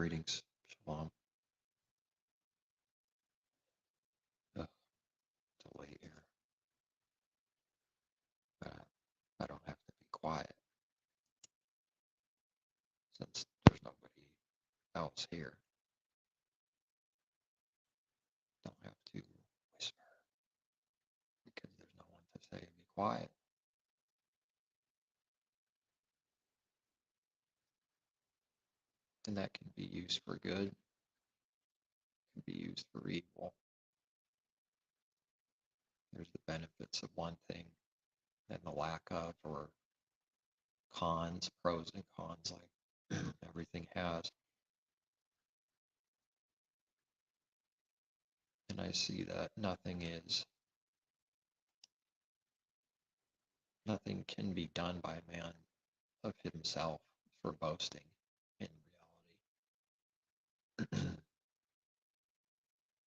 Greetings, Shalom. It's a late here, but I don't have to be quiet since there's nobody else here. Don't have to whisper because there's no one to say be quiet. And that can be used for good, can be used for evil. There's the benefits of one thing and the lack of, or cons, pros and cons, like everything has. And I see that nothing can be done by man of himself for boasting in reality.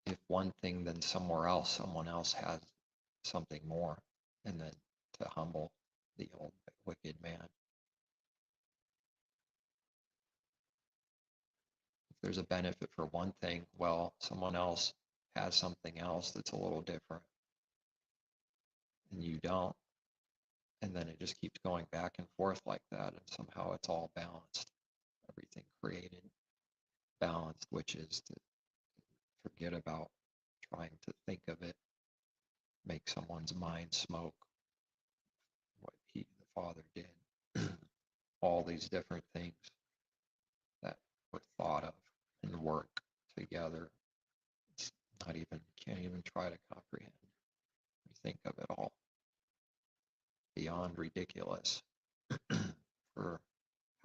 If one thing, then somewhere else, someone else has something more, and then to humble the old wicked man. If there's a benefit for one thing, well, someone else has something else that's a little different, and you don't. And then it just keeps going back and forth like that, and somehow it's all balanced. Everything created balanced, which is to forget about trying to think of it, make someone's mind smoke, what the Father did. All these different things that were thought of and work together. It's not even, can't even try to comprehend or think of it all. Beyond ridiculous for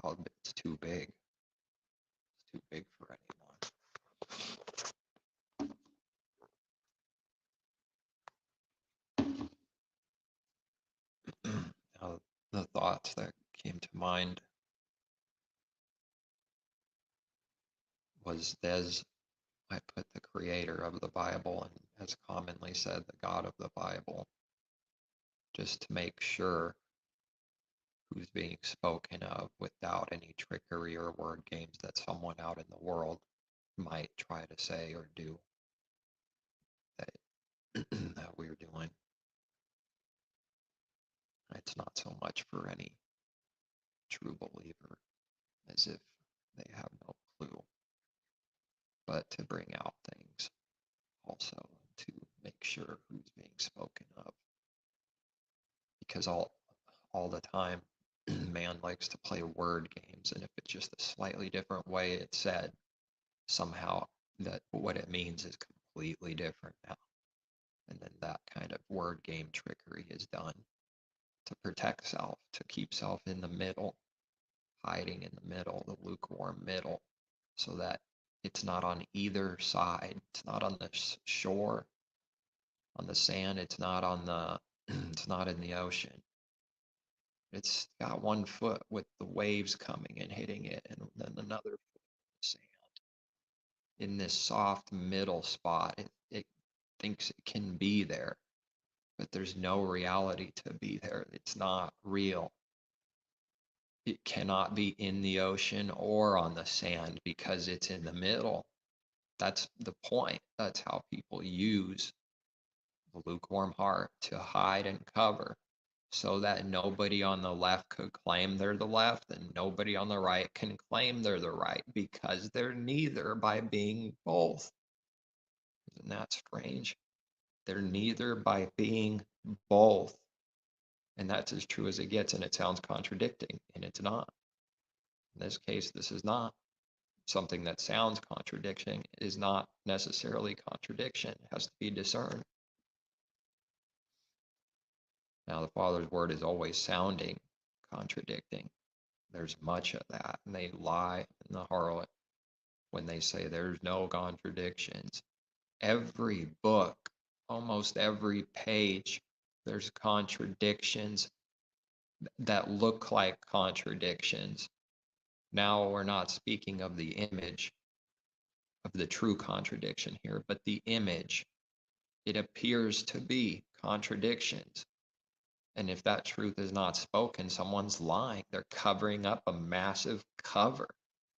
how it's too big. It's too big for anyone. Now, the thoughts that came to mind was there's, I put the creator of the Bible, and as commonly said, the God of the Bible, just to make sure who's being spoken of without any trickery or word games that someone out in the world might try to say or do that, that we're doing. It's not so much for any true believer as if they have no clue, but to bring out things also to make sure who's being spoken of. Because all the time, man likes to play word games, and if it's just a slightly different way it's said, somehow that what it means is completely different now. And then that kind of word game trickery is done to protect self, to keep self in the middle, hiding in the middle, the lukewarm middle, so that it's not on either side. It's not on the shore, on the sand. It's not on the, it's not in the ocean. It's got one foot with the waves coming and hitting it, and then another foot in the sand. In this soft middle spot, it thinks it can be there, but there's no reality to be there. It's not real. It cannot be in the ocean or on the sand because it's in the middle. That's the point. That's how people use the lukewarm heart to hide and cover, so that nobody on the left could claim they're the left and nobody on the right can claim they're the right, because they're neither by being both. Isn't that strange? They're neither by being both. And that's as true as it gets, and it sounds contradicting, and it's not. In this case, this is not. Something that sounds contradiction is not necessarily contradiction. It has to be discerned. Now, the Father's word is always sounding contradicting. There's much of that, and they lie in the harlot when they say there's no contradictions. Every book, almost every page, there's contradictions that look like contradictions. Now, we're not speaking of the image of the true contradiction here, but the image. It appears to be contradictions. And if that truth is not spoken, someone's lying. They're covering up a massive cover.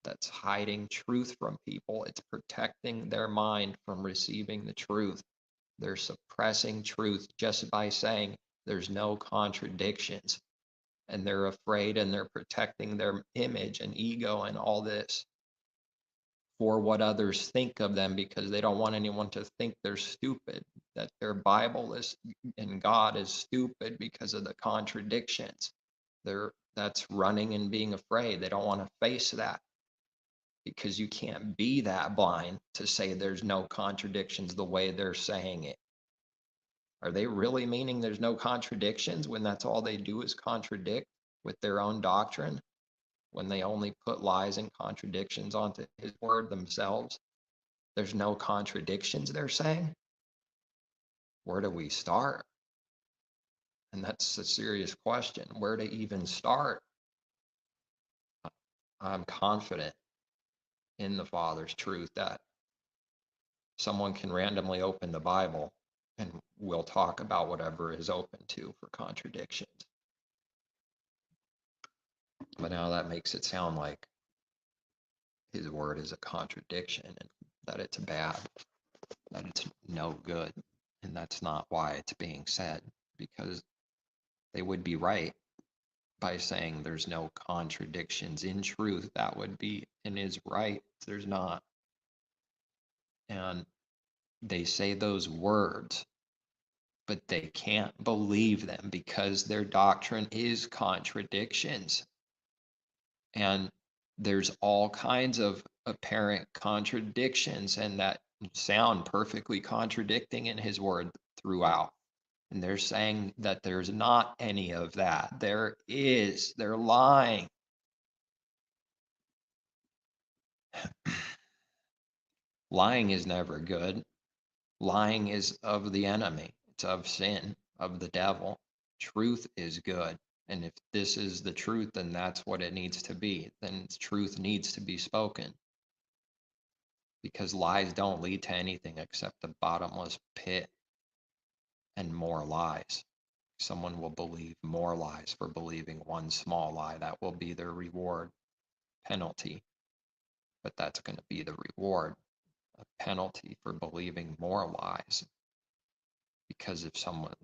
that's hiding truth from people. It's protecting their mind from receiving the truth. They're suppressing truth just by saying there's no contradictions. And they're afraid and they're protecting their image and ego and all this for what others think of them, because they don't want anyone to think they're stupid, that their Bible is and God is stupid because of the contradictions. That's running and being afraid. They don't want to face that, because you can't be that blind to say there's no contradictions the way they're saying it. Are they really meaning there's no contradictions when that's all they do is contradict with their own doctrine? When they only put lies and contradictions onto his word themselves? There's no contradictions, they're saying? Where do we start? And that's a serious question. Where to even start? I'm confident in the Father's truth that someone can randomly open the Bible and we'll talk about whatever is open to for contradictions. But now that makes it sound like his word is a contradiction and that it's bad, that it's no good. And that's not why it's being said, because they would be right by saying there's no contradictions in truth. That would be and is right. There's not. And they say those words, but they can't believe them because their doctrine is contradictions. And there's all kinds of apparent contradictions and that sound perfectly contradicting in his word throughout. And they're saying that there's not any of that. There is. They're lying. Lying is never good. Lying is of the enemy. It's of sin, of the devil. Truth is good. And if this is the truth, then that's what it needs to be. Then truth needs to be spoken. Because lies don't lead to anything except the bottomless pit and more lies. Someone will believe more lies for believing one small lie. That will be their reward, penalty. But that's going to be the reward, a penalty for believing more lies. Because if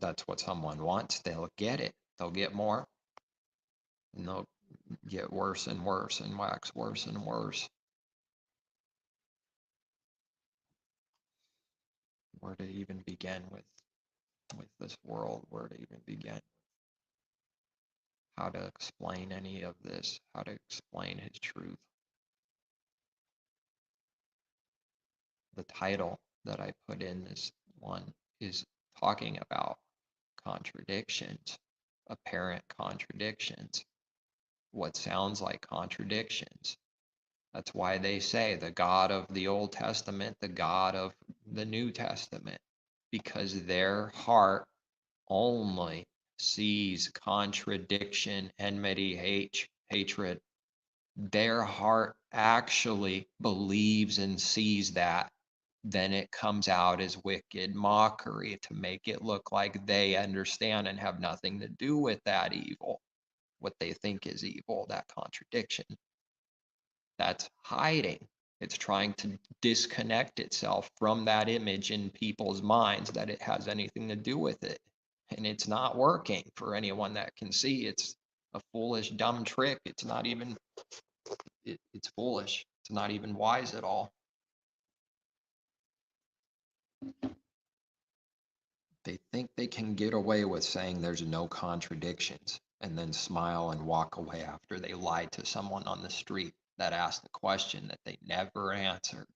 that's what someone wants, they'll get it. They'll get more. And they'll get worse and worse and wax worse and worse. Where to even begin with this world? Where to even begin? How to explain any of this? How to explain his truth? The title that I put in this one is talking about contradictions, apparent contradictions, what sounds like contradictions. That's why they say the God of the Old Testament, the God of the New Testament, because their heart only sees contradiction, enmity, hatred. Their heart actually believes and sees that. Then it comes out as wicked mockery to make it look like they understand and have nothing to do with that evil, what they think is evil, that contradiction. That's hiding. It's trying to disconnect itself from that image in people's minds that it has anything to do with it. And it's not working for anyone that can see. It's a foolish, dumb trick. It's not even, it's foolish. It's not even wise at all. They think they can get away with saying there's no contradictions and then smile and walk away after they lied to someone on the street that asked a question that they never answered.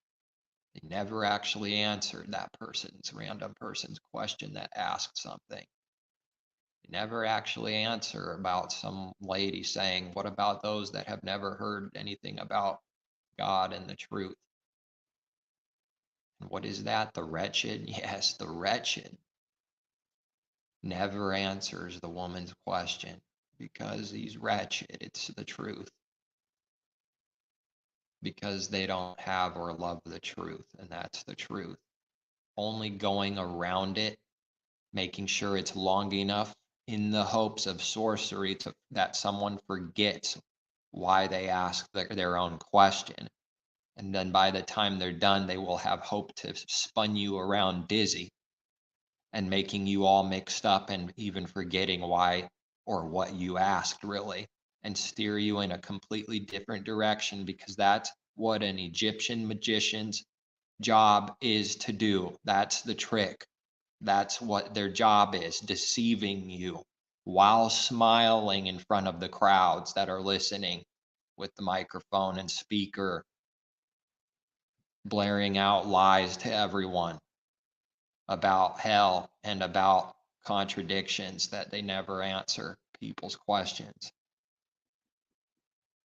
They never actually answered that random person's question that asked something. They never actually answer about some lady saying, what about those that have never heard anything about God and the truth? And what is that? The wretched? Yes, the wretched never answers the woman's question because he's wretched. It's the truth. Because they don't have or love the truth, and that's the truth. Only going around it, making sure it's long enough in the hopes of sorcery that someone forgets why they ask their own question. And then by the time they're done, they will have hope to spun you around dizzy and making you all mixed up and even forgetting why or what you asked really, and steer you in a completely different direction, because that's what an Egyptian magician's job is to do. That's the trick. That's what their job is, deceiving you while smiling in front of the crowds that are listening with the microphone and speaker, blaring out lies to everyone about hell and about contradictions that they never answer people's questions.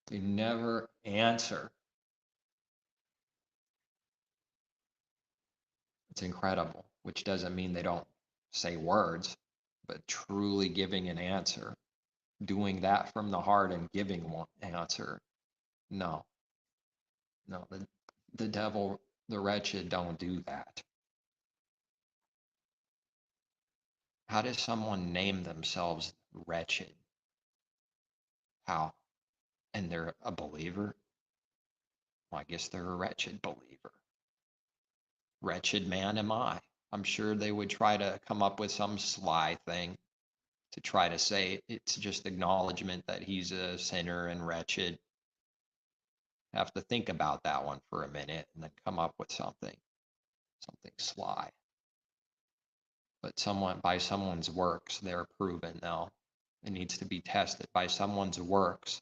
They never answer. It's incredible, which doesn't mean they don't say words, but truly giving an answer, doing that from the heart and giving one answer. No, the devil, the wretched don't do that. How does someone name themselves wretched? How? And they're a believer? Well, I guess they're a wretched believer. Wretched man am I. I'm sure they would try to come up with some sly thing to try to say it's just acknowledgement that he's a sinner and wretched. Have to think about that one for a minute and then come up with something sly. But by someone's works, they're proven now. It needs to be tested by someone's works.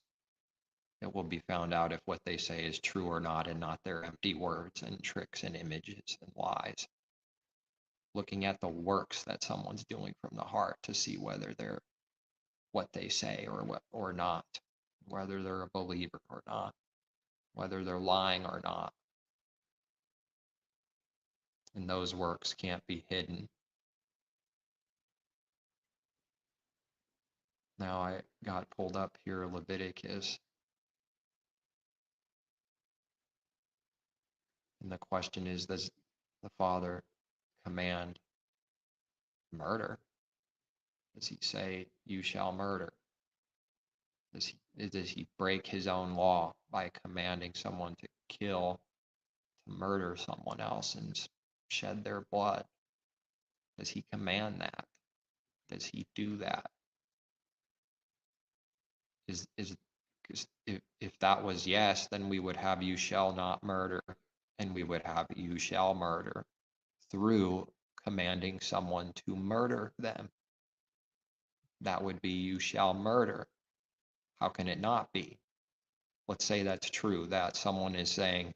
It will be found out if what they say is true or not, and not their empty words and tricks and images and lies. Looking at the works that someone's doing from the heart to see whether they're what they say or not, whether they're a believer or not, whether they're lying or not. And those works can't be hidden. Now I got pulled up here, Leviticus. And the question is, does the Father command murder? Does he say, you shall murder? Does he break his own law by commanding someone to kill, to murder someone else and shed their blood? Does he command that? Does he do that? Because if that was yes, then we would have you shall not murder, and we would have you shall murder through commanding someone to murder them. That would be you shall murder. How can it not be? Let's say that's true, that someone is saying,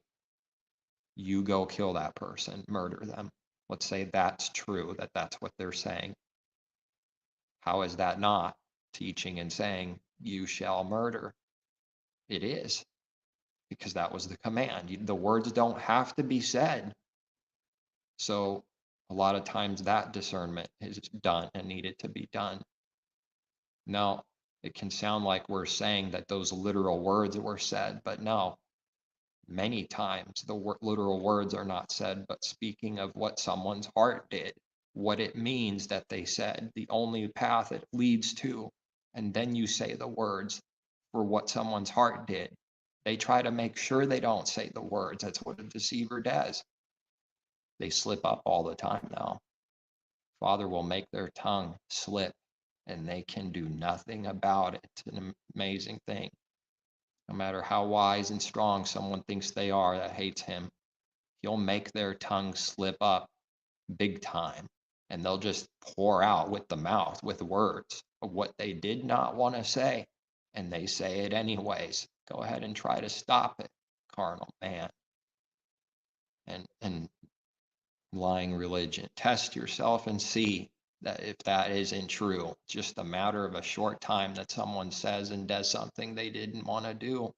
you go kill that person, murder them. Let's say that's true, that that's what they're saying. How is that not teaching and saying, you shall murder? It is, because that was the command. The words don't have to be said. So a lot of times that discernment is done and needed to be done. No, it can sound like we're saying that those literal words were said, but no. Many times the literal words are not said, but speaking of what someone's heart did, what it means that they said, the only path it leads to, and then you say the words for what someone's heart did. They try to make sure they don't say the words. That's what a deceiver does. They slip up all the time now. Father will make their tongue slip, and they can do nothing about it. It's an amazing thing. No matter how wise and strong someone thinks they are that hates him, he'll make their tongue slip up big time, and they'll just pour out with the mouth, with words of what they did not want to say, and they say it anyways. Go ahead and try to stop it, carnal man. And lying religion. Test yourself and see that if that isn't true. It's just a matter of a short time that someone says and does something they didn't want to do.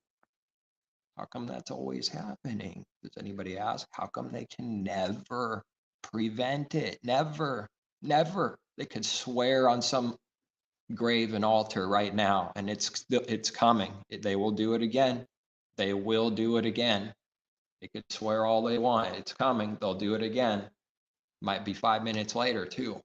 How come that's always happening? Does anybody ask? How come they can never prevent it? Never. They could swear on some grave and altar right now, and it's coming. They will do it again. They will do it again. They could swear all they want. It's coming. They'll do it again. Might be 5 minutes later, too.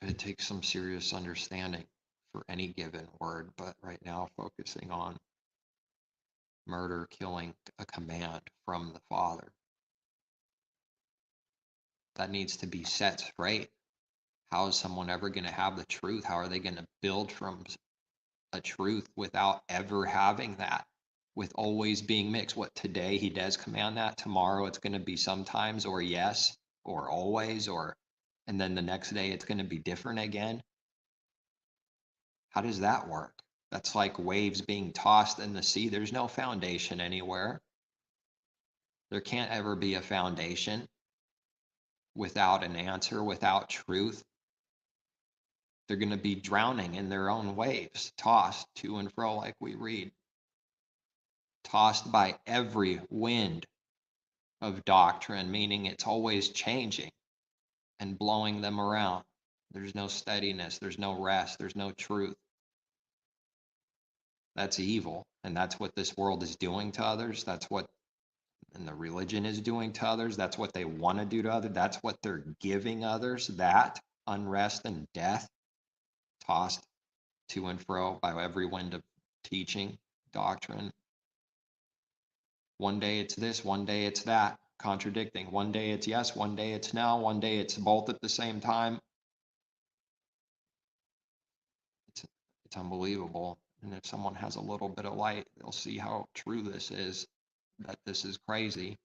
it takes some serious understanding for any given word, but right now focusing on murder, killing, a command from the Father. That needs to be set straight. How is someone ever going to have the truth? How are they going to build from a truth without ever having that? With always being mixed. What, today he does command that, tomorrow it's going to be sometimes, or yes, or always, or, and then the next day it's going to be different again. How does that work? That's like waves being tossed in the sea. There's no foundation anywhere. There can't ever be a foundation without an answer, without truth. They're going to be drowning in their own waves, tossed to and fro like we read, tossed by every wind of doctrine, meaning it's always changing and blowing them around. There's no steadiness, there's no rest, there's no truth. That's evil, and that's what this world is doing to others. That's what and the religion is doing to others. That's what they want to do to others. That's what they're giving others, that unrest and death, tossed to and fro by every wind of teaching, doctrine. One day it's this, one day it's that, contradicting. One day it's yes, one day it's no, one day it's both at the same time. It's unbelievable. And if someone has a little bit of light, they'll see how true this is, that this is crazy,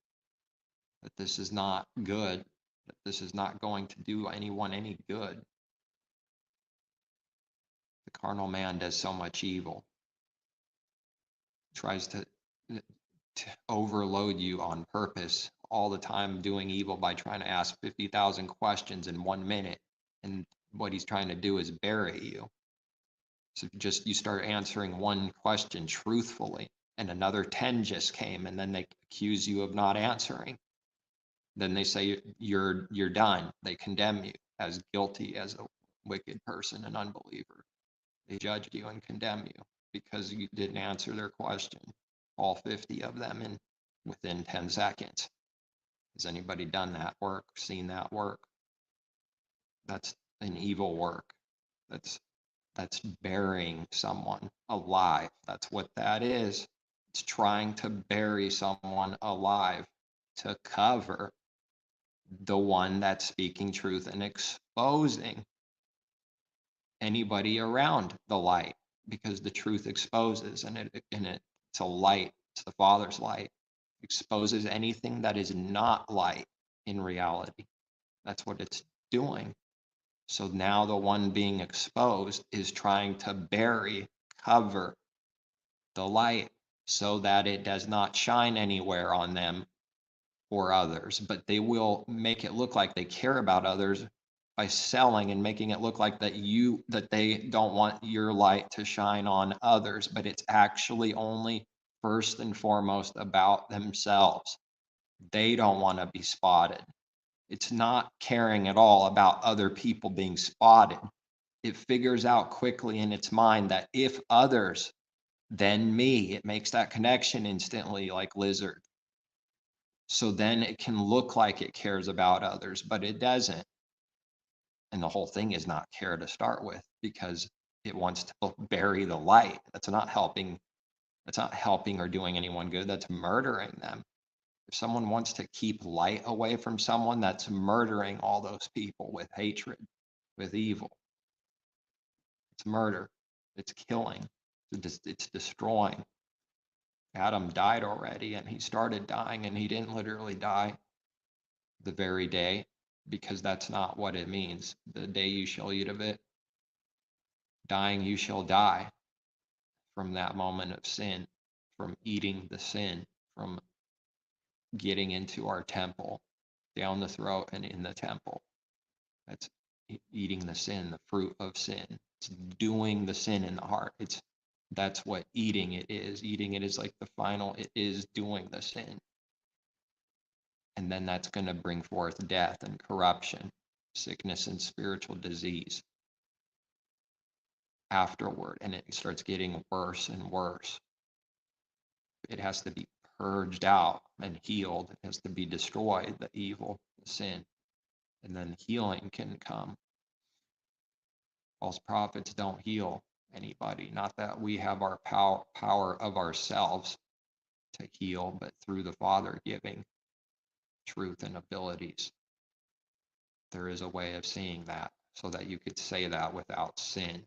that this is not good, that this is not going to do anyone any good. The carnal man does so much evil, tries to overload you on purpose all the time, doing evil by trying to ask 50,000 questions in 1 minute. And what he's trying to do is bury you. So just you start answering one question truthfully, and another 10 just came, and then they accuse you of not answering. Then they say you're done. They condemn you as guilty, as a wicked person, an unbeliever. They judge you and condemn you because you didn't answer their question, all 50 of them, in within 10 seconds. Has anybody done that work, seen that work? That's an evil work. That's burying someone alive. That's what that is. It's trying to bury someone alive to cover the one that's speaking truth and exposing anybody around the light, because the truth exposes, and it's a light. It's the Father's light. Exposes anything that is not light in reality. That's what it's doing. So now the one being exposed is trying to bury, cover the light so that it does not shine anywhere on them or others. But they will make it look like they care about others by selling and making it look like that they don't want your light to shine on others, but it's actually only first and foremost about themselves. They don't want to be spotted. It's not caring at all about other people being spotted. It figures out quickly in its mind that if others, then me, it makes that connection instantly, like lizard. So then it can look like it cares about others, but it doesn't. And the whole thing is not care to start with, because it wants to bury the light. That's not helping. That's not helping or doing anyone good. That's murdering them. If someone wants to keep light away from someone, that's murdering all those people with hatred, with evil. It's murder. It's killing. It's destroying. Adam died already, and he started dying, and he didn't literally die the very day, because that's not what it means. The day you shall eat of it, dying you shall die from that moment of sin, from eating the sin, from getting into our temple, down the throat and in the temple. That's eating the sin, the fruit of sin. It's doing the sin in the heart. That's what eating it is. Eating it is like the final, it is doing the sin. And then that's going to bring forth death and corruption, sickness and spiritual disease afterward. And it starts getting worse and worse. It has to be purged out and healed. It has to be destroyed, the evil, the sin. And then healing can come. False prophets don't heal anybody. Not that we have our power of ourselves to heal, but through the Father giving truth and abilities. There is a way of seeing that so that you could say that without sin.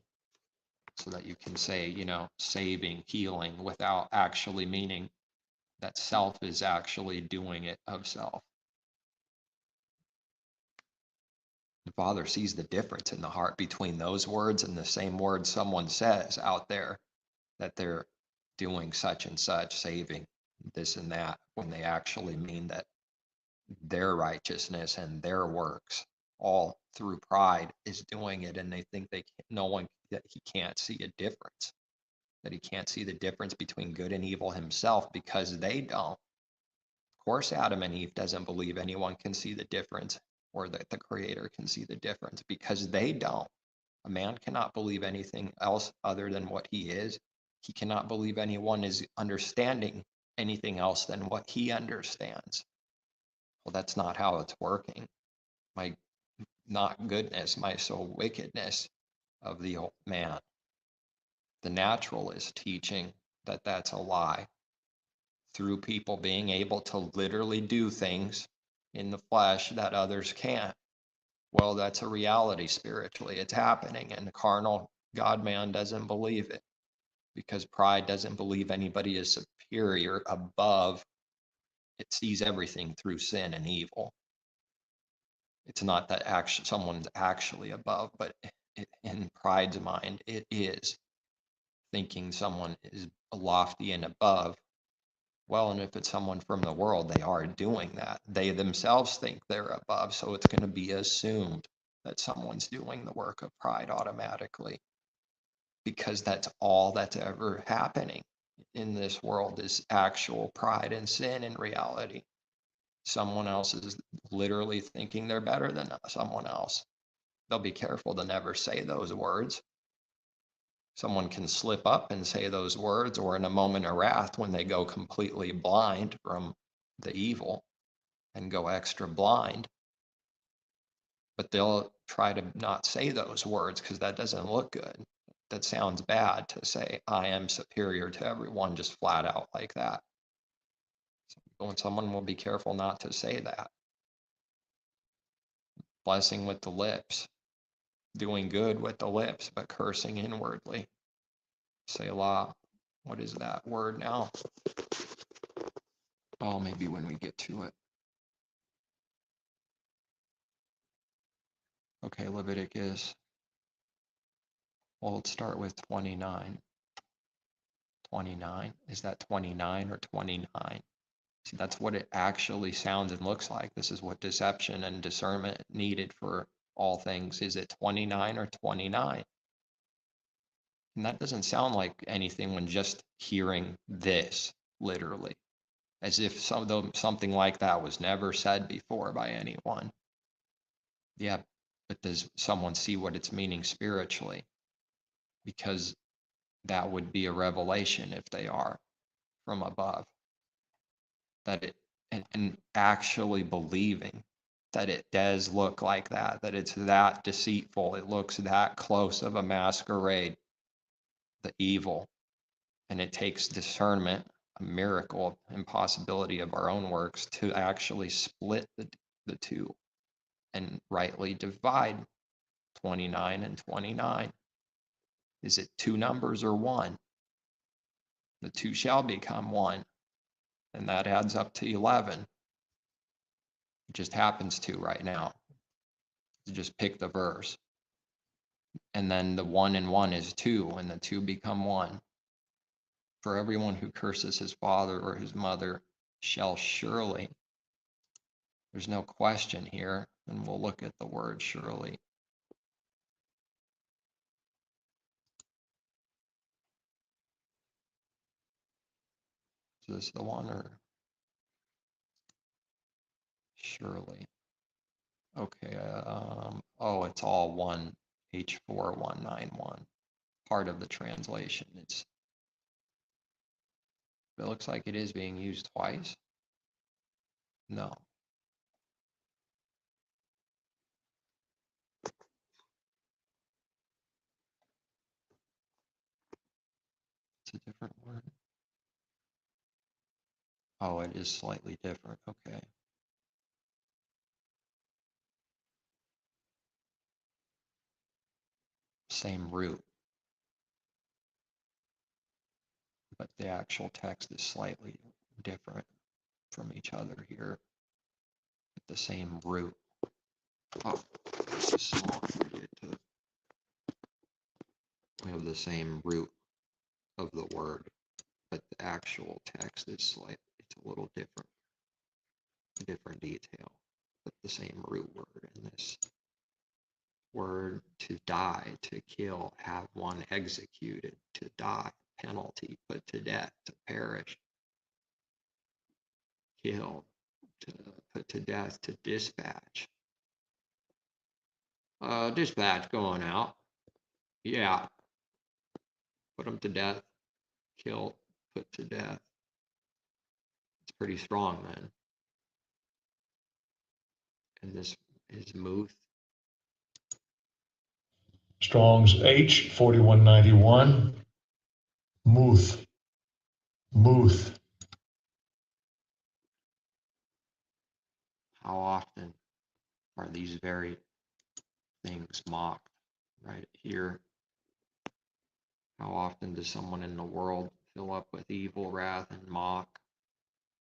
So that you can say, saving, healing without actually meaning that self is actually doing it of self. The Father sees the difference in the heart between those words and the same words someone says out there, that they're doing such and such, saving this and that, when they actually mean that their righteousness and their works, all through pride, is doing it, and they think that he can't see a difference, that he can't see the difference between good and evil himself, because they don't. Of course, Adam and Eve doesn't believe anyone can see the difference, or that the Creator can see the difference, because they don't. A man cannot believe anything else other than what he is. He cannot believe anyone is understanding anything else than what he understands. Well, that's not how it's working. My not goodness, my soul wickedness of the old man. The natural is teaching that that's a lie, through people being able to literally do things in the flesh that others can't. Well, that's a reality spiritually. It's happening, and the carnal God-man doesn't believe it, because pride doesn't believe anybody is superior, above. It sees everything through sin and evil. It's not that someone's actually above, but in pride's mind, it is thinking someone is lofty and above. Well, and if it's someone from the world, they are doing that. They themselves think they're above, so it's going to be assumed that someone's doing the work of pride automatically, because that's all that's ever happening in this world is actual pride and sin in reality. Someone else is literally thinking they're better than someone else. They'll be careful to never say those words. Someone can slip up and say those words, or in a moment of wrath when they go completely blind from the evil and go extra blind. But they'll try to not say those words because that doesn't look good. That sounds bad to say, I am superior to everyone, just flat out like that. So someone will be careful not to say that. Blessing with the lips, doing good with the lips, but cursing inwardly. Selah. What is that word now? Oh, maybe when we get to it. Okay, Leviticus. Well, let's start with 29. 29. Is that 29 or 29? See, that's what it actually sounds and looks like. This is what deception and discernment needed for all things. Is it 29 or 29? And that doesn't sound like anything when just hearing this, literally, as if something like that was never said before by anyone. Yeah, but does someone see what it's meaning spiritually? Because that would be a revelation if they are from above. That it, and actually believing that it does look like that it's that deceitful, it looks that close of a masquerade, the evil. And it takes discernment, a miracle, impossibility of our own works to actually split the two and rightly divide 29 and 29. Is it two numbers or one? The two shall become one, and that adds up to 11. It just happens to right now. You just pick the verse. And then the 1 and 1 is 2, and the 2 become 1. For everyone who curses his father or his mother shall surely, there's no question here, and we'll look at the word surely. Is this the one, or surely? Okay, oh, it's all one, H4191, part of the translation. It looks like it is being used twice. No. It's a different word. Oh, it is slightly different. Okay. Same root, but the actual text is slightly different from each other here. The same root. Oh, this is small. We have the same root of the word, but the actual text is slight. It's a little different detail, but the same root word in this word. To die, to kill, have one executed, to die, penalty, put to death, to perish, kill, to put to death, to dispatch. Dispatch going out. Yeah. Put them to death, kill, put to death. It's pretty strong, man. And this is Muth. Strong's H 4191. Muth. Muth. How often are these very things mocked? Right here. How often does someone in the world fill up with evil, wrath, and mock?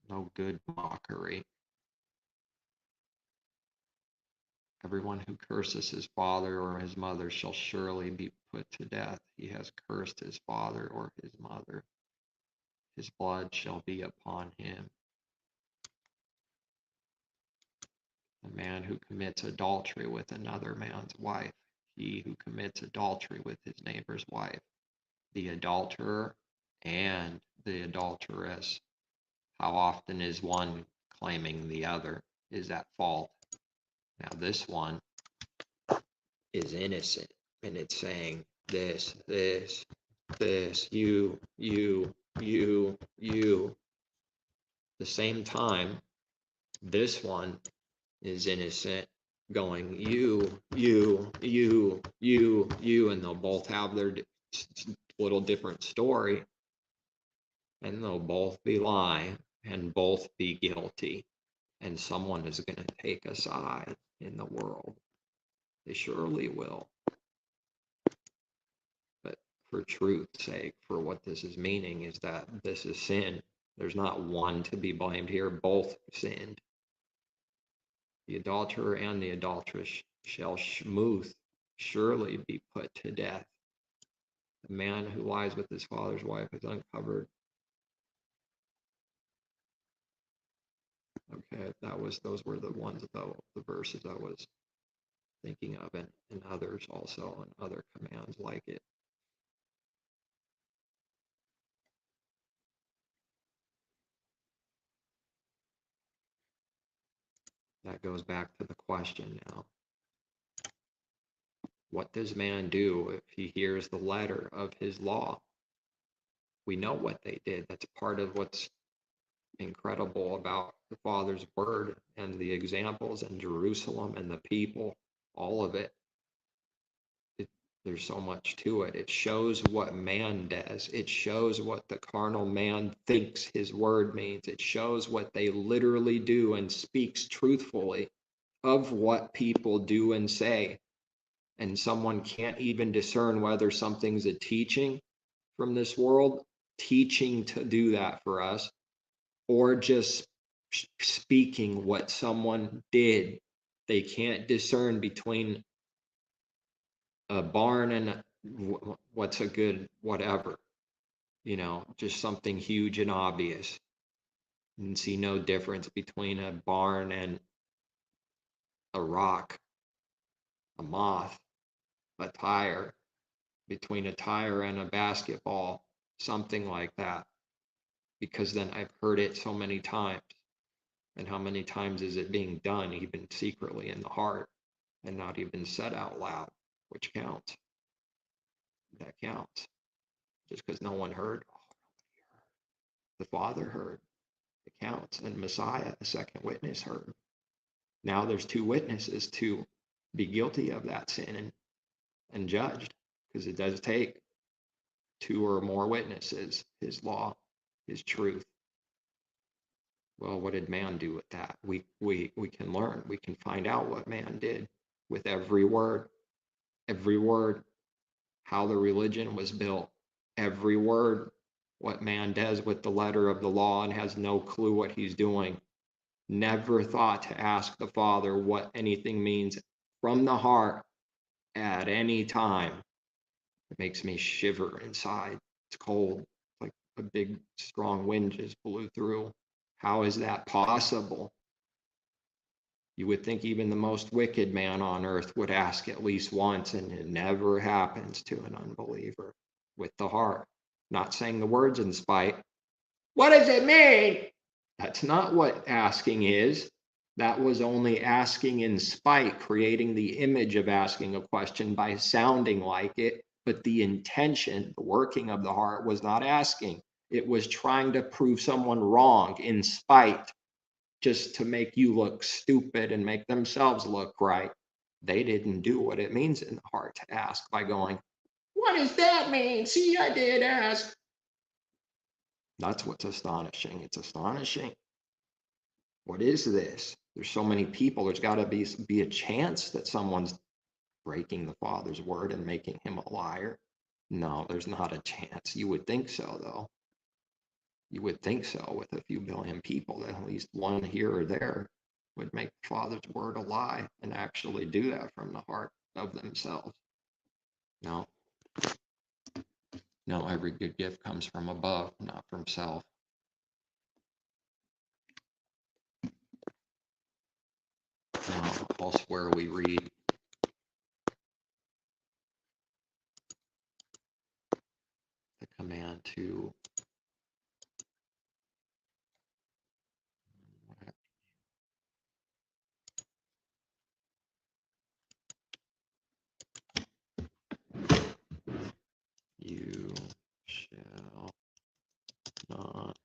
No good mockery. Everyone who curses his father or his mother shall surely be put to death. He has cursed his father or his mother. His blood shall be upon him. The man who commits adultery with another man's wife, he who commits adultery with his neighbor's wife, the adulterer and the adulteress. How often is one claiming the other is at fault? Now this one is innocent, and it's saying this, you. The same time, this one is innocent, going you, and they'll both have their little different story, and they'll both be lying and both be guilty, and someone is going to take a side in the world. They surely will. But for truth's sake, for what this is meaning is that this is sin. There's not one to be blamed here. Both sinned. The adulterer and the adulteress shall surely be put to death. The man who lies with his father's wife is uncovered. Okay, those were the ones, the verses I was thinking of, and others also, and other commands like it. That goes back to the question now. What does man do if he hears the letter of his law? We know what they did. That's part of what's incredible about the Father's word and the examples in Jerusalem and the people, all of it. There's so much to it. It shows what man does. It shows what the carnal man thinks his word means. It shows what they literally do and speaks truthfully of what people do and say. And someone can't even discern whether something's a teaching from this world, teaching to do that for us, or just speaking what someone did. They can't discern between a barn and what's a good whatever, just something huge and obvious, and see no difference between a barn and a rock, a moth, a tire, between a tire and a basketball, something like that, because then I've heard it so many times. And how many times is it being done even secretly in the heart and not even said out loud, which counts? That counts. Just because no one heard, the Father heard. It counts. And Messiah, the second witness, heard. Now there's two witnesses to be guilty of that sin and judged, because it does take 2 or more witnesses, his law, his truth. Well, what did man do with that? We can learn. We can find out what man did with every word, how the religion was built, every word, what man does with the letter of the law and has no clue what he's doing. Never thought to ask the Father what anything means from the heart at any time. It makes me shiver inside. It's cold, like a big, strong wind just blew through. How is that possible? You would think even the most wicked man on earth would ask at least once, and it never happens to an unbeliever with the heart. Not saying the words in spite. What does it mean? That's not what asking is. That was only asking in spite, creating the image of asking a question by sounding like it. But the intention, the working of the heart was not asking. It was trying to prove someone wrong in spite, just to make you look stupid and make themselves look right. They didn't do what it means in the heart to ask by going, what does that mean? See, I did ask. That's what's astonishing. It's astonishing. What is this? There's so many people. There's got to be a chance that someone's breaking the Father's word and making him a liar. No, there's not a chance. You would think so, though. You would think so with a few billion people, that at least one here or there would make the Father's word a lie and actually do that from the heart of themselves. No. No, every good gift comes from above, not from self. Now, elsewhere we read the command to you shall not.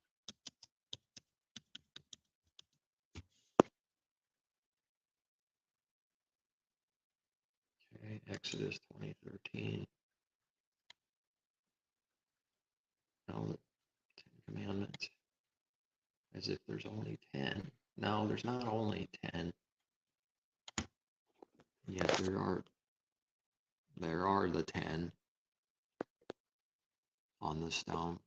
Okay, Exodus 20:13. Now the 10 commandments, as if there's only 10. No, there's not only 10. Yet there are the 10 on the stone.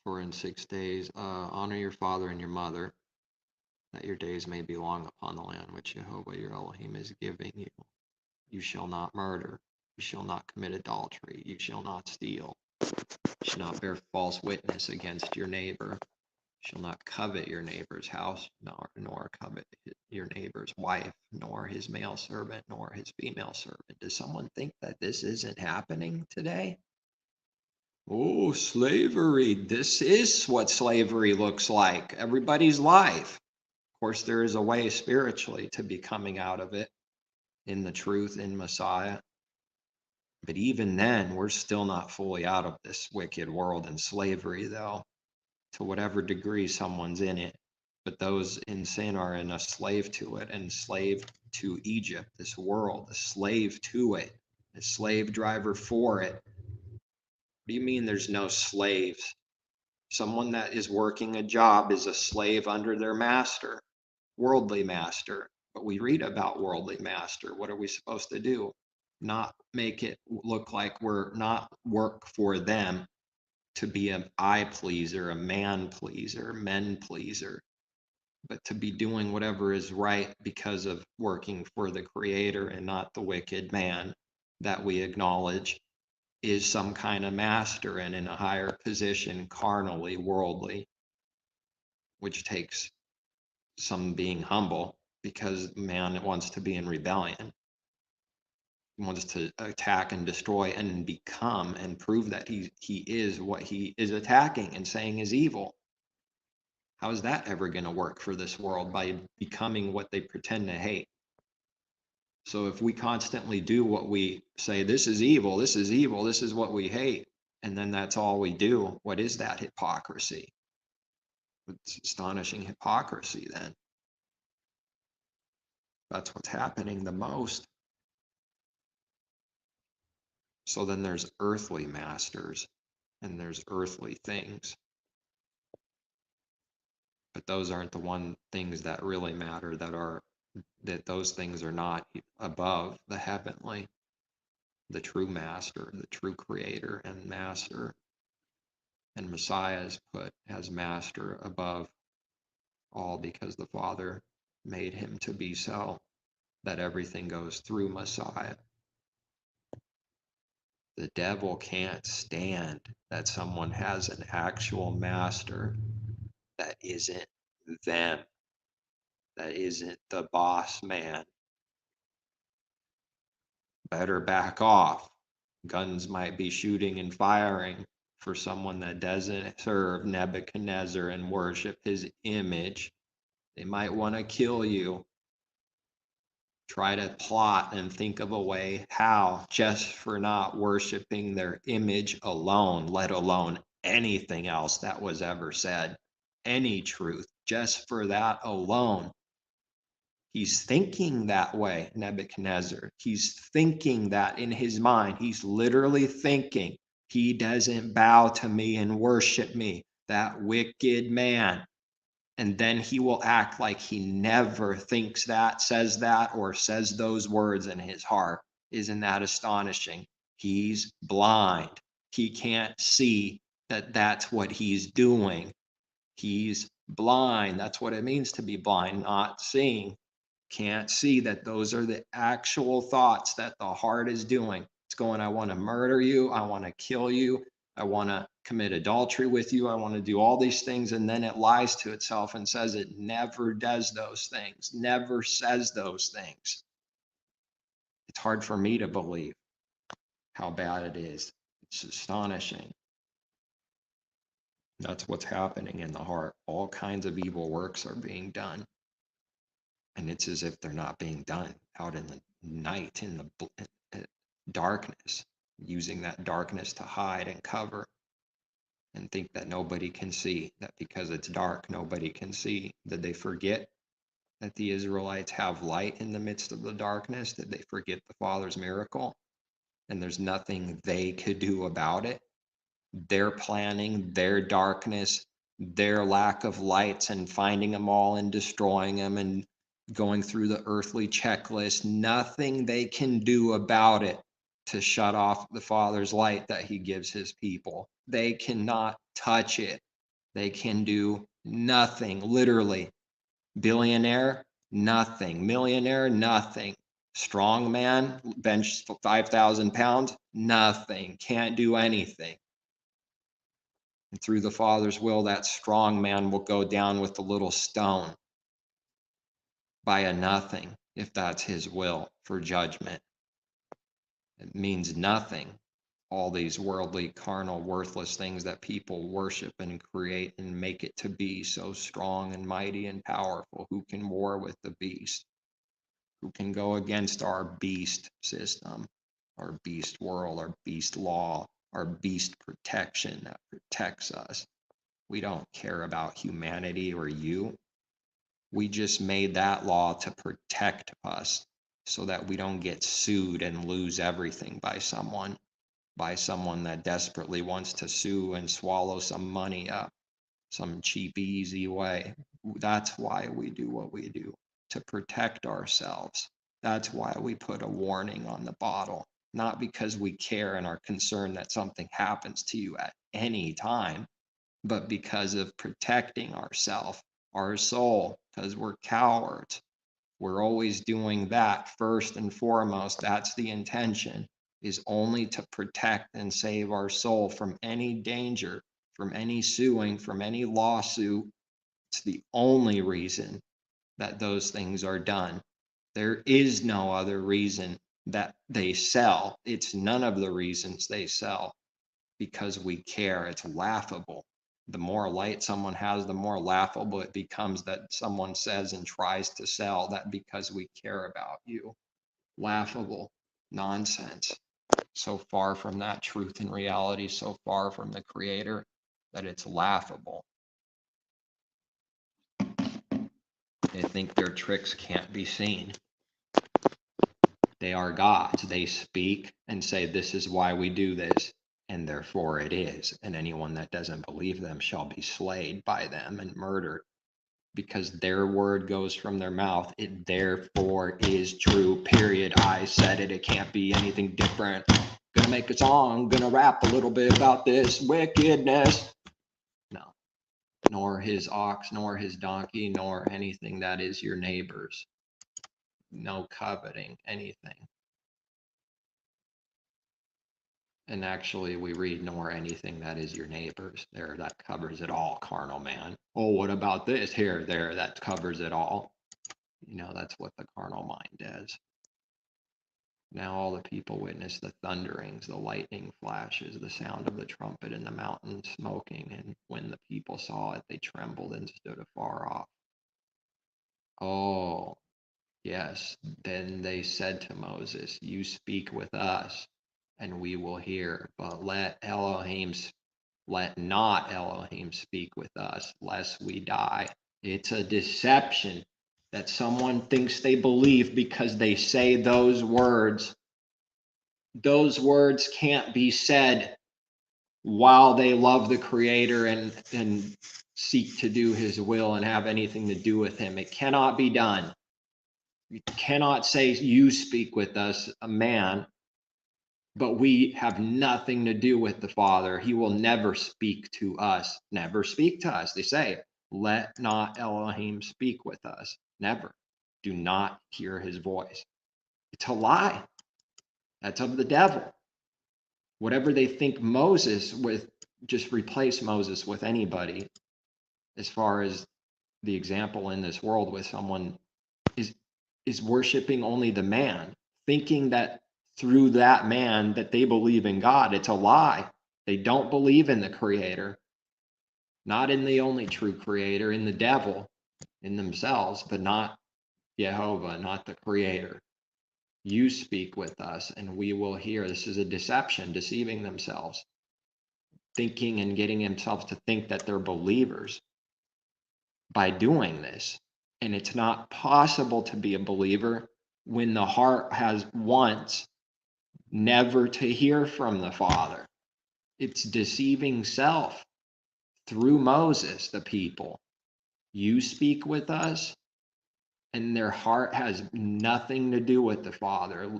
For in 6 days, honor your father and your mother, that your days may be long upon the land which Jehovah your Elohim is giving you. You shall not murder. You shall not commit adultery. You shall not steal. You shall not bear false witness against your neighbor. You shall not covet your neighbor's house, nor covet your neighbor's wife, nor his male servant, nor his female servant. Does someone think that this isn't happening today? Oh, slavery. This is what slavery looks like. Everybody's life. Of course, there is a way spiritually to be coming out of it in the truth in Messiah. But even then, we're still not fully out of this wicked world and slavery, though, to whatever degree someone's in it. But those in sin are in a slave to it, and slave to Egypt, this world, a slave to it, a slave driver for it. What do you mean there's no slaves? Someone that is working a job is a slave under their master, worldly master. But we read about worldly master. What are we supposed to do? Not make it look like we're not work for them to be an eye pleaser, a man pleaser, men pleaser, but to be doing whatever is right because of working for the Creator and not the wicked man that we acknowledge is some kind of master and in a higher position, carnally, worldly, which takes some being humble, because man wants to be in rebellion, wants to attack and destroy and become and prove that he is what he is attacking and saying is evil. How is that ever going to work for this world? By becoming what they pretend to hate. So if we constantly do what we say, this is evil, this is evil, this is what we hate, and then that's all we do, what is that hypocrisy? It's astonishing hypocrisy then. That's what's happening the most. So then there's earthly masters. and there's earthly things. But those aren't the one things that really matter, that those things are not above the heavenly, the true master, the true creator and master. And Messiah is put as master above all because the Father made him to be so, that everything goes through Messiah. The devil can't stand that someone has an actual master that isn't them, that isn't the boss man. Better back off. Guns might be shooting and firing for someone that doesn't serve Nebuchadnezzar and worship his image. They might want to kill you. Try to plot and think of a way how, just for not worshiping their image alone, let alone anything else that was ever said, any truth, just for that alone. He's thinking that way, Nebuchadnezzar. He's thinking that in his mind. He's literally thinking, he doesn't bow to me and worship me, that wicked man. And then he will act like he never thinks that, or says those words in his heart. Isn't that astonishing? He's blind. He can't see that that's what he's doing. He's blind. That's what it means to be blind, not seeing. Can't see that those are the actual thoughts that the heart is doing. It's going, I want to murder you. I want to kill you. I want to commit adultery with you. I want to do all these things. And then it lies to itself and says it never does those things, never says those things. It's hard for me to believe how bad it is. It's astonishing. That's what's happening in the heart. All kinds of evil works are being done. And it's as if they're not being done out in the night, in the darkness, using that darkness to hide and cover and think that nobody can see, that because it's dark, nobody can see. Did they forget that the Israelites have light in the midst of the darkness? Did they forget the Father's miracle? And there's nothing they could do about it. Their planning, their darkness, their lack of lights and finding them all and destroying them and going through the earthly checklist, nothing they can do about it to shut off the Father's light that he gives his people. They cannot touch it. They can do nothing, literally. Billionaire, nothing. Millionaire, nothing. Strong man, bench 5,000 pounds, nothing. Can't do anything. And through the Father's will, that strong man will go down with the little stone by a nothing, if that's his will, for judgment. It means nothing. All these worldly, carnal, worthless things that people worship and create and make it to be so strong and mighty and powerful. Who can war with the beast? Who can go against our beast system, our beast world, our beast law, our beast protection that protects us? We don't care about humanity or you. We just made that law to protect us so that we don't get sued and lose everything by someone that desperately wants to sue and swallow some money up, some cheap, easy way. That's why we do what we do, to protect ourselves. That's why we put a warning on the bottle, not because we care and are concerned that something happens to you at any time, but because of protecting ourselves, our soul, because we're cowards. We're always doing that first and foremost. That's the intention, is only to protect and save our soul from any danger, from any suing, from any lawsuit. It's the only reason that those things are done. There is no other reason that they sell. It's none of the reasons they sell because we care. It's laughable. The more light someone has, the more laughable it becomes that someone says and tries to sell that because we care about you. Laughable nonsense. So far from that truth and reality, so far from the Creator, that it's laughable. They think their tricks can't be seen. They are gods. They speak and say, this is why we do this. and therefore it is. And anyone that doesn't believe them shall be slain by them and murdered, because their word goes from their mouth. It therefore is true, period. I said it. It can't be anything different. Gonna make a song, gonna rap a little bit about this wickedness. No, nor his ox, nor his donkey, nor anything that is your neighbor's. No coveting anything. And actually, we read, nor anything that is your neighbor's. There, that covers it all, carnal man. Oh, what about this? Here, there, that covers it all. You know, that's what the carnal mind does. Now all the people witnessed the thunderings, the lightning flashes, the sound of the trumpet, and the mountain smoking. And when the people saw it, they trembled and stood afar off. Oh, yes. Then they said to Moses, you speak with us, and we will hear. But let not Elohim speak with us, lest we die. It's a deception that someone thinks they believe because they say those words. Those words can't be said while they love the Creator and seek to do his will and have anything to do with him. It cannot be done. You cannot say, you speak with us, a man, but we have nothing to do with the Father. He will never speak to us. Never speak to us. They say, let not Elohim speak with us. Never. Do not hear his voice. It's a lie. That's of the devil. Whatever they think Moses with, just replace Moses with anybody as far as the example in this world with someone is worshiping only the man, thinking that through that man that they believe in God. It's a lie. They don't believe in the Creator, not in the only true Creator, in the devil, in themselves, but not Jehovah, not the Creator. You speak with us and we will hear. This is a deception, deceiving themselves, thinking and getting themselves to think that they're believers by doing this. And it's not possible to be a believer when the heart has once never to hear from the Father. It's deceiving self through Moses, the people. You speak with us, and their heart has nothing to do with the Father,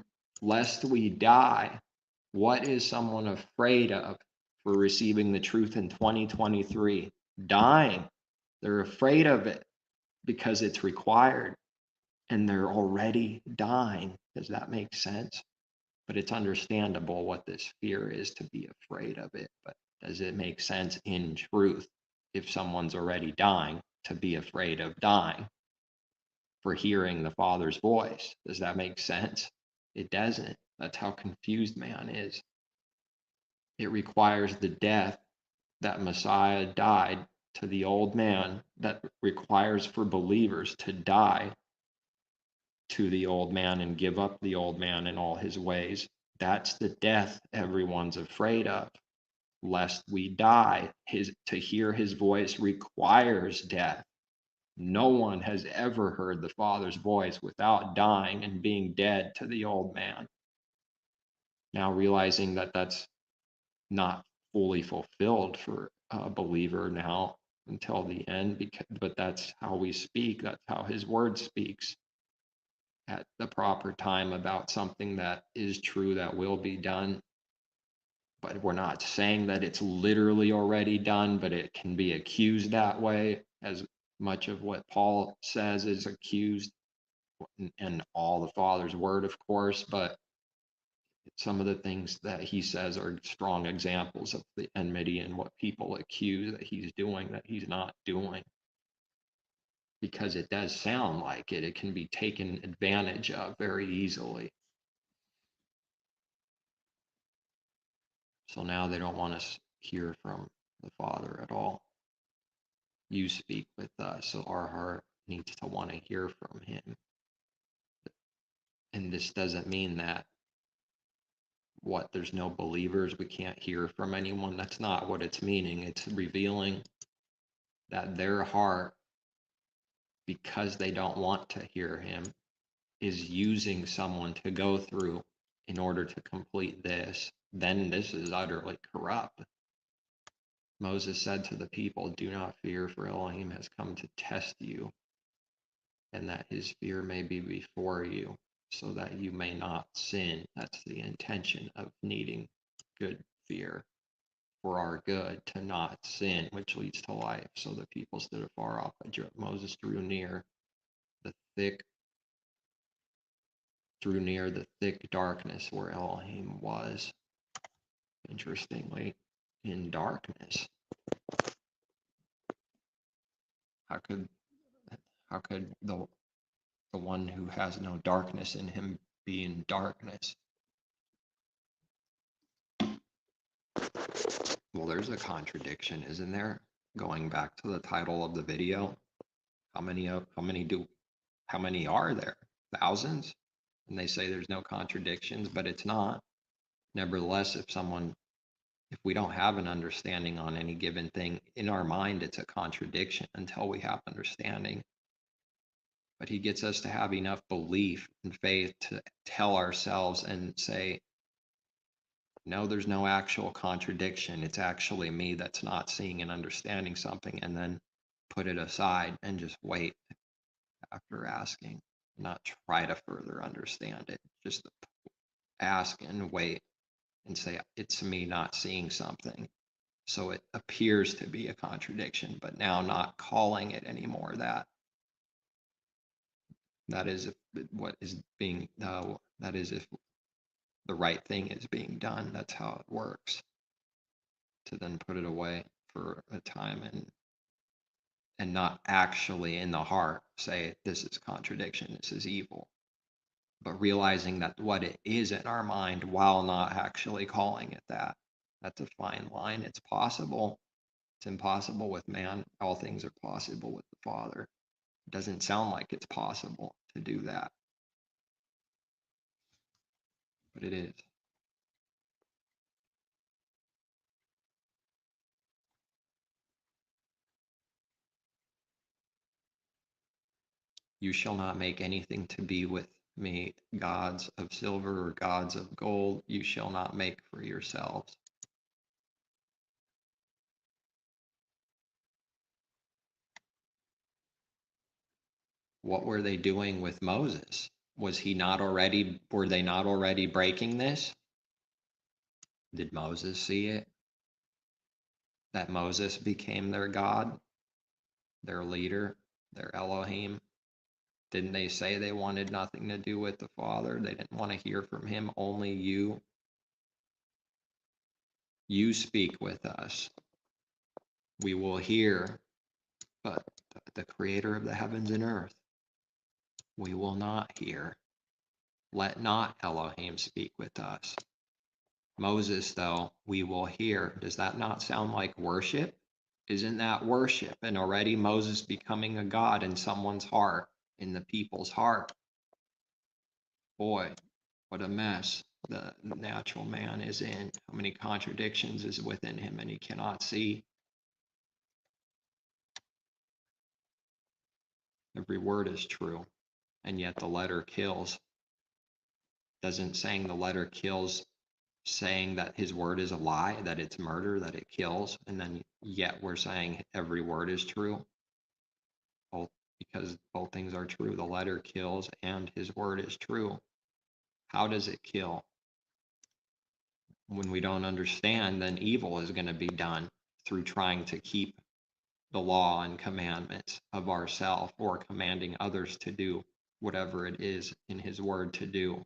lest we die. What is someone afraid of for receiving the truth in 2023? Dying. They're afraid of it because it's required, and they're already dying. Does that make sense? But it's understandable what this fear is, to be afraid of it. But does it make sense in truth if someone's already dying to be afraid of dying for hearing the Father's voice? Does that make sense? It doesn't. That's how confused man is. It requires the death that Messiah died to the old man, that requires for believers to die to the old man and give up the old man and all his ways. That's the death everyone's afraid of, lest we die. To hear his voice requires death. No one has ever heard the Father's voice without dying and being dead to the old man. Now realizing that that's not fully fulfilled for a believer now until the end, but that's how we speak. That's how his word speaks at the proper time about something that is true, that will be done. But we're not saying that it's literally already done, but it can be accused that way, as much of what Paul says is accused, and all the Father's word, of course, but some of the things that he says are strong examples of the enmity and what people accuse that he's doing that he's not doing. Because it does sound like it can be taken advantage of very easily. So now they don't want to hear from the Father at all. You speak with us, so our heart needs to want to hear from him. And this doesn't mean that there's no believers, we can't hear from anyone. That's not what it's meaning. It's revealing that their heart, because they don't want to hear him, is using someone to go through in order to complete this. then this is utterly corrupt. Moses said to the people, "Do not fear, for Elohim has come to test you, and that his fear may be before you, so that you may not sin." That's the intention of needing good fear for our good, to not sin, which leads to life. So the people stood afar off, but Moses drew near the thick darkness where Elohim was. Interestingly, in darkness. How could the one who has no darkness in him be in darkness? Well, there's a contradiction, isn't there? Going back to the title of the video, how many are there? Thousands? And they say there's no contradictions, but it's not. Nevertheless, if we don't have an understanding on any given thing, in our mind, it's a contradiction until we have understanding. But he gets us to have enough belief and faith to tell ourselves and say, no, there's no actual contradiction. It's actually me that's not seeing and understanding something, and then put it aside and just wait after asking, not try to further understand it. Just ask and wait and say, it's me not seeing something. So it appears to be a contradiction, but now not calling it anymore that. That is if the right thing is being done. That's how it works. To then put it away for a time and not actually in the heart say, this is contradiction, this is evil. But realizing that what it is in our mind while not actually calling it that. That's a fine line. It's possible. It's impossible with man. All things are possible with the Father. It doesn't sound like it's possible to do that. But it is. You shall not make anything to be with me gods of silver or gods of gold. You shall not make for yourselves. What were they doing with Moses? Were they not already breaking this? Did Moses see it? That Moses became their God, their leader, their Elohim? Didn't they say they wanted nothing to do with the Father? They didn't want to hear from him, only you. You speak with us. We will hear, but the creator of the heavens and earth, we will not hear. Let not Elohim speak with us. Moses, though, we will hear. Does that not sound like worship? Isn't that worship? And already Moses becoming a God in someone's heart, in the people's heart. Boy, what a mess the natural man is in. How many contradictions is within him and he cannot see. Every word is true, and yet the letter kills. Doesn't saying the letter kills saying that his word is a lie, that it's murder, that it kills, and then yet we're saying every word is true? Because both things are true. The letter kills and his word is true. How does it kill? When we don't understand, then evil is going to be done through trying to keep the law and commandments of ourself, or commanding others to do whatever it is in his word to do.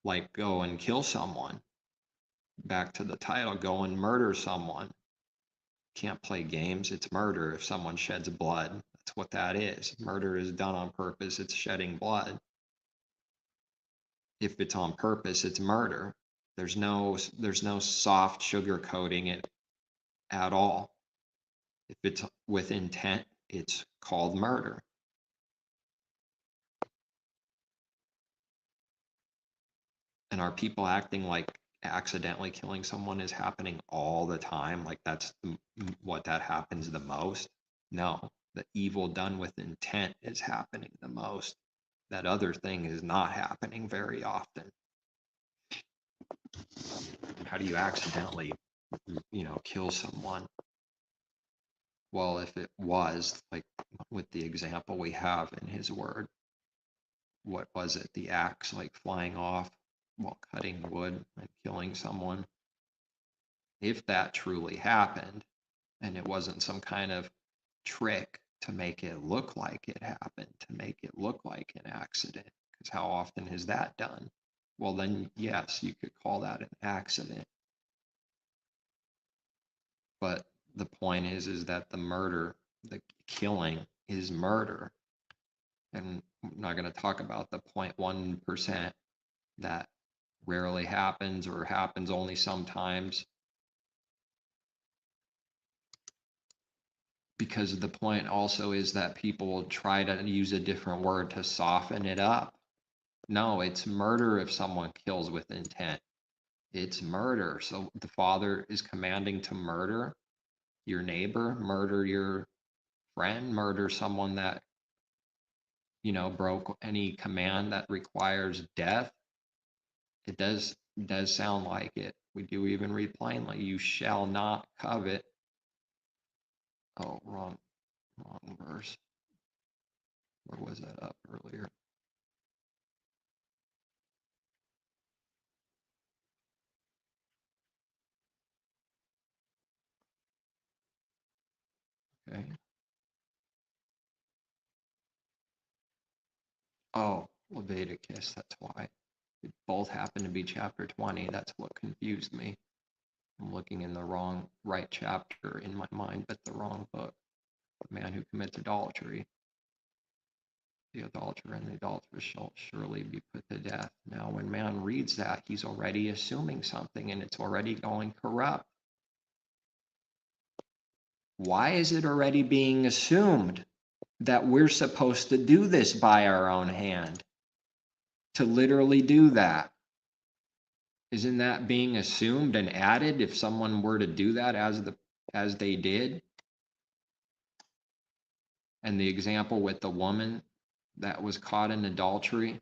Like go and kill someone. Back to the title, go and murder someone. Can't play games. It's murder if someone sheds blood. That's what that is. Murder is done on purpose. It's shedding blood. If it's on purpose, it's murder. There's no soft sugarcoating it at all. If it's with intent, it's called murder. And are people acting like accidentally killing someone is happening all the time? Like that's what that happens the most? No, the evil done with intent is happening the most. That other thing is not happening very often. How do you accidentally, kill someone? Well, if it was like with the example we have in his word, what was it? The axe like flying off while cutting wood and killing someone. If that truly happened and it wasn't some kind of trick to make it look like it happened, to make it look like an accident, because how often is that done? Well, then, yes, you could call that an accident. But the point is that the murder, the killing is murder. And I'm not going to talk about the 0.1% that rarely happens or happens only sometimes. Because the point also is that people try to use a different word to soften it up. No, it's murder if someone kills with intent. It's murder. So the Father is commanding to murder your neighbor, murder your friend, murder someone that, broke any command that requires death. It does sound like it. We do even read plainly, you shall not covet. Oh, wrong verse. Where was that up earlier? Okay. Oh, Leviticus, that's why. It both happen to be chapter 20. That's what confused me. I'm looking in the right chapter in my mind, but the wrong book. The man who commits adultery. The adulterer and the adulteress shall surely be put to death. Now, when man reads that, he's already assuming something and it's already going corrupt. Why is it already being assumed that we're supposed to do this by our own hand? To literally do that? Isn't that being assumed and added if someone were to do that as they did? And the example with the woman that was caught in adultery,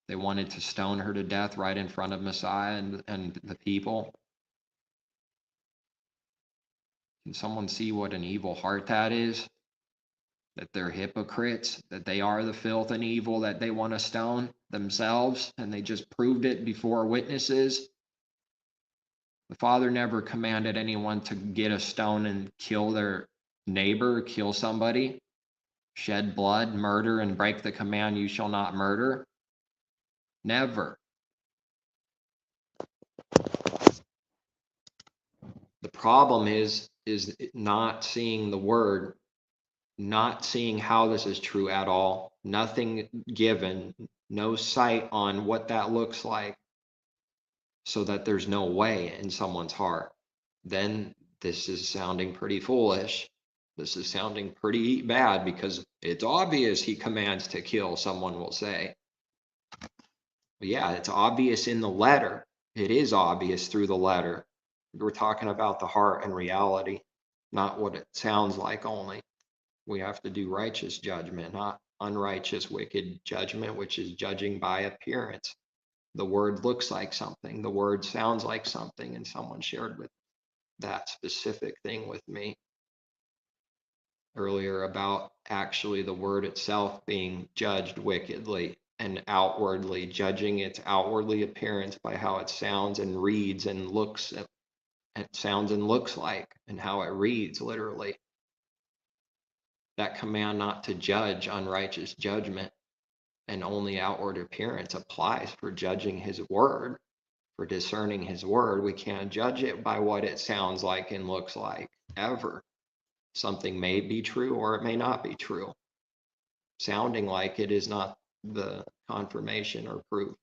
they wanted to stone her to death right in front of Messiah and the people. Can someone see what an evil heart that is? That they're hypocrites, that they are the filth and evil that they want to stone themselves, and they just proved it before witnesses. The Father never commanded anyone to get a stone and kill their neighbor, kill somebody, shed blood, murder, and break the command, you shall not murder. Never. The problem is not seeing the word, not seeing how this is true at all, nothing given, no sight on what that looks like, so that there's no way in someone's heart. Then this is sounding pretty foolish. This is sounding pretty bad because it's obvious he commands to kill, someone will say. But yeah, it's obvious in the letter. It is obvious through the letter. We're talking about the heart and reality, not what it sounds like only. We have to do righteous judgment, not unrighteous, wicked judgment, which is judging by appearance. The word looks like something, the word sounds like something, and someone shared with that specific thing with me earlier about actually the word itself being judged wickedly and outwardly, judging its outwardly appearance by how it sounds and reads and looks. It sounds and looks like, and how it reads literally. That command not to judge unrighteous judgment and only outward appearance applies for judging his word, for discerning his word. We can't judge it by what it sounds like and looks like, ever. Something may be true or it may not be true. Sounding like it is not the confirmation or proof.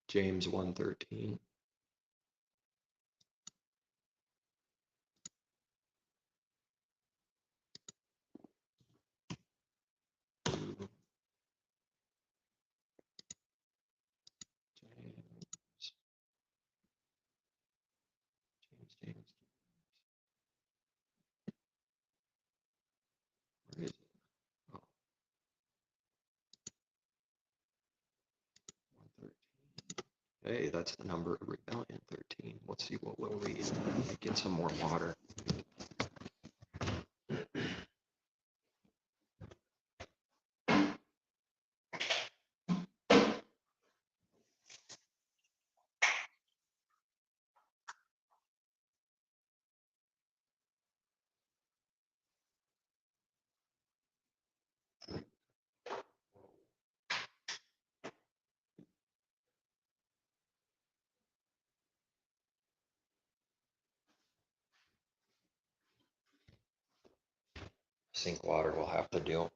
James 1:13. James. Where is it? Oh, 113. Hey, that's the number of rebellion, 13. Let's see what we'll read. Get some more water. Sink water will have to do.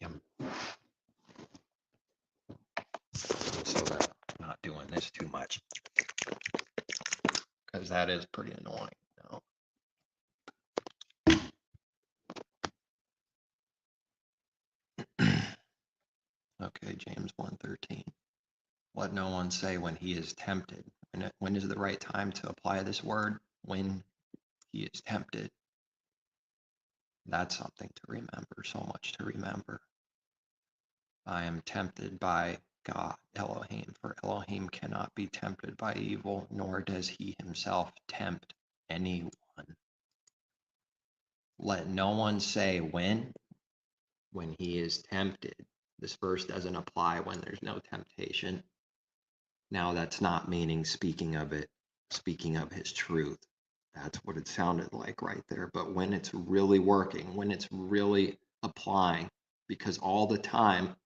Yep. So that I'm not doing this too much, because that is pretty annoying. No. Okay, James 1:13. Let no one say when he is tempted. When is the right time to apply this word? When he is tempted. That's something to remember, so much to remember. I am tempted by God, Elohim, for Elohim cannot be tempted by evil, nor does he himself tempt anyone. Let no one say when he is tempted. This verse doesn't apply when there's no temptation. Now, that's not meaning speaking of his truth. That's what it sounded like right there. But when it's really working, when it's really applying, because all the time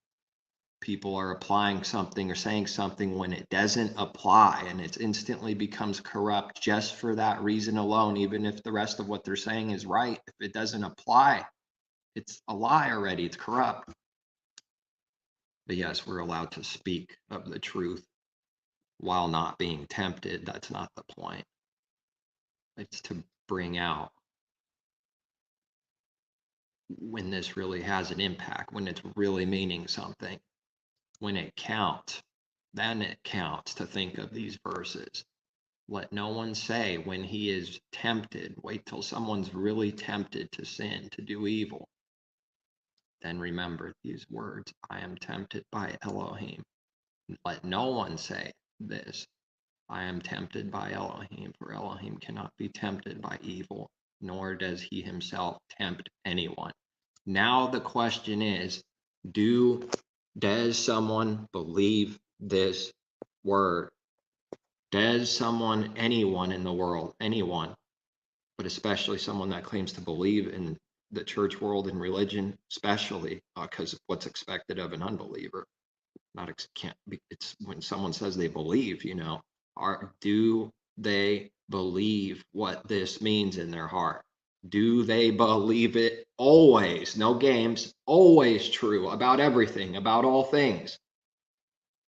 people are applying something or saying something when it doesn't apply, and it instantly becomes corrupt just for that reason alone, even if the rest of what they're saying is right. If it doesn't apply, it's a lie already, it's corrupt. But yes, we're allowed to speak of the truth while not being tempted. That's not the point. It's to bring out when this really has an impact, when it's really meaning something, when it counts. Then it counts to think of these verses. Let no one say when he is tempted. Wait till someone's really tempted to sin, to do evil. Then remember these words. I am tempted by Elohim. Let no one say this. I am tempted by Elohim, for Elohim cannot be tempted by evil, nor does he himself tempt anyone. Now the question is, does someone believe this word? Does anyone in the world, anyone, but especially someone that claims to believe in the church world and religion, especially because of what's expected of an unbeliever, it's when someone says they believe, do they believe what this means in their heart? Do they believe it always? No games, always true about everything, about all things.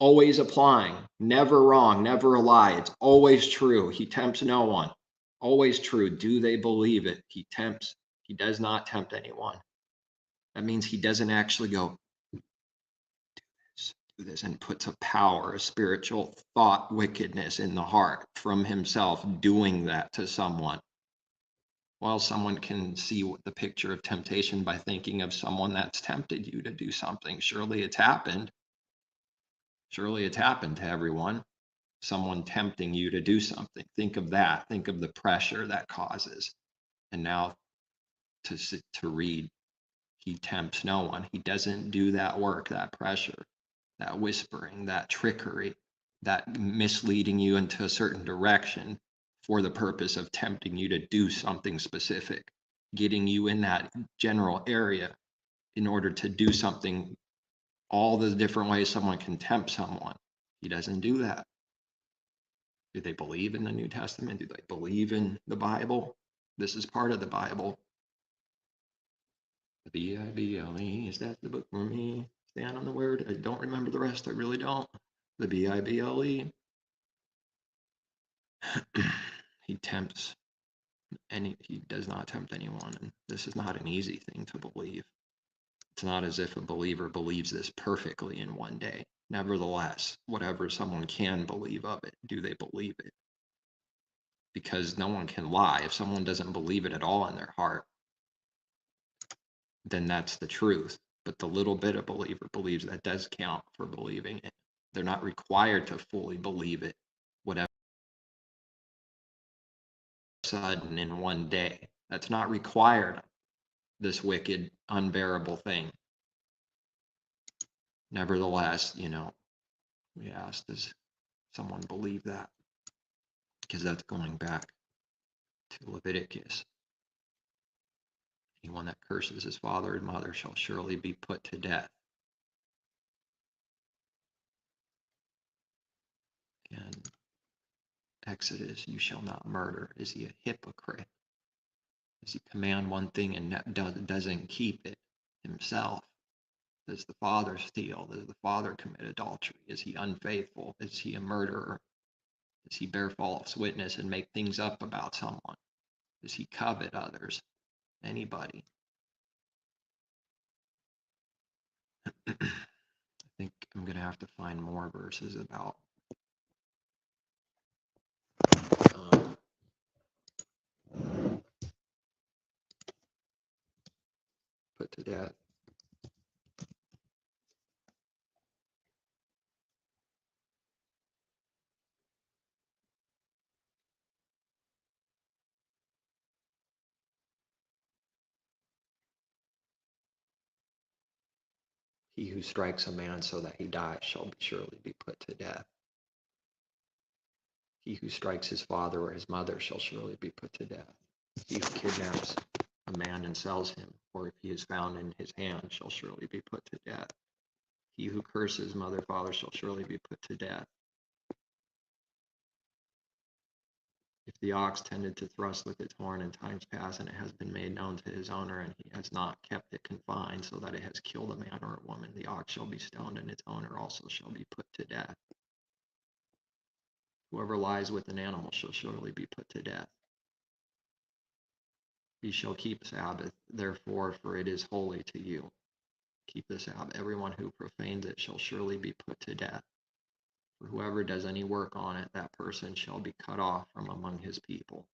Always applying, never wrong, never a lie. It's always true. He tempts no one. Always true. Do they believe it? He does not tempt anyone. That means he doesn't actually go, do this, and puts a power, a spiritual thought, wickedness in the heart from himself doing that to someone. Well, someone can see the picture of temptation by thinking of someone that's tempted you to do something. Surely it's happened. Surely it's happened to everyone. Someone tempting you to do something. Think of that. Think of the pressure that causes. And now to read, he tempts no one. He doesn't do that work, that pressure, that whispering, that trickery, that misleading you into a certain direction for the purpose of tempting you to do something specific, getting you in that general area in order to do something, all the different ways someone can tempt someone. He doesn't do that. Do they believe in the New Testament? Do they believe in the Bible? This is part of the Bible. The Bible, is that the book for me? Stand on the word. I don't remember the rest. I really don't. The Bible. He tempts he does not tempt anyone. And this is not an easy thing to believe. It's not as if a believer believes this perfectly in one day. Nevertheless, whatever someone can believe of it, do they believe it? because no one can lie. If someone doesn't believe it at all in their heart, then that's the truth. But the little bit of believer believes that does count for believing it. They're not required to fully believe it, whatever sudden in one day. That's not required, this wicked, unbearable thing. Nevertheless, we asked, does someone believe that? Because that's going back to Leviticus. Anyone that curses his father and mother shall surely be put to death. And Exodus, you shall not murder. Is he a hypocrite? Does he command one thing and doesn't keep it himself? Does the father steal? Does the father commit adultery? Is he unfaithful? Is he a murderer? Does he bear false witness and make things up about someone? Does he covet others? Anybody? I think I'm going to have to find more verses about put to death. He who strikes a man so that he dies shall surely be put to death. He who strikes his father or his mother shall surely be put to death. He who kidnaps a man and sells him, or if he is found in his hand, shall surely be put to death. He who curses mother or father shall surely be put to death. If the ox tended to thrust with its horn in times past, and it has been made known to his owner, and he has not kept it confined, so that it has killed a man or a woman, the ox shall be stoned, and its owner also shall be put to death. Whoever lies with an animal shall surely be put to death. Ye shall keep Sabbath, therefore, for it is holy to you. Keep the Sabbath. Everyone who profanes it shall surely be put to death. For whoever does any work on it, that person shall be cut off from among his people.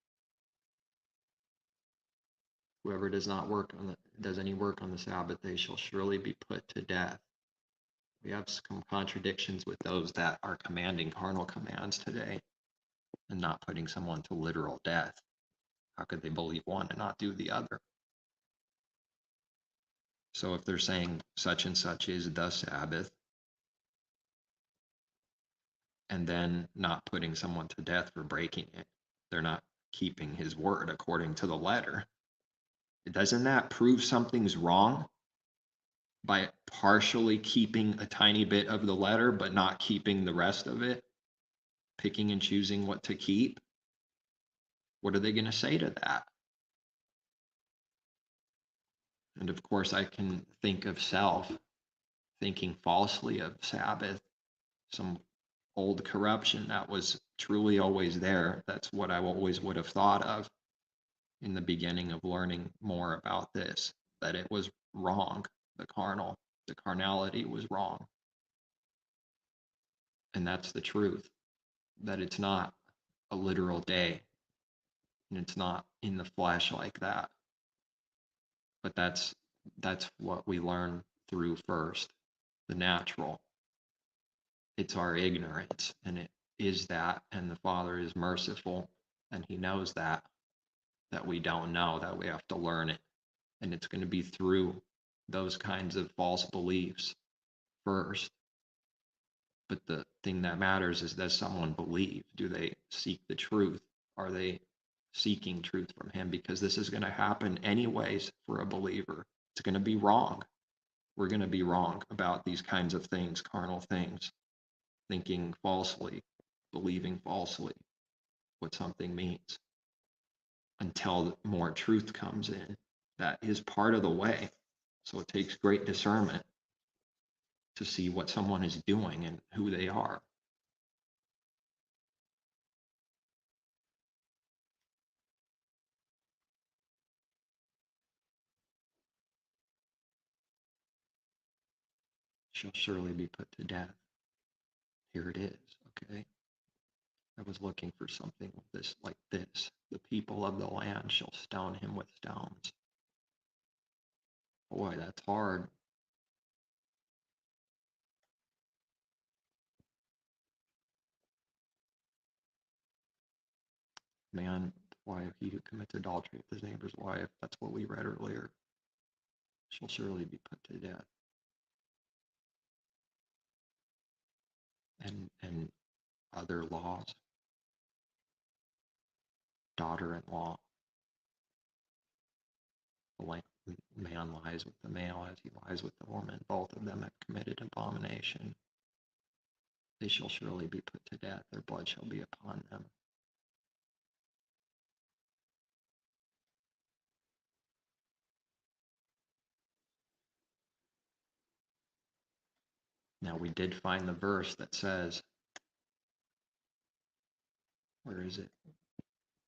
Whoever does any work on the Sabbath, they shall surely be put to death. We have some contradictions with those that are commanding carnal commands today and not putting someone to literal death. How could they believe one and not do the other? So if they're saying such and such is the Sabbath, and then not putting someone to death for breaking it, they're not keeping his word according to the letter. Doesn't that prove something's wrong? By partially keeping a tiny bit of the letter, but not keeping the rest of it, picking and choosing what to keep. What are they going to say to that? And of course, I can think of self thinking falsely of Sabbath, some old corruption that was truly always there. That's what I always would have thought of in the beginning of learning more about this, that it was wrong. The carnality was wrong. And that's the truth, that it's not a literal day and it's not in the flesh like that. But that's what we learn through first, the natural. It's our ignorance, and it is that, and the Father is merciful, and he knows that we don't know, that we have to learn it. And it's going to be through those kinds of false beliefs first. But the thing that matters is, does someone believe? Do they seek the truth? Are they seeking truth from him? Because this is going to happen anyways for a believer. It's going to be wrong. We're going to be wrong about these kinds of things, carnal things, thinking falsely, believing falsely what something means, until more truth comes in. That is part of the way. So it takes great discernment to see what someone is doing and who they are. Shall surely be put to death. Here it is, okay? I was looking for something like this. The people of the land shall stone him with stones. Boy, that's hard. Man, why he who commits adultery with his neighbor's wife, that's what we read earlier, shall surely be put to death. And other laws, daughter-in-law, the man lies with the male as he lies with the woman. Both of them have committed abomination. They shall surely be put to death. Their blood shall be upon them. Now, we did find the verse that says, where is it?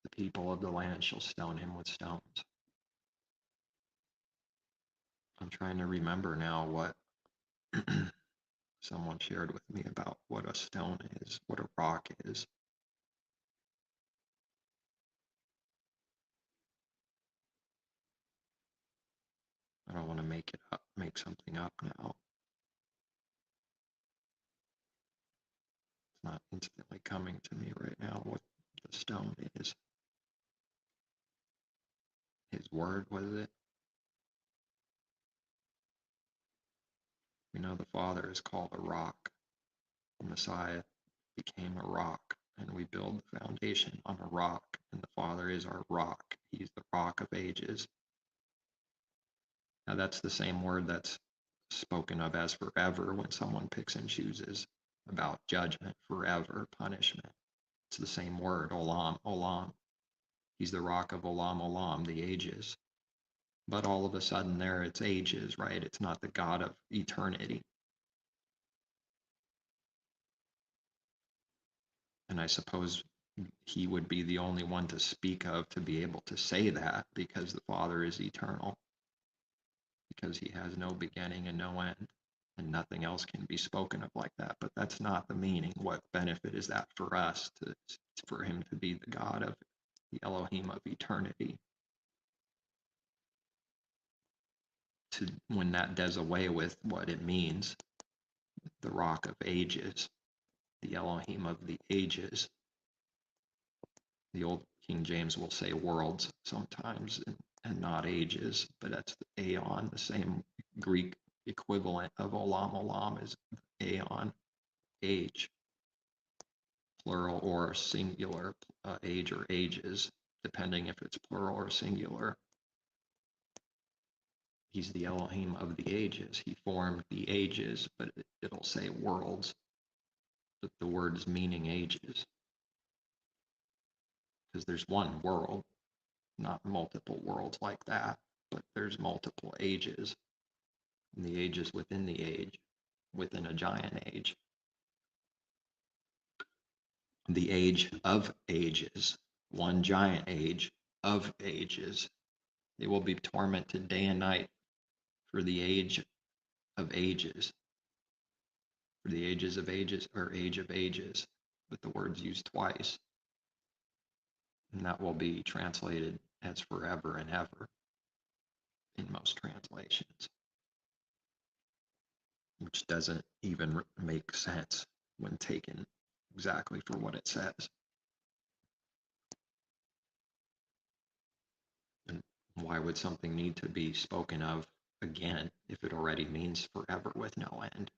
The people of the land shall stone him with stones. I'm trying to remember now what someone shared with me about what a stone is, what a rock is. I don't want to make something up now. It's not instantly coming to me right now what the stone is. His word, was it? We know the Father is called a rock. The Messiah became a rock, and we build the foundation on a rock, and the Father is our rock. He's the rock of ages. Now, that's the same word that's spoken of as forever when someone picks and chooses about judgment, forever, punishment. It's the same word, olam, olam. He's the rock of olam, olam, the ages. But all of a sudden there it's ages, right? It's not the God of eternity. And I suppose he would be the only one to speak of to be able to say that, because the Father is eternal, because he has no beginning and no end, and nothing else can be spoken of like that. But that's not the meaning. What benefit is that for us, for him to be the God of the Elohim of eternity? When that does away with what it means, the rock of ages, the Elohim of the ages. The old King James will say worlds sometimes and not ages, but that's the aeon, the same Greek equivalent of olam. Olam is aeon, age, plural or singular, age or ages, depending if it's plural or singular. He's the Elohim of the ages. He formed the ages, but it'll say worlds, but the word is meaning ages. Because there's one world, not multiple worlds like that, but there's multiple ages, and the ages within the age, within a giant age. The age of ages, one giant age of ages. They will be tormented day and night for the age of ages, for the ages of ages, or age of ages, but the word's used twice. And that will be translated as forever and ever in most translations, which doesn't even make sense when taken exactly for what it says. And why would something need to be spoken of again if it already means forever with no end?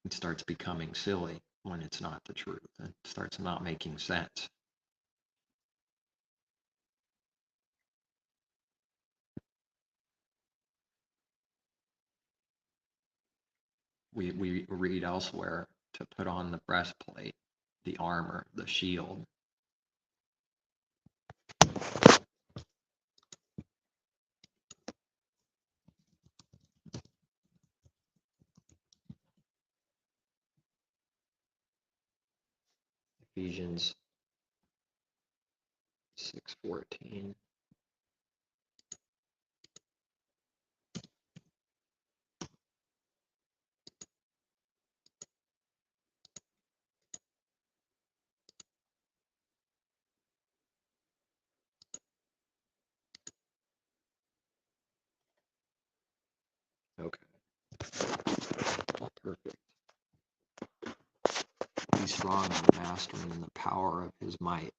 It starts becoming silly when it's not the truth, and starts not making sense. We read elsewhere to put on the breastplate, the armor, the shield. Ephesians 6:14. Perfect. Be strong in the master and in the power of his might.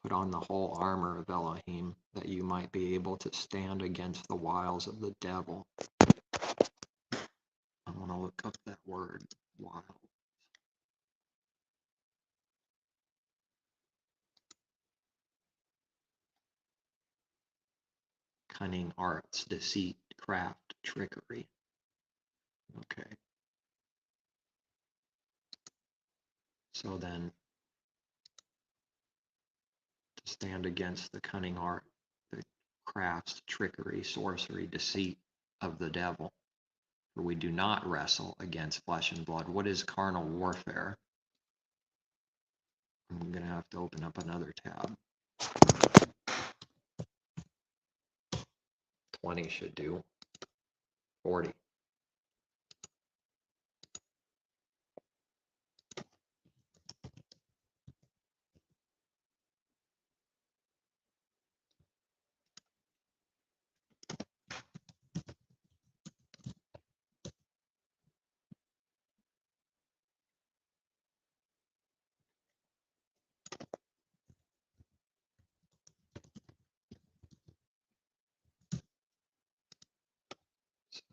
Put on the whole armor of Elohim, that you might be able to stand against the wiles of the devil. I want to look up that word, wiles. Cunning arts, deceit, craft, trickery. Okay. So then, to stand against the cunning art, the crafts, trickery, sorcery, deceit of the devil. For we do not wrestle against flesh and blood. What is carnal warfare? I'm going to have to open up another tab. 20 should do. 40.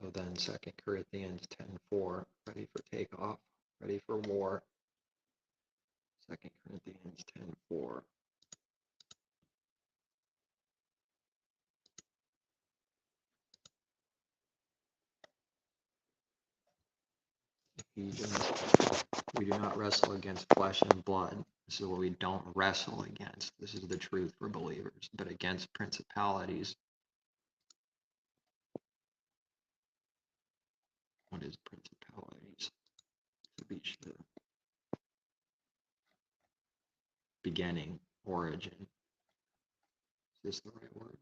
So then 2 Corinthians 10:4, ready for takeoff, ready for war. 2 Corinthians 10:4. Ephesians, we do not wrestle against flesh and blood. This is what we don't wrestle against. This is the truth for believers, but against principalities. What is principalities? To be the beginning, origin. Is this the right word?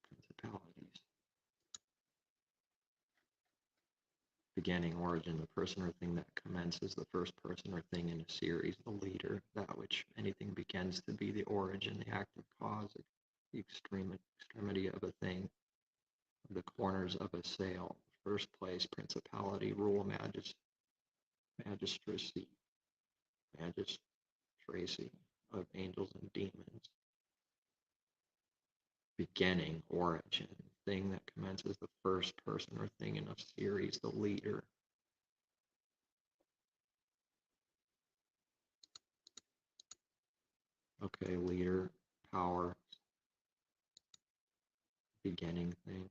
Principalities. Beginning, origin, the person or thing that commences, the first person or thing in a series, the leader, that which anything begins to be the origin, the active cause, the extremity of a thing, the corners of a sail, first place, principality, rule, magistracy of angels and demons. Beginning, origin, thing that commences, the first person or thing in a series, the leader. Okay, leader, power, beginning thing.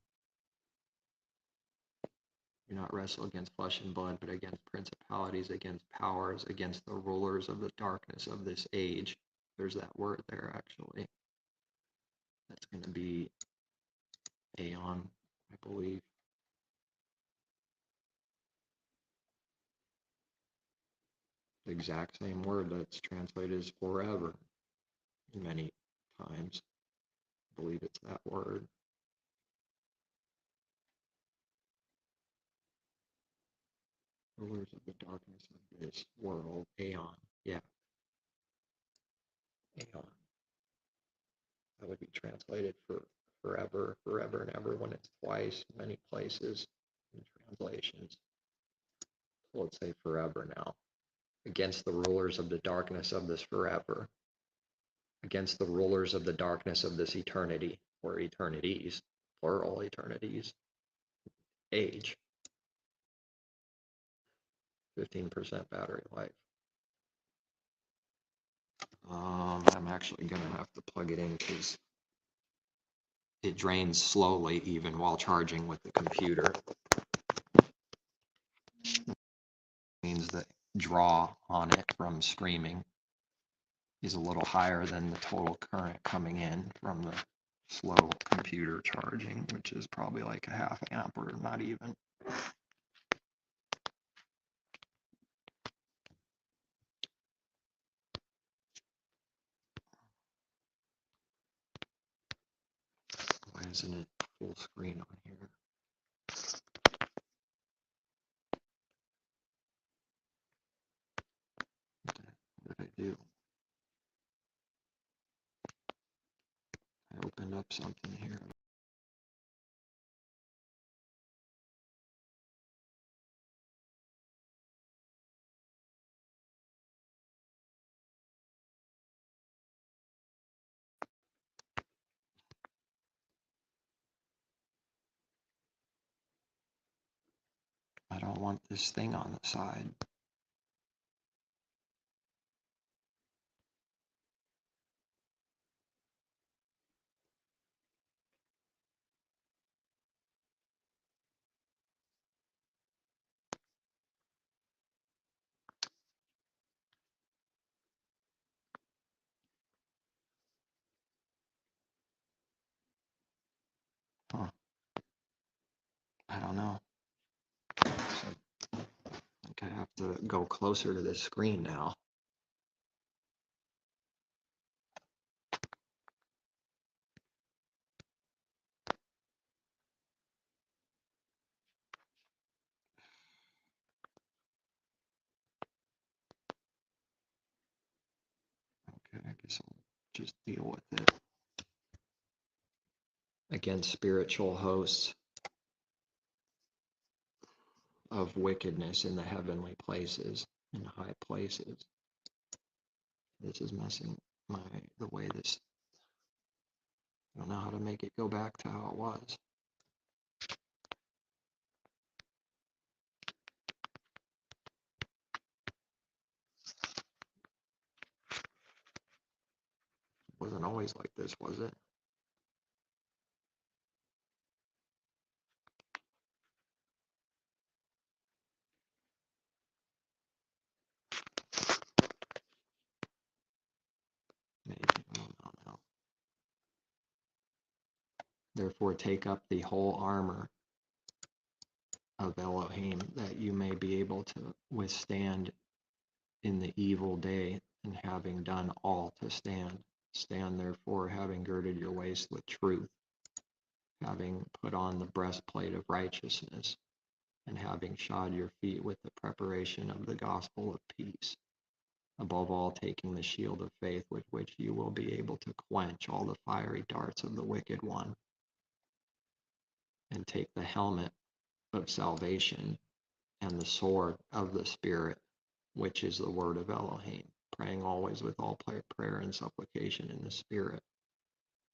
Do not wrestle against flesh and blood, but against principalities, against powers, against the rulers of the darkness of this age. There's that word there, actually. That's going to be aeon, I believe. The exact same word that's translated as forever many times. I believe it's that word. Rulers of the darkness of this world, aeon. Yeah. Aeon. That would be translated for forever, forever and ever when it's twice, many places in translations. So let's say forever now. Against the rulers of the darkness of this forever. Against the rulers of the darkness of this eternity, or eternities, plural eternities. Age. 15% battery life. I'm actually going to have to plug it in because it drains slowly even while charging with the computer. Means that draw on it from streaming is a little higher than the total current coming in from the slow computer charging, which is probably like a half amp or not even. Why isn't it full screen on here? What did I do? I opened up something here. want this thing on the side. Huh. I don't know. I think I have to go closer to this screen now. Okay, I guess I'll just deal with it. Against spiritual hosts of wickedness in the heavenly places, in high places. This is messing the way this, I don't know how to make it go back to how it was. It wasn't always like this, was it? Maybe, I don't know. Therefore, take up the whole armor of Elohim, that you may be able to withstand in the evil day, and having done all to stand. Stand therefore, having girded your waist with truth, having put on the breastplate of righteousness, and having shod your feet with the preparation of the gospel of peace. Above all, taking the shield of faith, with which you will be able to quench all the fiery darts of the wicked one, and take the helmet of salvation and the sword of the Spirit, which is the word of Elohim, praying always with all prayer and supplication in the Spirit.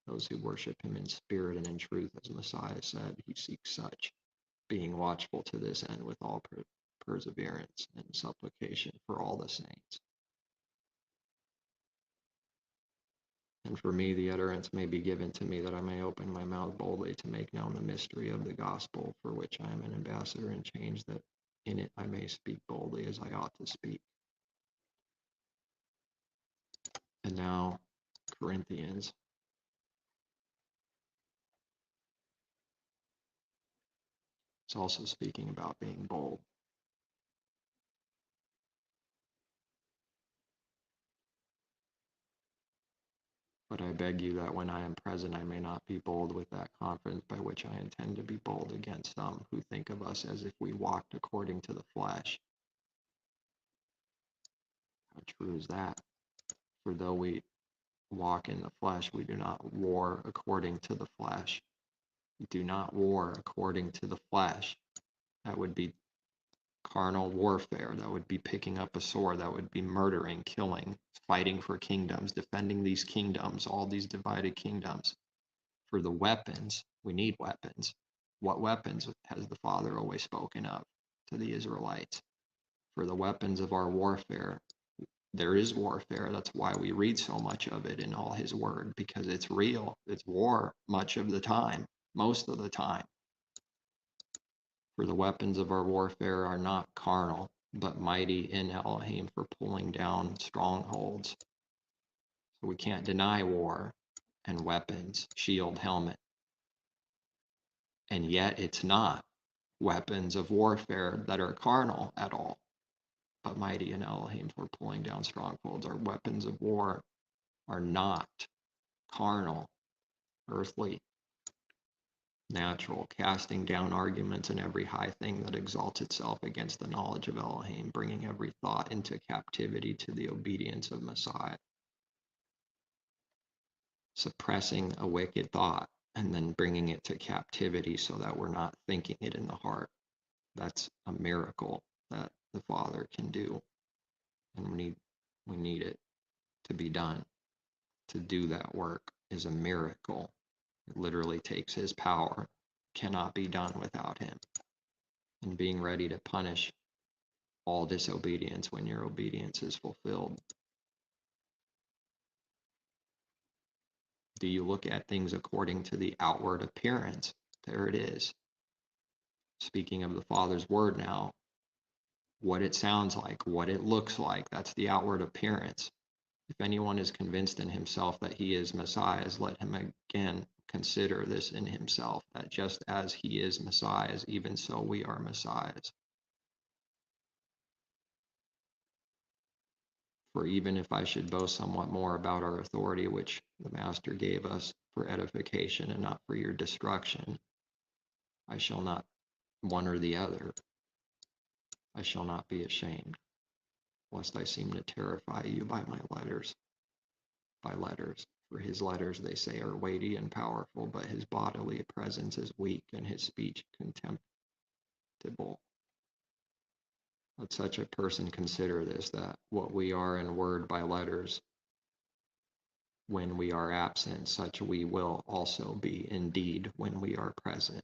Those who worship him in spirit and in truth, as Messiah said, he seeks such, being watchful to this end with all perseverance and supplication for all the saints. And for me, the utterance may be given to me, that I may open my mouth boldly to make known the mystery of the gospel, for which I am an ambassador in chains, that in it I may speak boldly as I ought to speak. And now, Corinthians. It's also speaking about being bold. But I beg you that when I am present, I may not be bold with that confidence by which I intend to be bold against some who think of us as if we walked according to the flesh. How true is that? For though we walk in the flesh, we do not war according to the flesh. We do not war according to the flesh. That would be carnal warfare. That would be picking up a sword. That would be murdering, killing, fighting for kingdoms, defending these kingdoms, all these divided kingdoms. For the weapons, we need weapons. What weapons has the Father always spoken of to the Israelites? For the weapons of our warfare, there is warfare. That's why we read so much of it in all his word, because it's real. It's war much of the time, most of the time. For the weapons of our warfare are not carnal, but mighty in Elohim for pulling down strongholds. So we can't deny war and weapons, shield, helmet. And yet it's not weapons of warfare that are carnal at all, but mighty in Elohim for pulling down strongholds. Our weapons of war are not carnal, earthly, natural, casting down arguments and every high thing that exalts itself against the knowledge of Elohim, bringing every thought into captivity to the obedience of Messiah. Suppressing a wicked thought and then bringing it to captivity so that we're not thinking it in the heart. That's a miracle that the Father can do. And we need it to be done. To do that work is a miracle. It literally takes his power. Cannot be done without him. and being ready to punish all disobedience when your obedience is fulfilled. Do you look at things according to the outward appearance? There it is. Speaking of the Father's word now, what it sounds like, what it looks like, that's the outward appearance. If anyone is convinced in himself that he is Messiah, let him again consider this in himself, that just as he is Messiah, even so we are Messiahs. For even if I should boast somewhat more about our authority, which the Master gave us for edification and not for your destruction, I shall not one or the other. I shall not be ashamed, lest I seem to terrify you by my letters. By letters. For his letters, they say, are weighty and powerful, but his bodily presence is weak and his speech contemptible. Let such a person consider this, that what we are in word by letters, when we are absent, such we will also be indeed when we are present.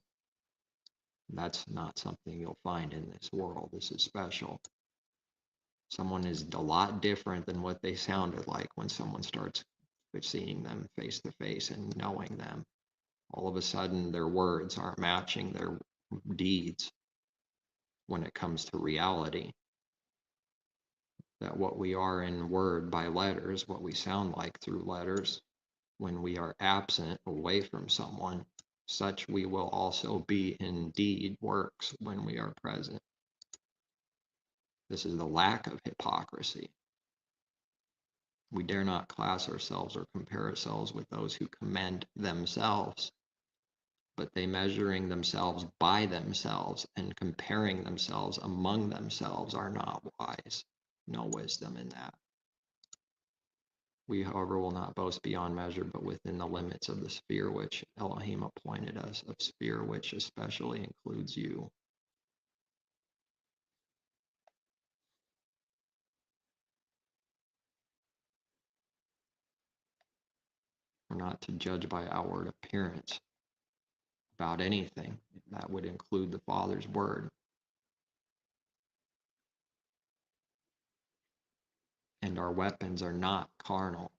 That's not something you'll find in this world. This is special. Someone is a lot different than what they sounded like when someone starts seeing them face to face and knowing them. All of a sudden, their words aren't matching their deeds when it comes to reality. That what we are in word by letters, what we sound like through letters, when we are absent away from someone, such we will also be in deed works when we are present. This is the lack of hypocrisy. We dare not class ourselves or compare ourselves with those who commend themselves, but they measuring themselves by themselves and comparing themselves among themselves are not wise. No wisdom in that. We, however, will not boast beyond measure, but within the limits of the sphere which Elohim appointed us, a sphere which especially includes you. We're not to judge by outward appearance about anything. That would include the Father's word. And our weapons are not carnal.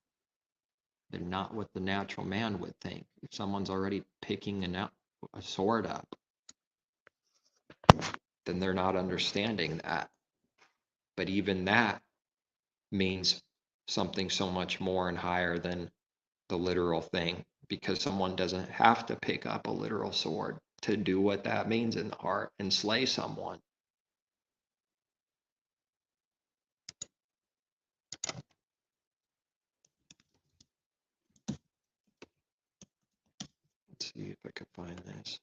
They're not what the natural man would think. If someone's already picking a sword up, then they're not understanding that. But even that means something so much more and higher than the literal thing, because someone doesn't have to pick up a literal sword to do what that means in the heart and slay someone. Let's see if I can find this.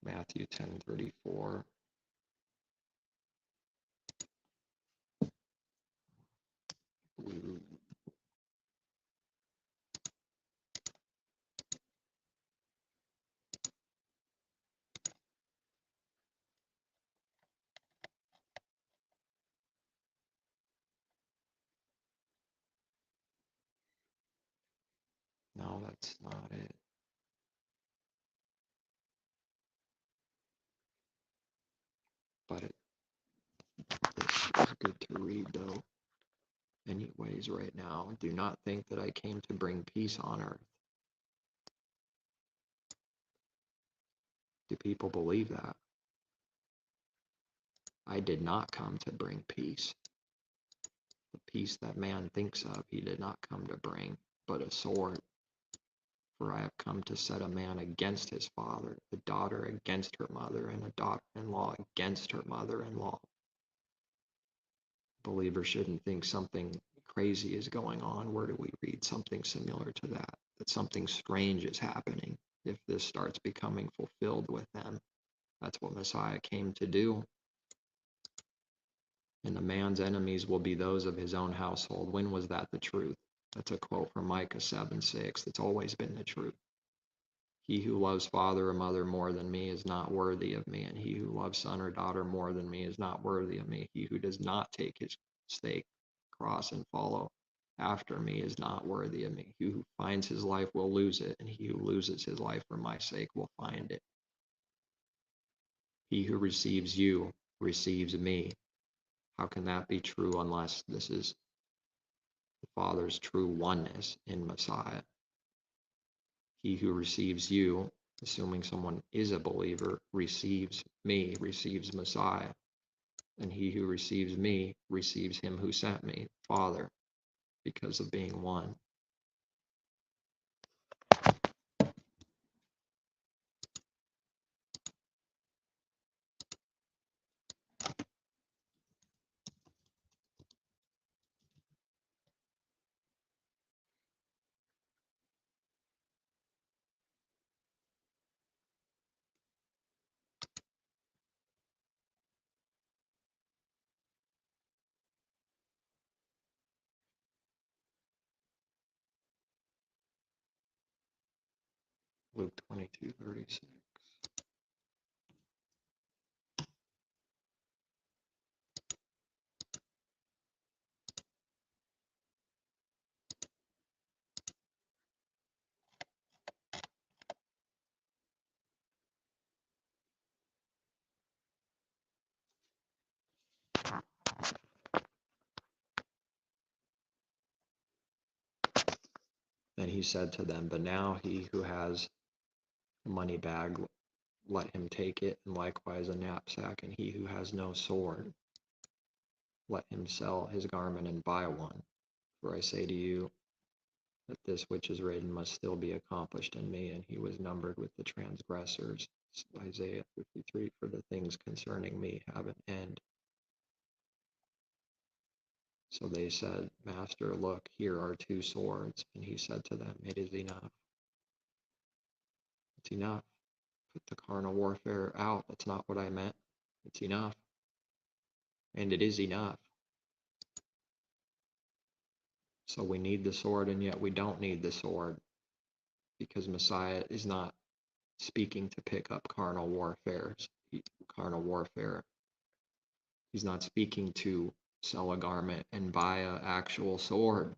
Matthew 10:34. No, that's not it. But it's good to read, though. Anyways, right now, do not think that I came to bring peace on earth. Do people believe that? I did not come to bring peace. The peace that man thinks of, he did not come to bring, but a sword. For I have come to set a man against his father, a daughter against her mother, and a daughter-in-law against her mother-in-law. Believers shouldn't think something crazy is going on. Where do we read something similar to that? That something strange is happening if this starts becoming fulfilled with them. That's what Messiah came to do. And a man's enemies will be those of his own household. When was that the truth? That's a quote from Micah 7:6. It's always been the truth. He who loves father or mother more than me is not worthy of me, and he who loves son or daughter more than me is not worthy of me. He who does not take his stake, cross, and follow after me is not worthy of me. He who finds his life will lose it, and he who loses his life for my sake will find it. He who receives you receives me. How can that be true unless this is the Father's true oneness in Messiah? He who receives you, assuming someone is a believer, receives me, receives Messiah. And he who receives me receives him who sent me, Father, because of being one. Luke 22:36. Then he said to them, but now he who has a money bag, let him take it, and likewise a knapsack, and he who has no sword, let him sell his garment and buy one. For I say to you that this which is written must still be accomplished in me, and he was numbered with the transgressors. Isaiah 53, for the things concerning me have an end. So they said, Master, look, here are 2 swords. And he said to them, it is enough. It's enough. Put the carnal warfare out. That's not what I meant. It's enough. And it is enough. So we need the sword, and yet we don't need the sword, because Messiah is not speaking to pick up carnal warfare. He's not speaking to sell a garment and buy an actual sword.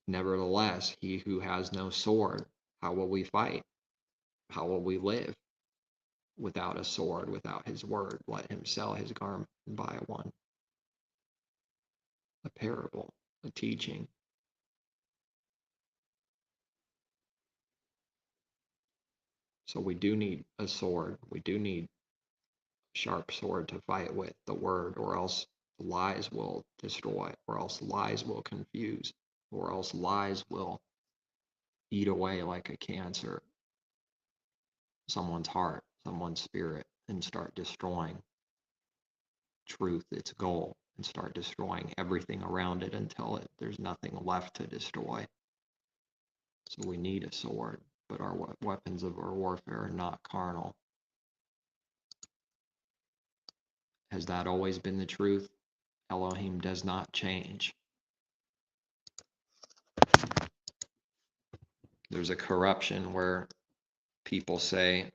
Nevertheless, he who has no sword, how will we fight? How will we live without a sword, without his word? Let him sell his garment and buy one. A parable, a teaching. So we do need a sword. We do need a sharp sword to fight with, the word, or else lies will destroy, or else lies will confuse, or else lies will eat away like a cancer someone's heart, someone's spirit, and start destroying truth, its goal, and start destroying everything around it until there's nothing left to destroy. So we need a sword, but our weapons of our warfare are not carnal. Has that always been the truth? Elohim does not change. There's a corruption where people say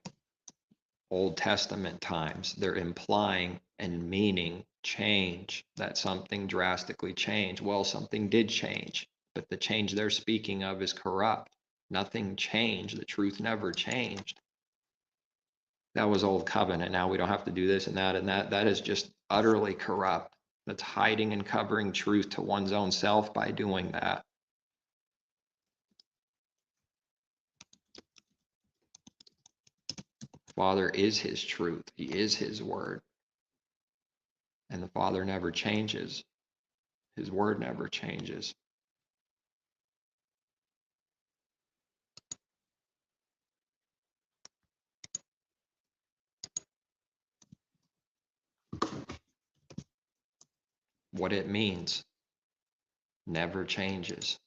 Old Testament times, they're implying and meaning change, that something drastically changed. Well, something did change, but the change they're speaking of is corrupt. Nothing changed. The truth never changed. That was old covenant. Now we don't have to do this and that and that. That is just utterly corrupt. That's hiding and covering truth to one's own self by doing that. Father is his truth. He is his word. And the Father never changes. His word never changes. What it means never changes.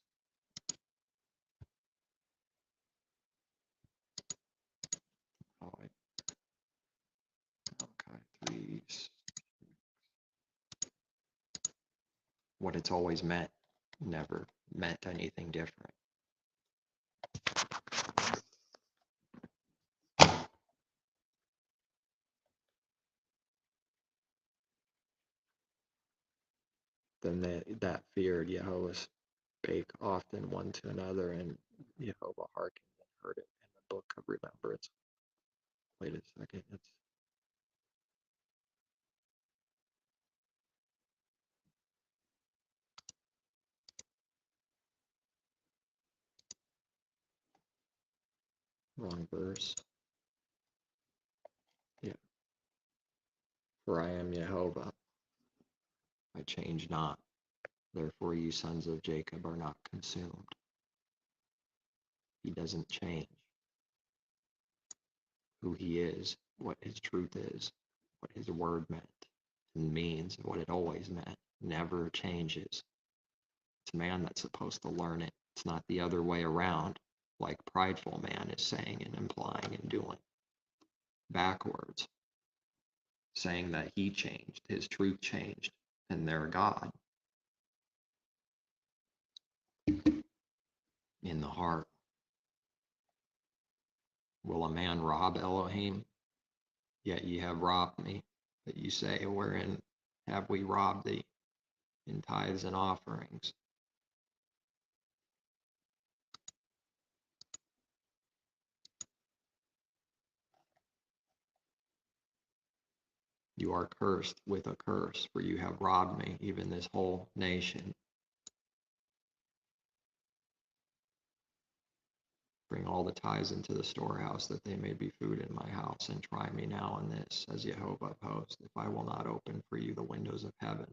Okay, 3. What it's always meant, never meant anything different. Then that feared Yahweh spake often one to another, and Jehovah hearkened and heard it in the book of remembrance. Wait a second, it's wrong verse. Yeah. For I am Jehovah, I change not. Therefore, you sons of Jacob are not consumed. He doesn't change who he is, what his truth is, what his word meant and means, what it always meant. Never changes. It's man that's supposed to learn it. It's not the other way around, like prideful man is saying and implying and doing. Backwards. Saying that he changed, his truth changed, and their God. In the heart. Will a man rob Elohim? Yet ye have robbed me. But you say, wherein have we robbed thee? In tithes and offerings. You are cursed with a curse, for you have robbed me, even this whole nation. Bring all the tithes into the storehouse, that they may be food in my house, and try me now in this, says Jehovah of hosts, if I will not open for you the windows of heaven,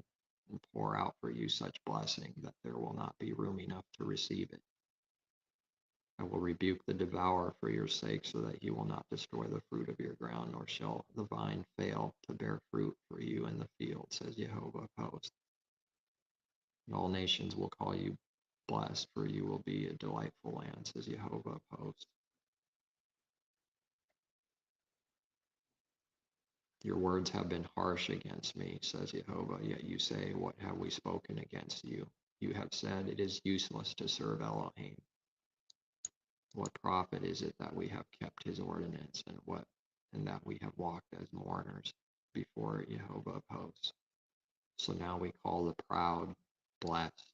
and pour out for you such blessing, that there will not be room enough to receive it. I will rebuke the devourer for your sake, so that he will not destroy the fruit of your ground, nor shall the vine fail to bear fruit for you in the field, says Jehovah of hosts. And all nations will call you blessed, for you will be a delightful land, says Jehovah of hosts. Your words have been harsh against me, says Jehovah, yet you say, what have we spoken against you? You have said, it is useless to serve Elohim. What profit is it that we have kept his ordinance, and that we have walked as mourners before Jehovah of hosts? So now we call the proud blessed,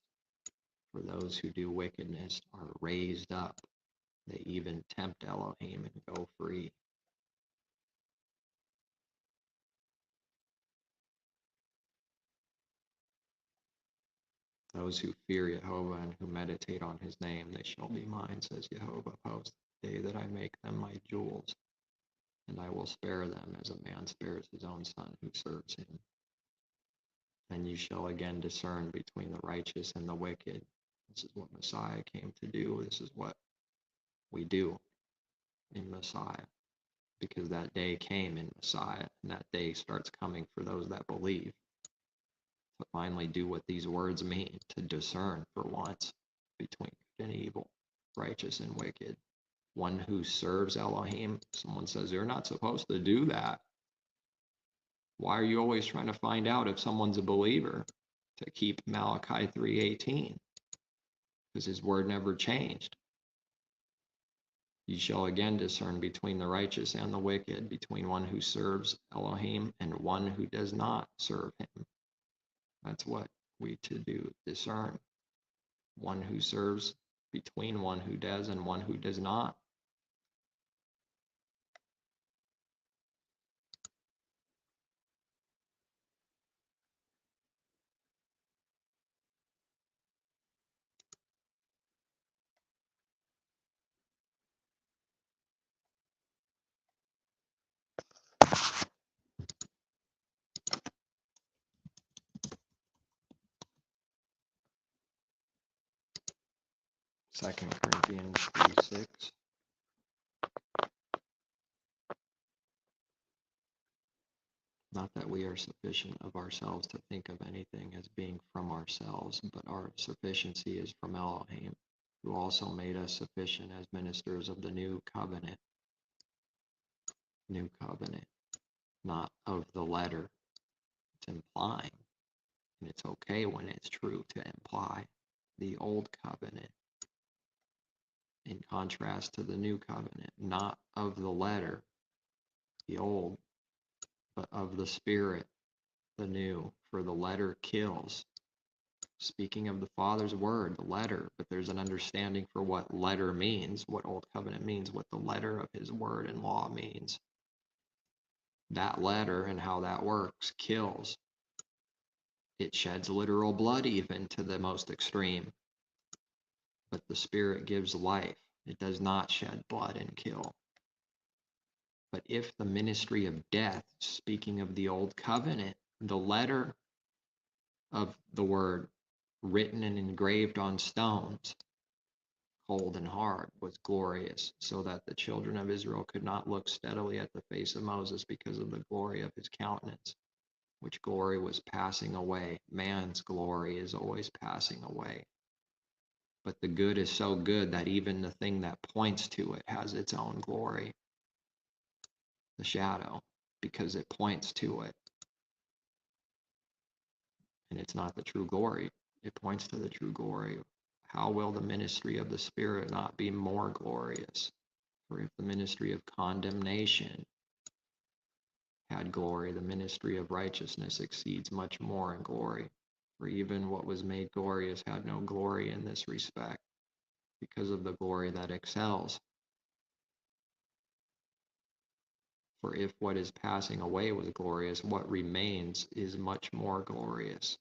for those who do wickedness are raised up. They even tempt Elohim and go free. Those who fear Jehovah and who meditate on his name, they shall be mine, says Jehovah of hosts, the day that I make them my jewels, and I will spare them as a man spares his own son who serves him. And you shall again discern between the righteous and the wicked. This is what Messiah came to do. This is what we do in Messiah, because that day came in Messiah, and that day starts coming for those that believe. To finally do what these words mean, to discern for once between good and evil, righteous and wicked. One who serves Elohim, someone says you're not supposed to do that. Why are you always trying to find out if someone's a believer? To keep Malachi 3:18, because his word never changed. You shall again discern between the righteous and the wicked, between one who serves Elohim and one who does not serve him. That's what we to do, discern. One who serves between one who does and one who does not. Second Corinthians 3:6. Not that we are sufficient of ourselves to think of anything as being from ourselves, but our sufficiency is from Elohim, who also made us sufficient as ministers of the new covenant. New covenant, not of the letter. It's implying, and it's okay when it's true to imply, the old covenant, in contrast to the new covenant, not of the letter, the old, but of the spirit, the new. For the letter kills, speaking of the Father's word, the letter, but there's an understanding for what letter means, what Old Covenant means, what the letter of his word and law means. That letter and how that works kills. It sheds literal blood even to the most extreme. But the Spirit gives life. It does not shed blood and kill. But if the ministry of death, speaking of the Old Covenant, the letter of the word written and engraved on stones, cold and hard, was glorious, so that the children of Israel could not look steadily at the face of Moses because of the glory of his countenance, which glory was passing away. Man's glory is always passing away. But the good is so good that even the thing that points to it has its own glory. The shadow, because it points to it. And it's not the true glory. It points to the true glory. How will the ministry of the Spirit not be more glorious? For if the ministry of condemnation had glory, the ministry of righteousness exceeds much more in glory. For even what was made glorious had no glory in this respect, because of the glory that excels. For if what is passing away was glorious, what remains is much more glorious.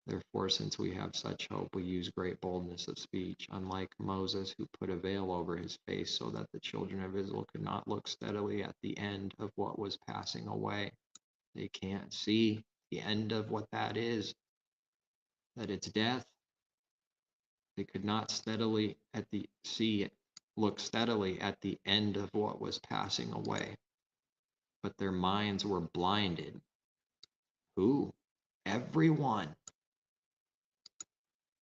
Therefore, since we have such hope, we use great boldness of speech, unlike Moses, who put a veil over his face so that the children of Israel could not look steadily at the end of what was passing away. They can't see the end of what that is, that it's death. They could not look steadily at the end of what was passing away, but their minds were blinded. Who? Everyone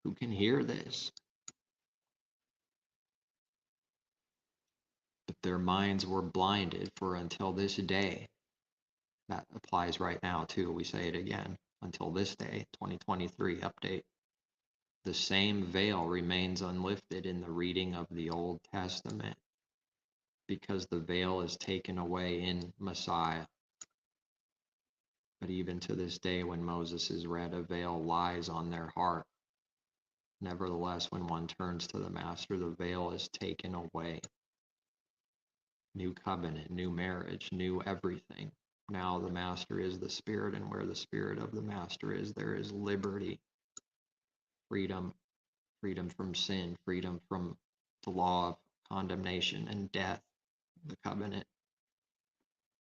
who can hear this. But their minds were blinded, for until this day, that applies right now too, we say it again, until this day, 2023 update, the same veil remains unlifted in the reading of the Old Testament, because the veil is taken away in Messiah. But even to this day, when Moses is read, a veil lies on their heart. Nevertheless, when one turns to the Master, the veil is taken away. New covenant, new marriage, new everything. Now the Master is the Spirit, and where the Spirit of the Master is, there is liberty, freedom, freedom from sin, freedom from the law of condemnation and death, the covenant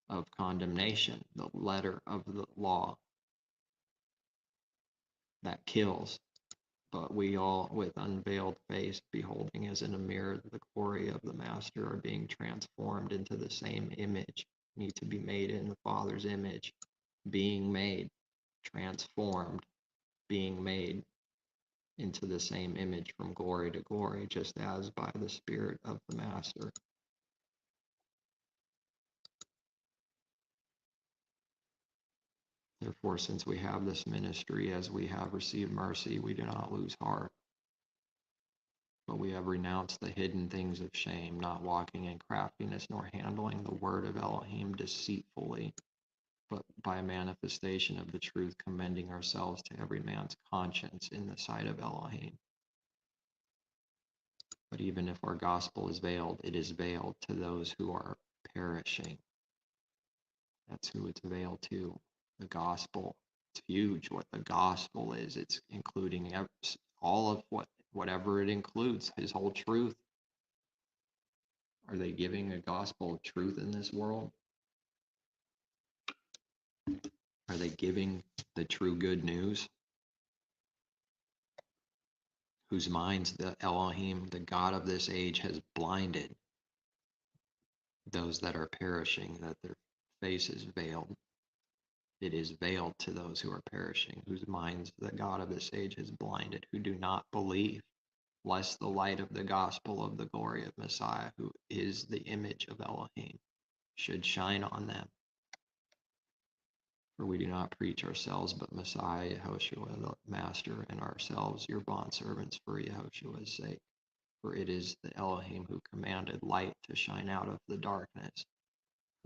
of condemnation, the letter of the law that kills. But we all, with unveiled face, beholding as in a mirror the glory of the Master, are being transformed into the same image, need to be made in the Father's image, being made, transformed, being made into the same image from glory to glory, just as by the Spirit of the Master. Therefore, since we have this ministry, as we have received mercy, we do not lose heart. But we have renounced the hidden things of shame, not walking in craftiness, nor handling the word of Elohim deceitfully, but by manifestation of the truth, commending ourselves to every man's conscience in the sight of Elohim. But even if our gospel is veiled, it is veiled to those who are perishing. That's who it's veiled to. The gospel. It's huge what the gospel is. It's including all of whatever it includes, his whole truth. Are they giving a gospel of truth in this world? Are they giving the true good news? Whose minds the Elohim, the God of this age, has blinded those that are perishing, that their face is veiled. It is veiled to those who are perishing, whose minds the God of this age has blinded, who do not believe, lest the light of the gospel of the glory of Messiah, who is the image of Elohim, should shine on them. For we do not preach ourselves, but Messiah, Yehoshua, the Master, and ourselves, your bondservants, for Yehoshua's sake. For it is the Elohim who commanded light to shine out of the darkness,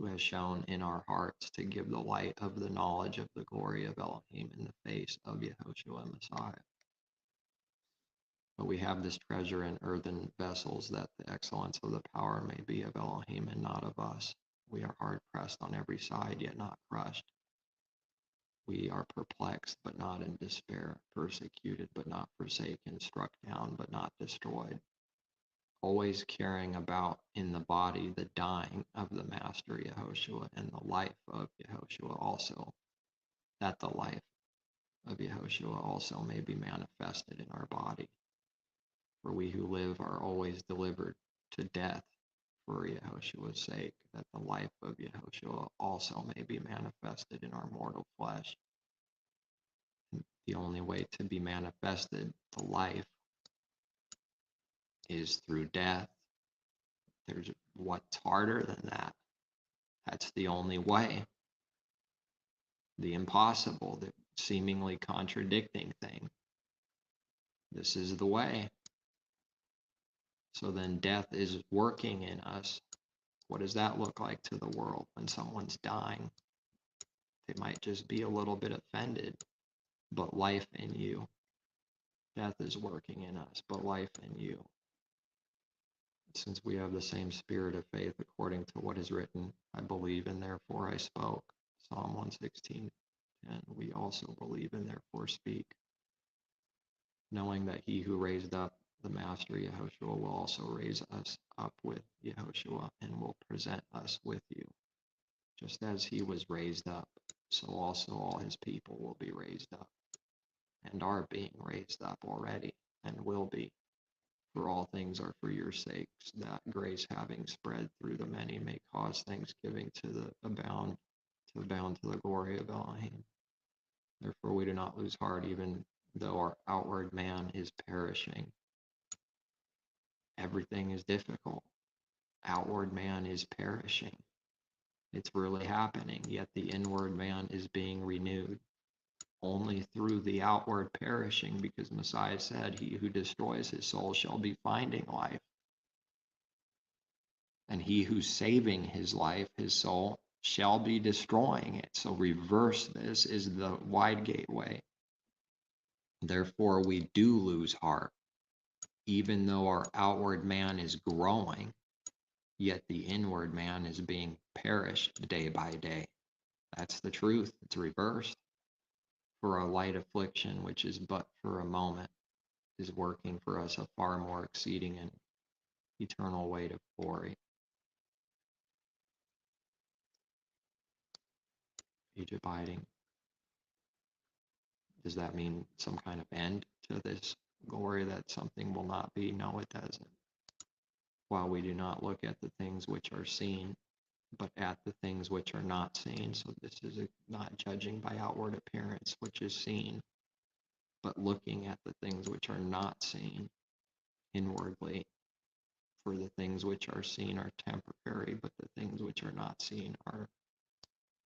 who has shown in our hearts to give the light of the knowledge of the glory of Elohim in the face of Yehoshua Messiah. But we have this treasure in earthen vessels, that the excellence of the power may be of Elohim and not of us. We are hard pressed on every side, yet not crushed. We are perplexed, but not in despair, persecuted, but not forsaken, struck down, but not destroyed. Always carrying about in the body the dying of the Master Yehoshua and the life of Yehoshua also, that the life of Yehoshua also may be manifested in our body. For we who live are always delivered to death for Yehoshua's sake, that the life of Yehoshua also may be manifested in our mortal flesh. The only way to be manifested, the life, is through death. There's what's harder than that. That's the only way. The impossible, the seemingly contradicting thing. This is the way. So then death is working in us. What does that look like to the world when someone's dying? They might just be a little bit offended, but life in you. Death is working in us, but life in you. Since we have the same spirit of faith according to what is written, I believe and therefore I spoke. Psalm 116, and we also believe and therefore speak. Knowing that he who raised up the Master Yehoshua will also raise us up with Yehoshua and will present us with you. Just as he was raised up, so also all his people will be raised up, and are being raised up already, and will be. For all things are for your sakes, that grace having spread through the many may cause thanksgiving to abound to the glory of Elohim. Therefore we do not lose heart, even though our outward man is perishing. Everything is difficult. Outward man is perishing. It's really happening, yet the inward man is being renewed. Only through the outward perishing, because Messiah said, he who destroys his soul shall be finding life. And he who's saving his life, his soul, shall be destroying it. So reverse this is the wide gateway. Therefore, we do lose heart, even though our outward man is growing, yet the inward man is being perished day by day. That's the truth. It's reversed. For a light affliction, which is but for a moment, is working for us a far more exceeding and eternal weight of glory. Age abiding. Does that mean some kind of end to this glory, that something will not be? No, it doesn't. While we do not look at the things which are seen, but at the things which are not seen. So this is not judging by outward appearance, which is seen, but looking at the things which are not seen inwardly. For the things which are seen are temporary, but the things which are not seen are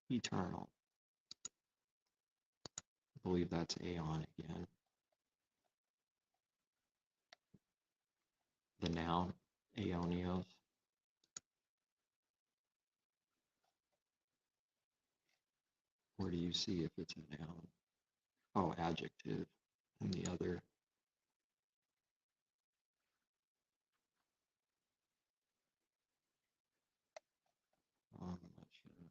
eternal. I believe that's aeon again. The noun, aeonios. Where do you see if it's a noun? Oh, adjective. And the other. I'm not sure.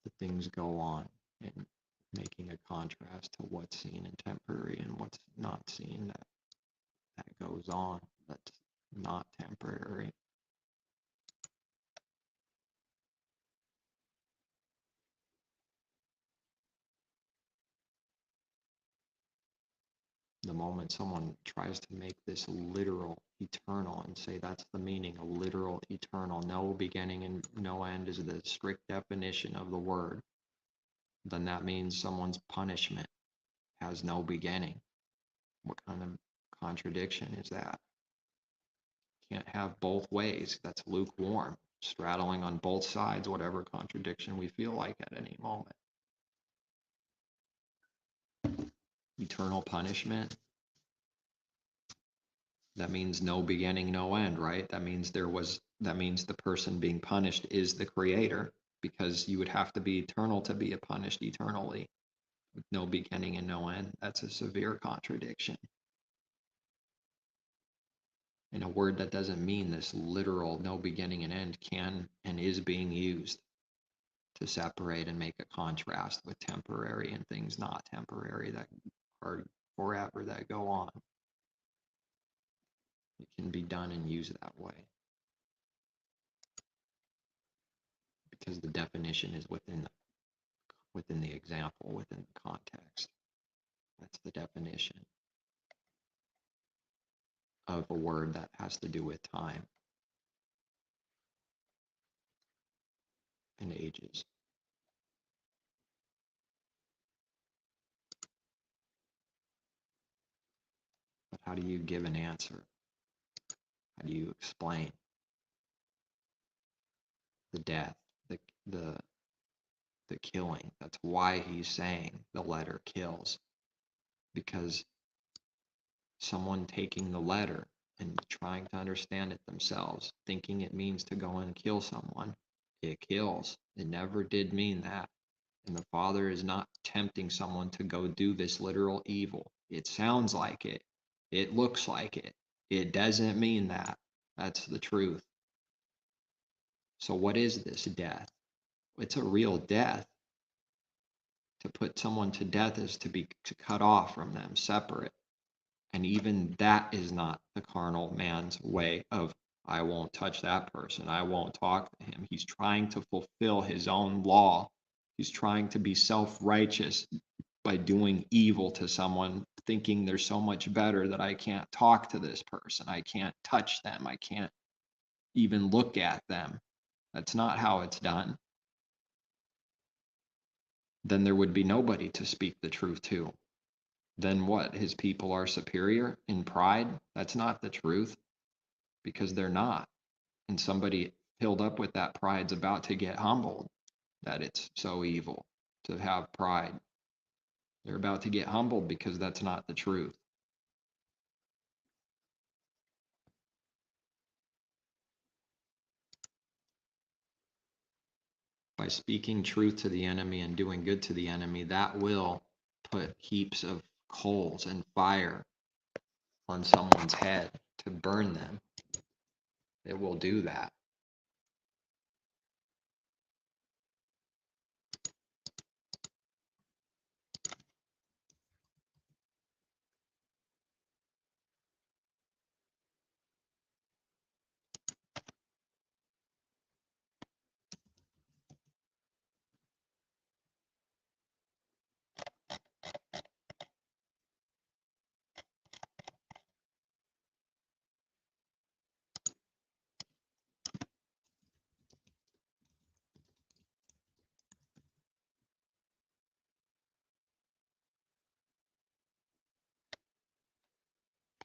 The things go on, and making a contrast to what's seen and temporary and what's not seen, that goes on, that's not temporary. The moment someone tries to make this literal, eternal, and say that's the meaning, a literal, eternal, no beginning and no end is the strict definition of the word, then that means someone's punishment has no beginning. What kind of contradiction is that? Can't have both ways. That's lukewarm, straddling on both sides, whatever contradiction we feel like at any moment. eternal punishment. That means no beginning, no end, right? That means the person being punished is the creator, because you would have to be eternal to be punished eternally with no beginning and no end. That's a severe contradiction. And a word that doesn't mean this literal no beginning and end can and is being used to separate and make a contrast with temporary and things not temporary that are forever, that go on. It can be done and used that way, because the definition is within the example, within the context. That's the definition of a word that has to do with time and ages. But how do you give an answer? How do you explain the death, the killing? That's why he's saying the letter kills, because someone taking the letter and trying to understand it themselves, thinking it means to go and kill someone, it kills. It never did mean that. And the Father is not tempting someone to go do this literal evil. It sounds like it. It looks like it. It doesn't mean that. That's the truth. So what is this death? It's a real death. To put someone to death is to cut off from them, separate. And even that is not the carnal man's way of, I won't touch that person, I won't talk to him. He's trying to fulfill his own law. He's trying to be self-righteous by doing evil to someone, thinking they're so much better that I can't talk to this person, I can't touch them, I can't even look at them. That's not how it's done. Then there would be nobody to speak the truth to. Then what? His people are superior in pride? That's not the truth, because they're not. And somebody filled up with that pride's about to get humbled, that it's so evil to have pride. They're about to get humbled because that's not the truth. By speaking truth to the enemy and doing good to the enemy, that will put heaps of coals and fire on someone's head to burn them. It will do that.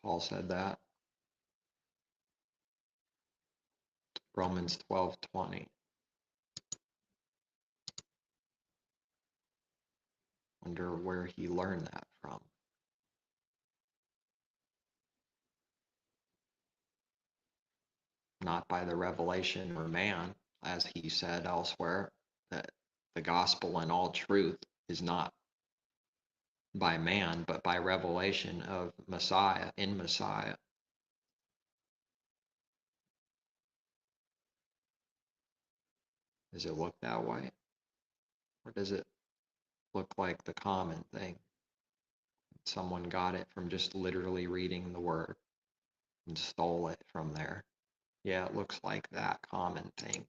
Paul said that. Romans 12:20. Wonder where he learned that from. Not by the revelation of man, as he said elsewhere, that the gospel and all truth is not by man, but by revelation of Messiah, in Messiah. Does it look that way? Or does it look like the common thing? Someone got it from just literally reading the word and stole it from there. Yeah, it looks like that common thing.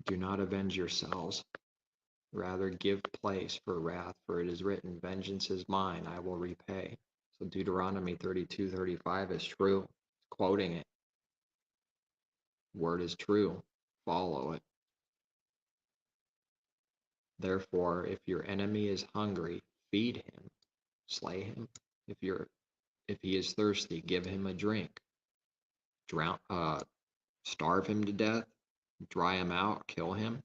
Do not avenge yourselves. Rather give place for wrath, for it is written, vengeance is mine, I will repay. So Deuteronomy 32:35 is true. Quoting it. Word is true. Follow it. Therefore, if your enemy is hungry, feed him, slay him. If he is thirsty, give him a drink. Starve him to death, dry him out, kill him.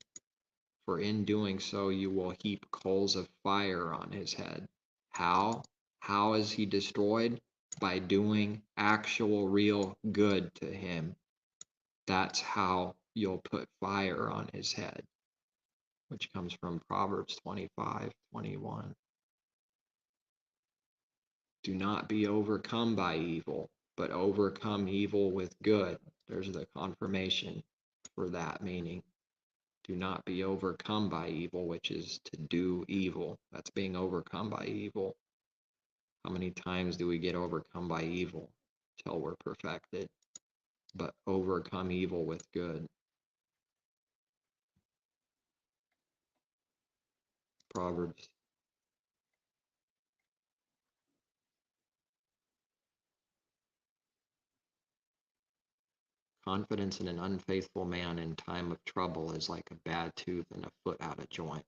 For in doing so, you will heap coals of fire on his head. How? How is he destroyed? By doing actual, real good to him. That's how you'll put fire on his head, which comes from Proverbs 25:21. Do not be overcome by evil, but overcome evil with good. There's the confirmation for that meaning. Do not be overcome by evil, which is to do evil. That's being overcome by evil. How many times do we get overcome by evil till we're perfected? But overcome evil with good. Proverbs. Confidence in an unfaithful man in time of trouble is like a bad tooth and a foot out of joint.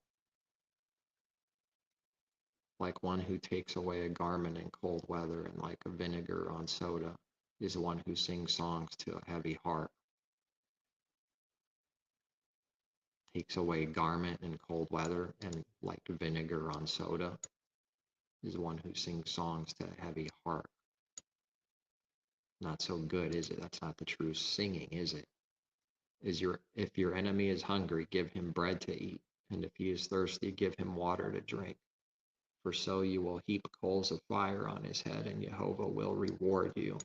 Like one who takes away a garment in cold weather, and like a vinegar on soda is one who sings songs to a heavy heart. Takes away a garment in cold weather, and like vinegar on soda is one who sings songs to a heavy heart. Not so good, is it? That's not the true singing, is it? If your enemy is hungry, give him bread to eat, and if he is thirsty, give him water to drink. For so you will heap coals of fire on his head, and Jehovah will reward you.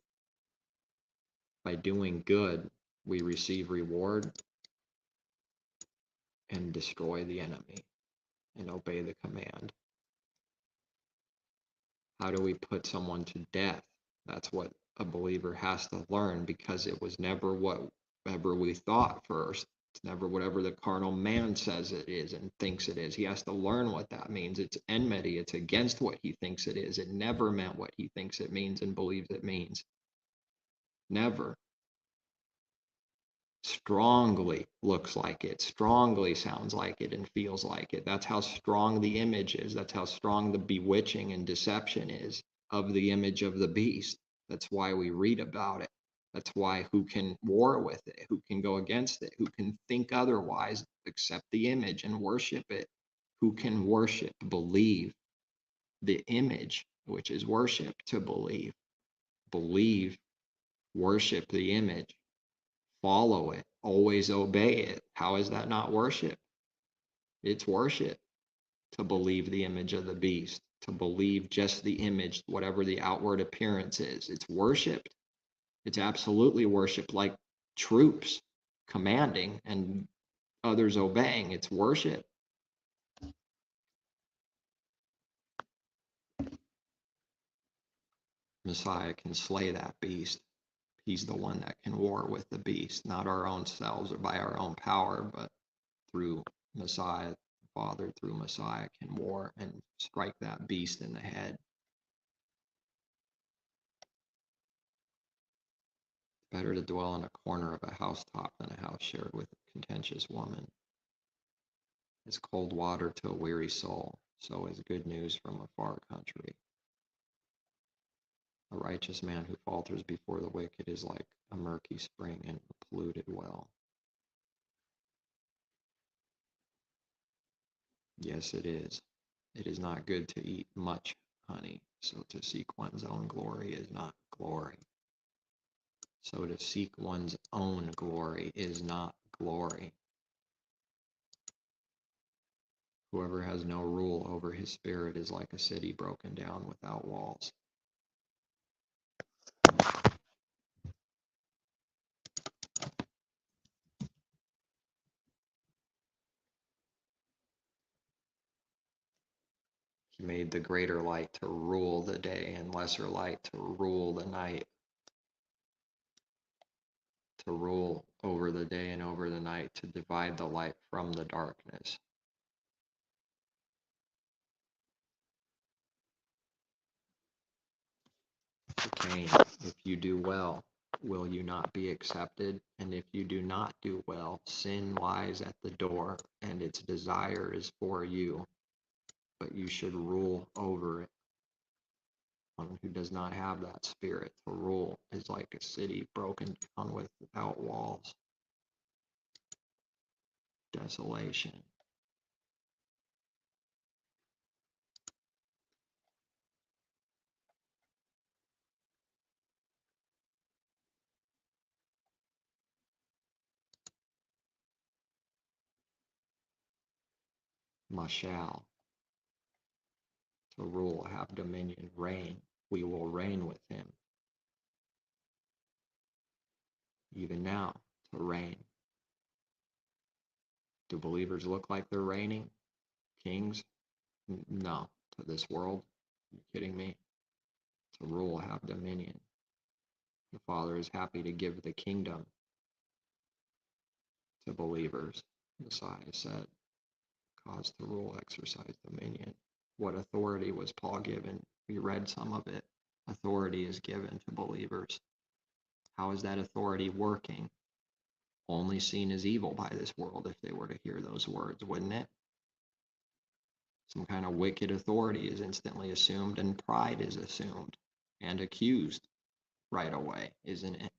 By doing good, we receive reward and destroy the enemy and obey the command. How do we put someone to death? That's what a believer has to learn, because it was never whatever we thought first. It's never whatever the carnal man says it is and thinks it is. He has to learn what that means. It's enmity. It's against what he thinks it is. It never meant what he thinks it means and believes it means. Never. Strongly looks like it, strongly sounds like it, and feels like it. That's how strong the image is. That's how strong the bewitching and deception is of the image of the beast. That's why we read about it. That's why who can war with it, who can go against it, who can think otherwise, accept the image and worship it, who can worship, believe the image, which is worship, to believe, worship the image, follow it, always obey it. How is that not worship? It's worship to believe the image of the beast, to believe just the image, whatever the outward appearance is. It's worshiped. It's absolutely worship, like troops commanding and others obeying. It's worship. Messiah can slay that beast. He's the one that can war with the beast, not our own selves or by our own power, but through Messiah. Father, through Messiah, can war and strike that beast in the head. Better to dwell in a corner of a housetop than a house shared with a contentious woman. It's cold water to a weary soul, so is good news from a far country. A righteous man who falters before the wicked is like a murky spring in a polluted well. Yes, it is. It is not good to eat much honey, so to seek one's own glory is not glory. So to seek one's own glory is not glory. Whoever has no rule over his spirit is like a city broken down without walls. He made the greater light to rule the day and lesser light to rule the night. To rule over the day and over the night, to divide the light from the darkness. Cain, if you do well, will you not be accepted? And if you do not do well, sin lies at the door, and its desire is for you, but you should rule over it. One who does not have that spirit to rule is like a city broken down without walls. Desolation. Mashal. To rule, have dominion, reign. We will reign with him. Even now, to reign. Do believers look like they're reigning? Kings? No. To this world? Are you kidding me? To rule, have dominion. The Father is happy to give the kingdom to believers. Messiah said, cause to rule, exercise dominion. What authority was Paul given? We read some of it. Authority is given to believers. How is that authority working? Only seen as evil by this world if they were to hear those words, wouldn't it? Some kind of wicked authority is instantly assumed, and pride is assumed and accused right away, isn't it?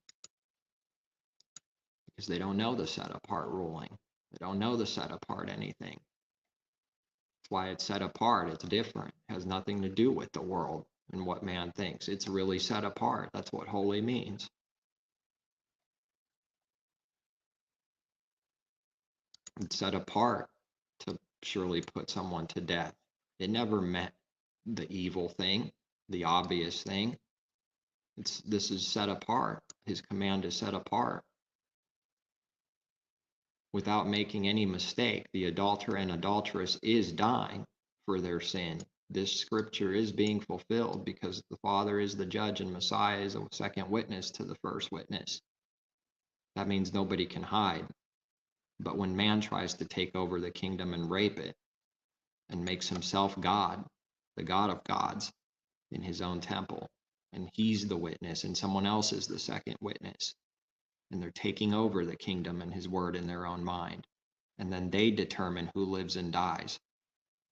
Because they don't know the set apart ruling. They don't know the set apart anything. That's why it's set apart. It's different. It has nothing to do with the world and what man thinks. It's really set apart. That's what holy means. It's set apart to surely put someone to death. It never meant the evil thing, the obvious thing. This is set apart. His command is set apart. Without making any mistake, the adulterer and adulteress is dying for their sin. This scripture is being fulfilled because the Father is the judge and Messiah is a second witness to the first witness. That means nobody can hide. But when man tries to take over the kingdom and rape it and makes himself God, the God of gods, in his own temple, and he's the witness and someone else is the second witness, and they're taking over the kingdom and his word in their own mind, and then they determine who lives and dies,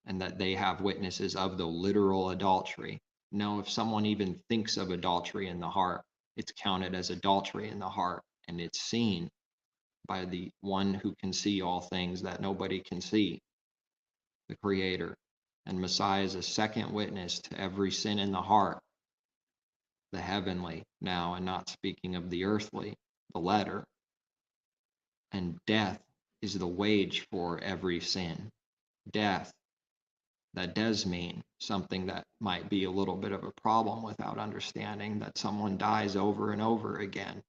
and that they have witnesses of the literal adultery. No, if someone even thinks of adultery in the heart, it's counted as adultery in the heart, and it's seen by the one who can see all things that nobody can see, the Creator. And Messiah is a second witness to every sin in the heart, the heavenly now, and not speaking of the earthly, the letter. And death is the wage for every sin. Death. That does mean something that might be a little bit of a problem without understanding, that someone dies over and over again.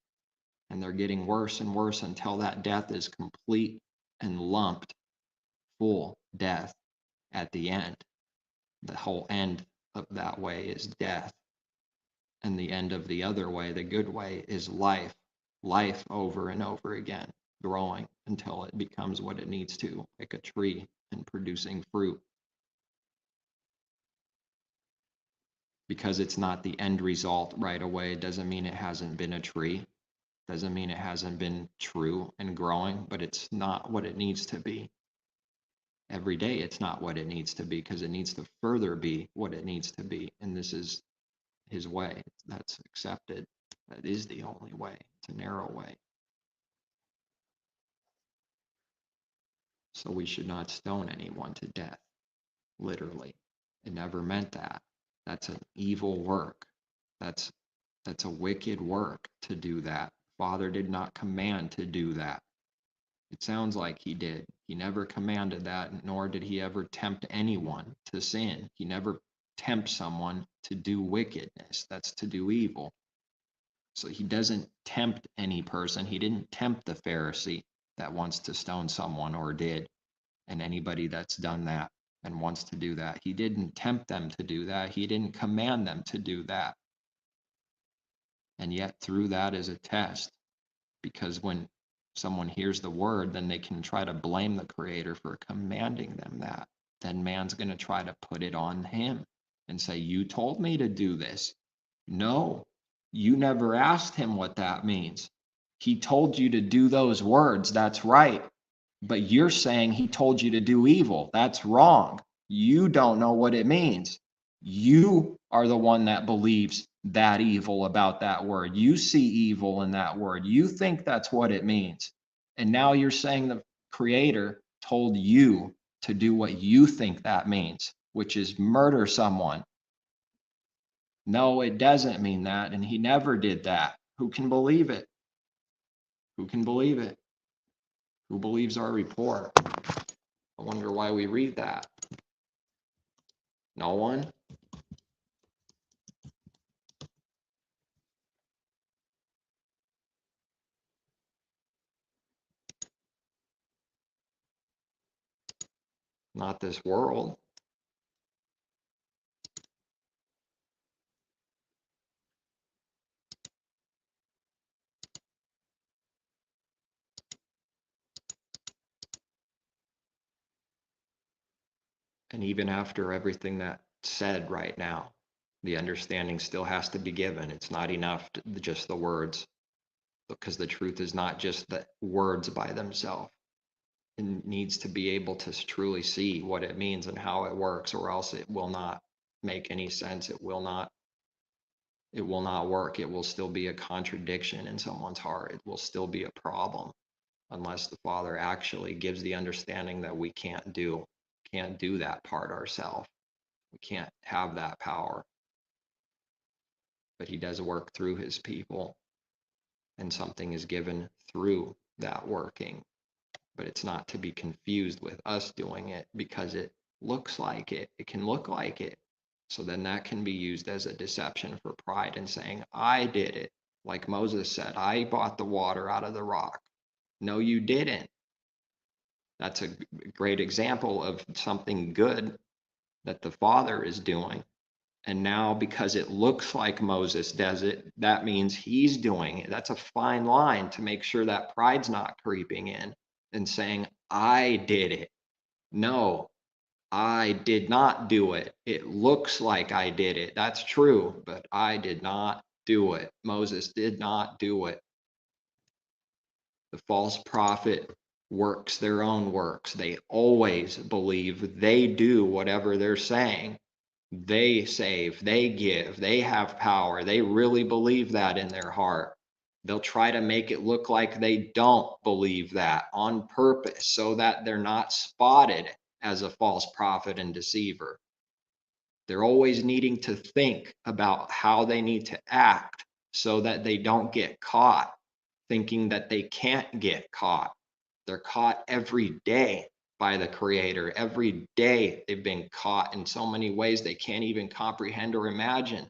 And they're getting worse and worse until that death is complete and lumped, full death at the end. The whole end of that way is death. And the end of the other way, the good way, is life. Life over and over again, growing until it becomes what it needs to, like a tree, and producing fruit. Because it's not the end result right away doesn't mean it hasn't been a tree. Doesn't mean it hasn't been true and growing, but it's not what it needs to be. Every day it's not what it needs to be, because it needs to further be what it needs to be. And this is his way. That's accepted. That is the only way. It's a narrow way. So we should not stone anyone to death, literally. It never meant that. That's an evil work. That's a wicked work to do that. Father did not command to do that. It sounds like he did. He never commanded that, nor did he ever tempt anyone to sin. He never tempts someone to do wickedness. That's to do evil. So he doesn't tempt any person. He didn't tempt the Pharisee that wants to stone someone, or did, and anybody that's done that and wants to do that. He didn't tempt them to do that. He didn't command them to do that. And yet through that is a test, because when someone hears the word, then they can try to blame the Creator for commanding them that. Then man's going to try to put it on him and say, you told me to do this. No, you never asked him what that means. He told you to do those words. That's right. But you're saying he told you to do evil. That's wrong. You don't know what it means. You are the one that believes that evil about that word. You see evil in that word. You think that's what it means. And now you're saying the Creator told you to do what you think that means, which is murder someone. No, it doesn't mean that. And he never did that. Who can believe it? Who can believe it? Who believes our report? I wonder why we read that. No one? Not this world. And even after everything that's said right now, the understanding still has to be given. It's not enough to just the words, because the truth is not just the words by themselves. It needs to be able to truly see what it means and how it works, or else it will not make any sense. It will not work. It will still be a contradiction in someone's heart. It will still be a problem unless the Father actually gives the understanding that we can't do that part ourselves. We can't have that power. But he does work through his people, and something is given through that working. But it's not to be confused with us doing it, because it looks like it. It can look like it. So then that can be used as a deception for pride and saying, I did it. Like Moses said, I brought the water out of the rock. No, you didn't. That's a great example of something good that the Father is doing. And now, because it looks like Moses does it, that means he's doing it. That's a fine line to make sure that pride's not creeping in and saying, I did it. No, I did not do it. It looks like I did it. That's true, but I did not do it. Moses did not do it. The false prophet works their own works. They always believe they do whatever they're saying. They save, they give, they have power. They really believe that in their heart. They'll try to make it look like they don't believe that on purpose so that they're not spotted as a false prophet and deceiver. They're always needing to think about how they need to act so that they don't get caught, thinking that they can't get caught. They're caught every day by the Creator. Every day they've been caught in so many ways they can't even comprehend or imagine.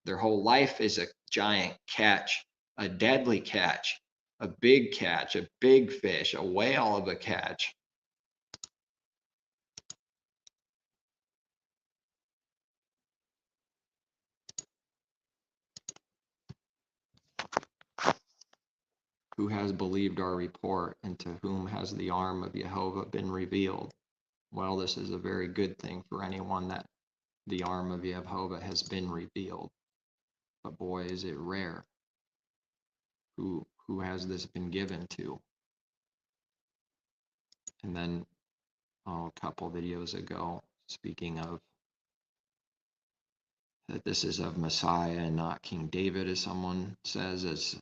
Their whole life is a giant catch, a deadly catch, a big fish, a whale of a catch. Who has believed our report, and to whom has the arm of Jehovah been revealed? Well, this is a very good thing for anyone that the arm of Jehovah has been revealed. But boy, is it rare. Who has this been given to? And then a couple videos ago, speaking of that this is of Messiah and not King David, as someone says, as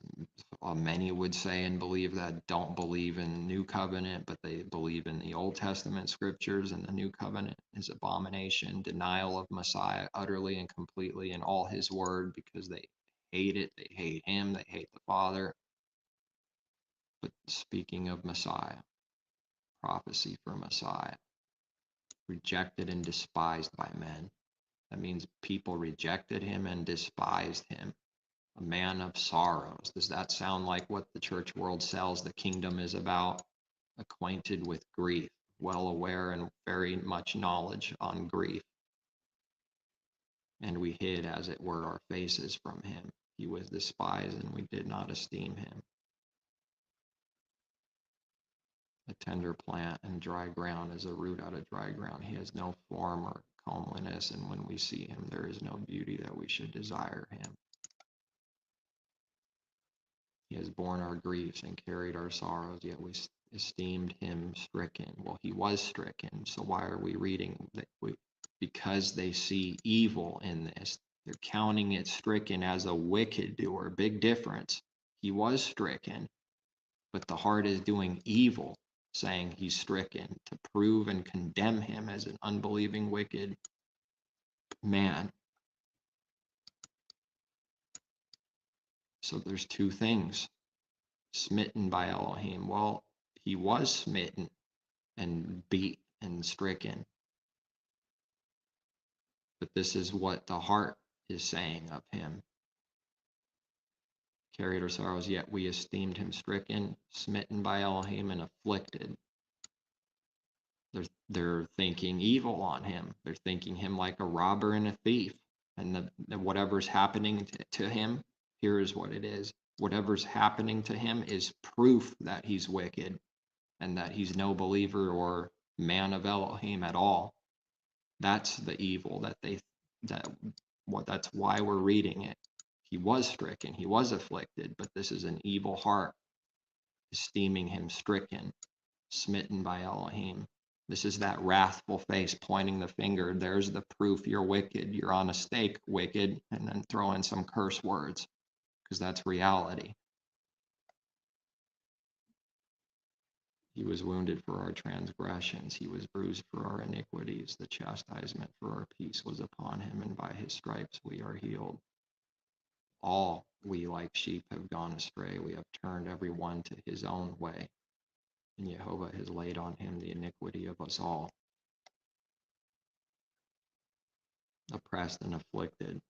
many would say and believe, that don't believe in New Covenant, but they believe in the Old Testament scriptures, and the New Covenant is abomination, denial of Messiah utterly and completely in all his word, because they hate it, they hate him, they hate the Father. But speaking of Messiah, prophecy for Messiah, rejected and despised by men. That means people rejected him and despised him. A man of sorrows. Does that sound like what the church world sells the kingdom is about? Acquainted with grief, well aware and very much knowledge on grief. And we hid, as it were, our faces from him. He was despised, and we did not esteem him. A tender plant and dry ground is a root out of dry ground. He has no form or comeliness, and when we see him, there is no beauty that we should desire him. He has borne our griefs and carried our sorrows, yet we esteemed him stricken. Well, he was stricken, so why are we reading that because they see evil in this. They're counting it stricken as a wicked doer. Big difference. He was stricken, but the heart is doing evil, saying he's stricken to prove and condemn him as an unbelieving, wicked man. So there's two things. Smitten by Elohim. Well, he was smitten and beat and stricken. But this is what the heart is saying of him. Carried our sorrows, yet we esteemed him stricken, smitten by Elohim, and afflicted. They're thinking evil on him. They're thinking him like a robber and a thief. And whatever's happening to him, here's what it is. Whatever's happening to him is proof that he's wicked and that he's no believer or man of Elohim at all. That's the evil that's why we're reading it. He was stricken, he was afflicted, but this is an evil heart, esteeming him stricken, smitten by Elohim. This is that wrathful face pointing the finger. There's the proof you're wicked. You're on a stake, wicked, and then throw in some curse words, because that's reality. He was wounded for our transgressions. He was bruised for our iniquities. The chastisement for our peace was upon him, and by his stripes we are healed. All we like sheep have gone astray. We have turned every one to his own way. And Jehovah has laid on him the iniquity of us all. Oppressed and afflicted,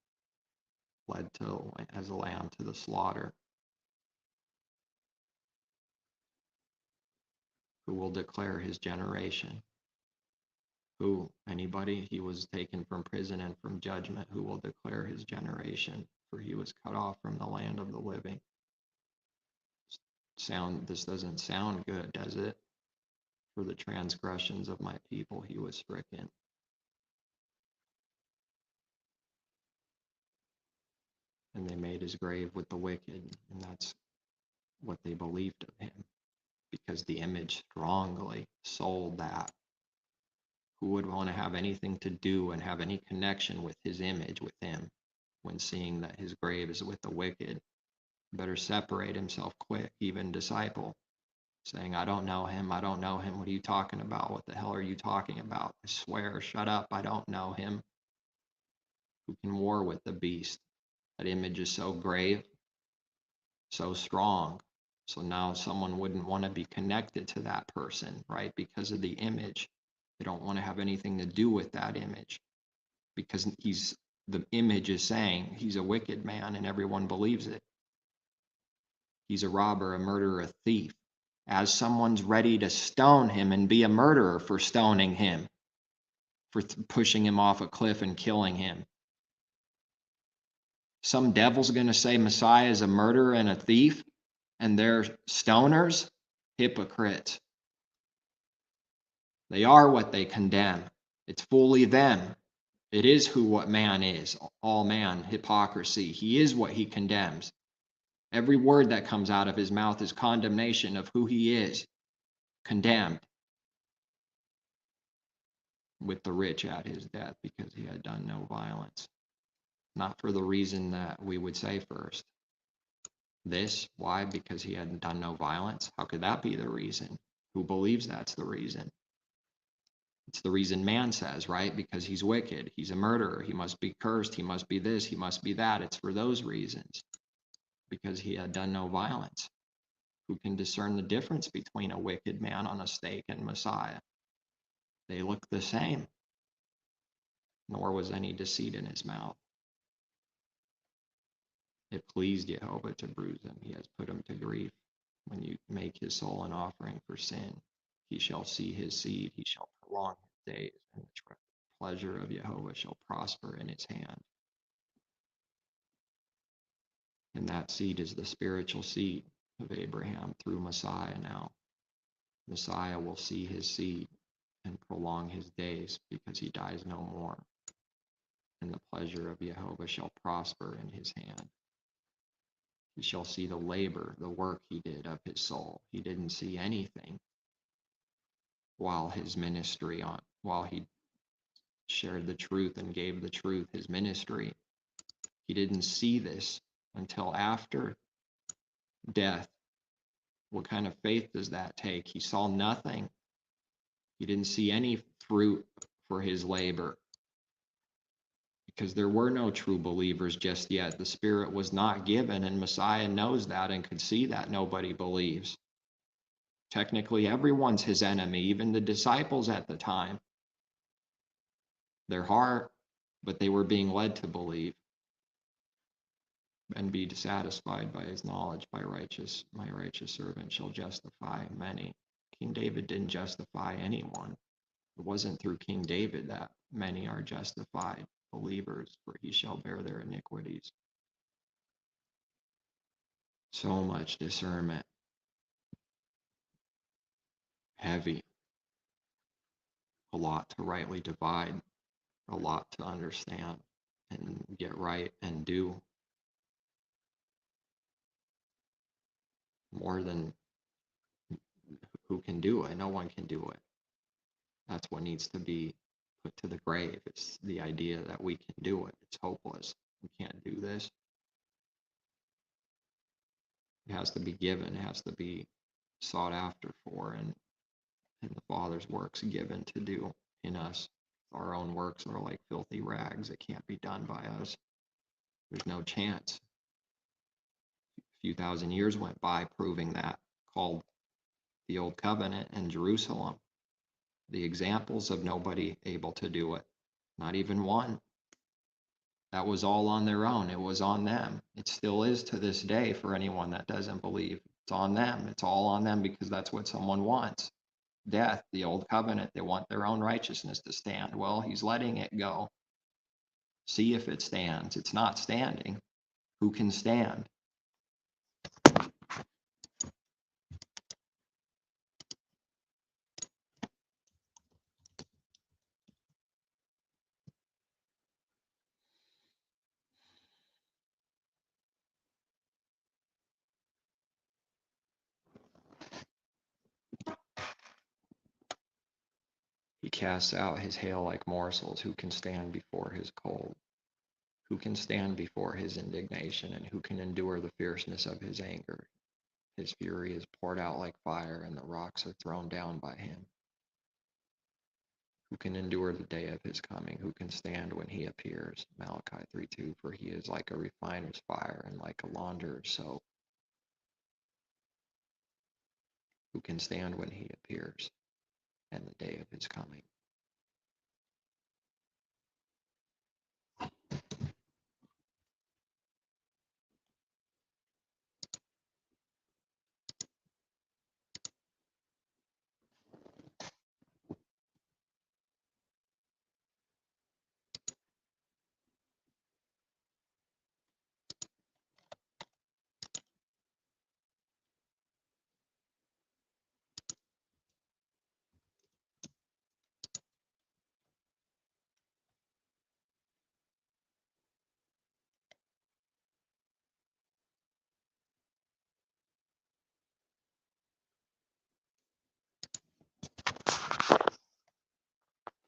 led as a lamb to the slaughter. Who will declare his generation? Who? Anybody? He was taken from prison and from judgment. Who will declare his generation? For he was cut off from the land of the living. This doesn't sound good, does it? For the transgressions of my people he was stricken. And they made his grave with the wicked, and that's what they believed of him, because the image strongly sold that. Who would want to have anything to do and have any connection with his image, with him, when seeing that his grave is with the wicked? Better separate himself quick, even disciple, saying, I don't know him, I don't know him. What are you talking about? What the hell are you talking about? I swear, shut up, I don't know him. Who can war with the beast? That image is so grave, so strong. So now someone wouldn't want to be connected to that person, right? Because of the image. They don't want to have anything to do with that image, because the image is saying he's a wicked man and everyone believes it. He's a robber, a murderer, a thief. As someone's ready to stone him and be a murderer for stoning him, for pushing him off a cliff and killing him. Some devil's going to say Messiah is a murderer and a thief, and they're stoners, hypocrites. They are what they condemn. It's fully them. It is what man is, all man, hypocrisy. He is what he condemns. Every word that comes out of his mouth is condemnation of who he is, condemned. With the rich at his death, because he had done no violence. Not for the reason that we would say first. Why? Because he had done no violence? How could that be the reason? Who believes that's the reason? It's the reason man says, right? Because he's wicked, he's a murderer, he must be cursed, he must be this, he must be that. It's for those reasons. Because he had done no violence. Who can discern the difference between a wicked man on a stake and Messiah? They look the same. Nor was any deceit in his mouth. It pleased Jehovah to bruise him. He has put him to grief. When you make his soul an offering for sin, he shall see his seed. He shall prolong his days, and the pleasure of Jehovah shall prosper in his hand. And that seed is the spiritual seed of Abraham through Messiah now. Messiah will see his seed and prolong his days, because he dies no more. And the pleasure of Jehovah shall prosper in his hand. He shall see the labor, the work he did of his soul. He didn't see anything while his ministry while he shared the truth and gave the truth, his ministry. He didn't see this until after death. What kind of faith does that take? He saw nothing. He didn't see any fruit for his labor because there were no true believers just yet. The Spirit was not given, and Messiah knows that and could see that nobody believes. Technically, everyone's his enemy, even the disciples at the time. Their heart, but they were being led to believe and be dissatisfied by his knowledge. My righteous servant shall justify many. King David didn't justify anyone. It wasn't through King David that many are justified believers, for he shall bear their iniquities. So much discernment. Heavy. A lot to rightly divide, a lot to understand and get right and do. More than who can do it. No one can do it. That's what needs to be put to the grave. It's the idea that we can do it. It's hopeless. We can't do this. It has to be given. It has to be sought after for, and the Father's works given to do in us. Our own works are like filthy rags. It can't be done by us. There's no chance. A few thousand years went by proving that, called the Old Covenant and Jerusalem. The examples of nobody able to do it. Not even one. That was all on their own. It was on them. It still is to this day for anyone that doesn't believe. It's on them. It's all on them because that's what someone wants. Death, the old covenant, they want their own righteousness to stand. Well, he's letting it go. See if it stands. It's not standing. Who can stand? He casts out his hail like morsels. Who can stand before his cold? Who can stand before his indignation, and who can endure the fierceness of his anger? His fury is poured out like fire, and the rocks are thrown down by him. Who can endure the day of his coming? Who can stand when he appears? Malachi 3:2, for he is like a refiner's fire and like a launderer's soap. Who can stand when he appears and the day of his coming?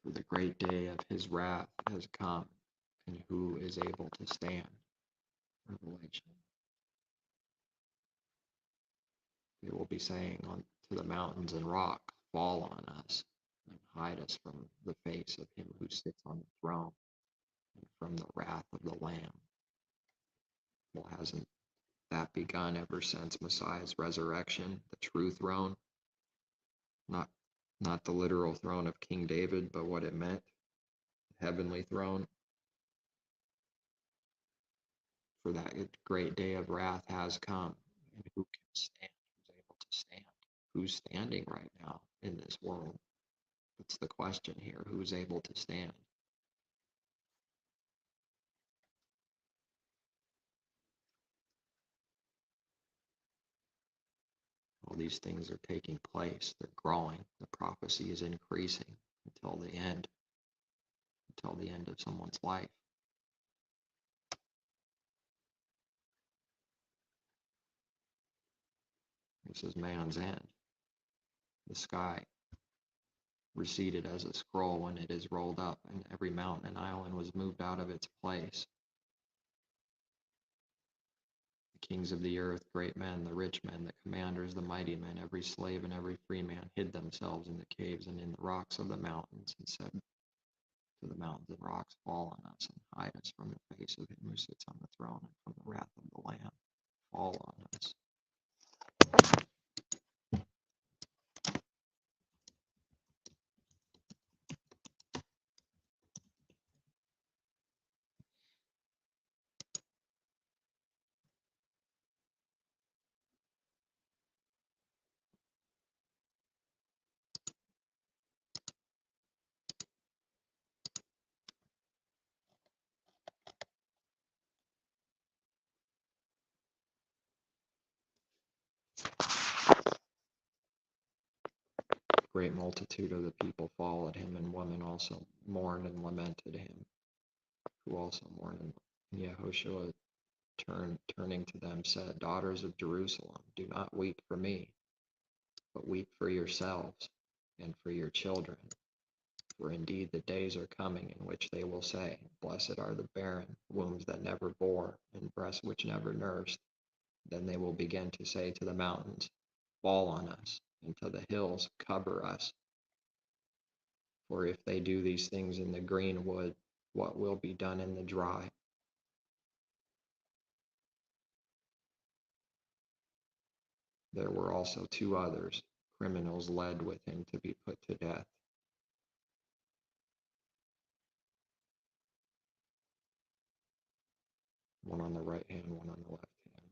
For the great day of his wrath has come, and who is able to stand? Revelation. They will be saying to the mountains and rock, fall on us and hide us from the face of him who sits on the throne and from the wrath of the Lamb. Well, hasn't that begun ever since Messiah's resurrection, the true throne? Not the literal throne of King David, but what it meant, the heavenly throne. For that great day of wrath has come, and who can stand? Who's able to stand? Who's standing right now in this world? That's the question here. Who's able to stand? All these things are taking place. They're growing. The prophecy is increasing until the end of someone's life. This is man's end. The sky receded as a scroll when it is rolled up, and every mountain and island was moved out of its place. The kings of the earth, great men, the rich men, the commanders, the mighty men, every slave and every free man hid themselves in the caves and in the rocks of the mountains, and said to the mountains and rocks, fall on us and hide us from the face of him who sits on the throne and from the wrath of the Lamb. Fall on us. Great multitude of the people followed him, and women also mourned and lamented him, who also mourned. And Yehoshua turning to them, said, Daughters of Jerusalem, do not weep for me, but weep for yourselves and for your children. For indeed the days are coming in which they will say, Blessed are the barren, wombs that never bore, and breasts which never nursed. Then they will begin to say to the mountains, Fall on us, and to the hills, cover us. For if they do these things in the green wood, what will be done in the dry? There were also two others, criminals led with him to be put to death. One on the right hand, one on the left hand.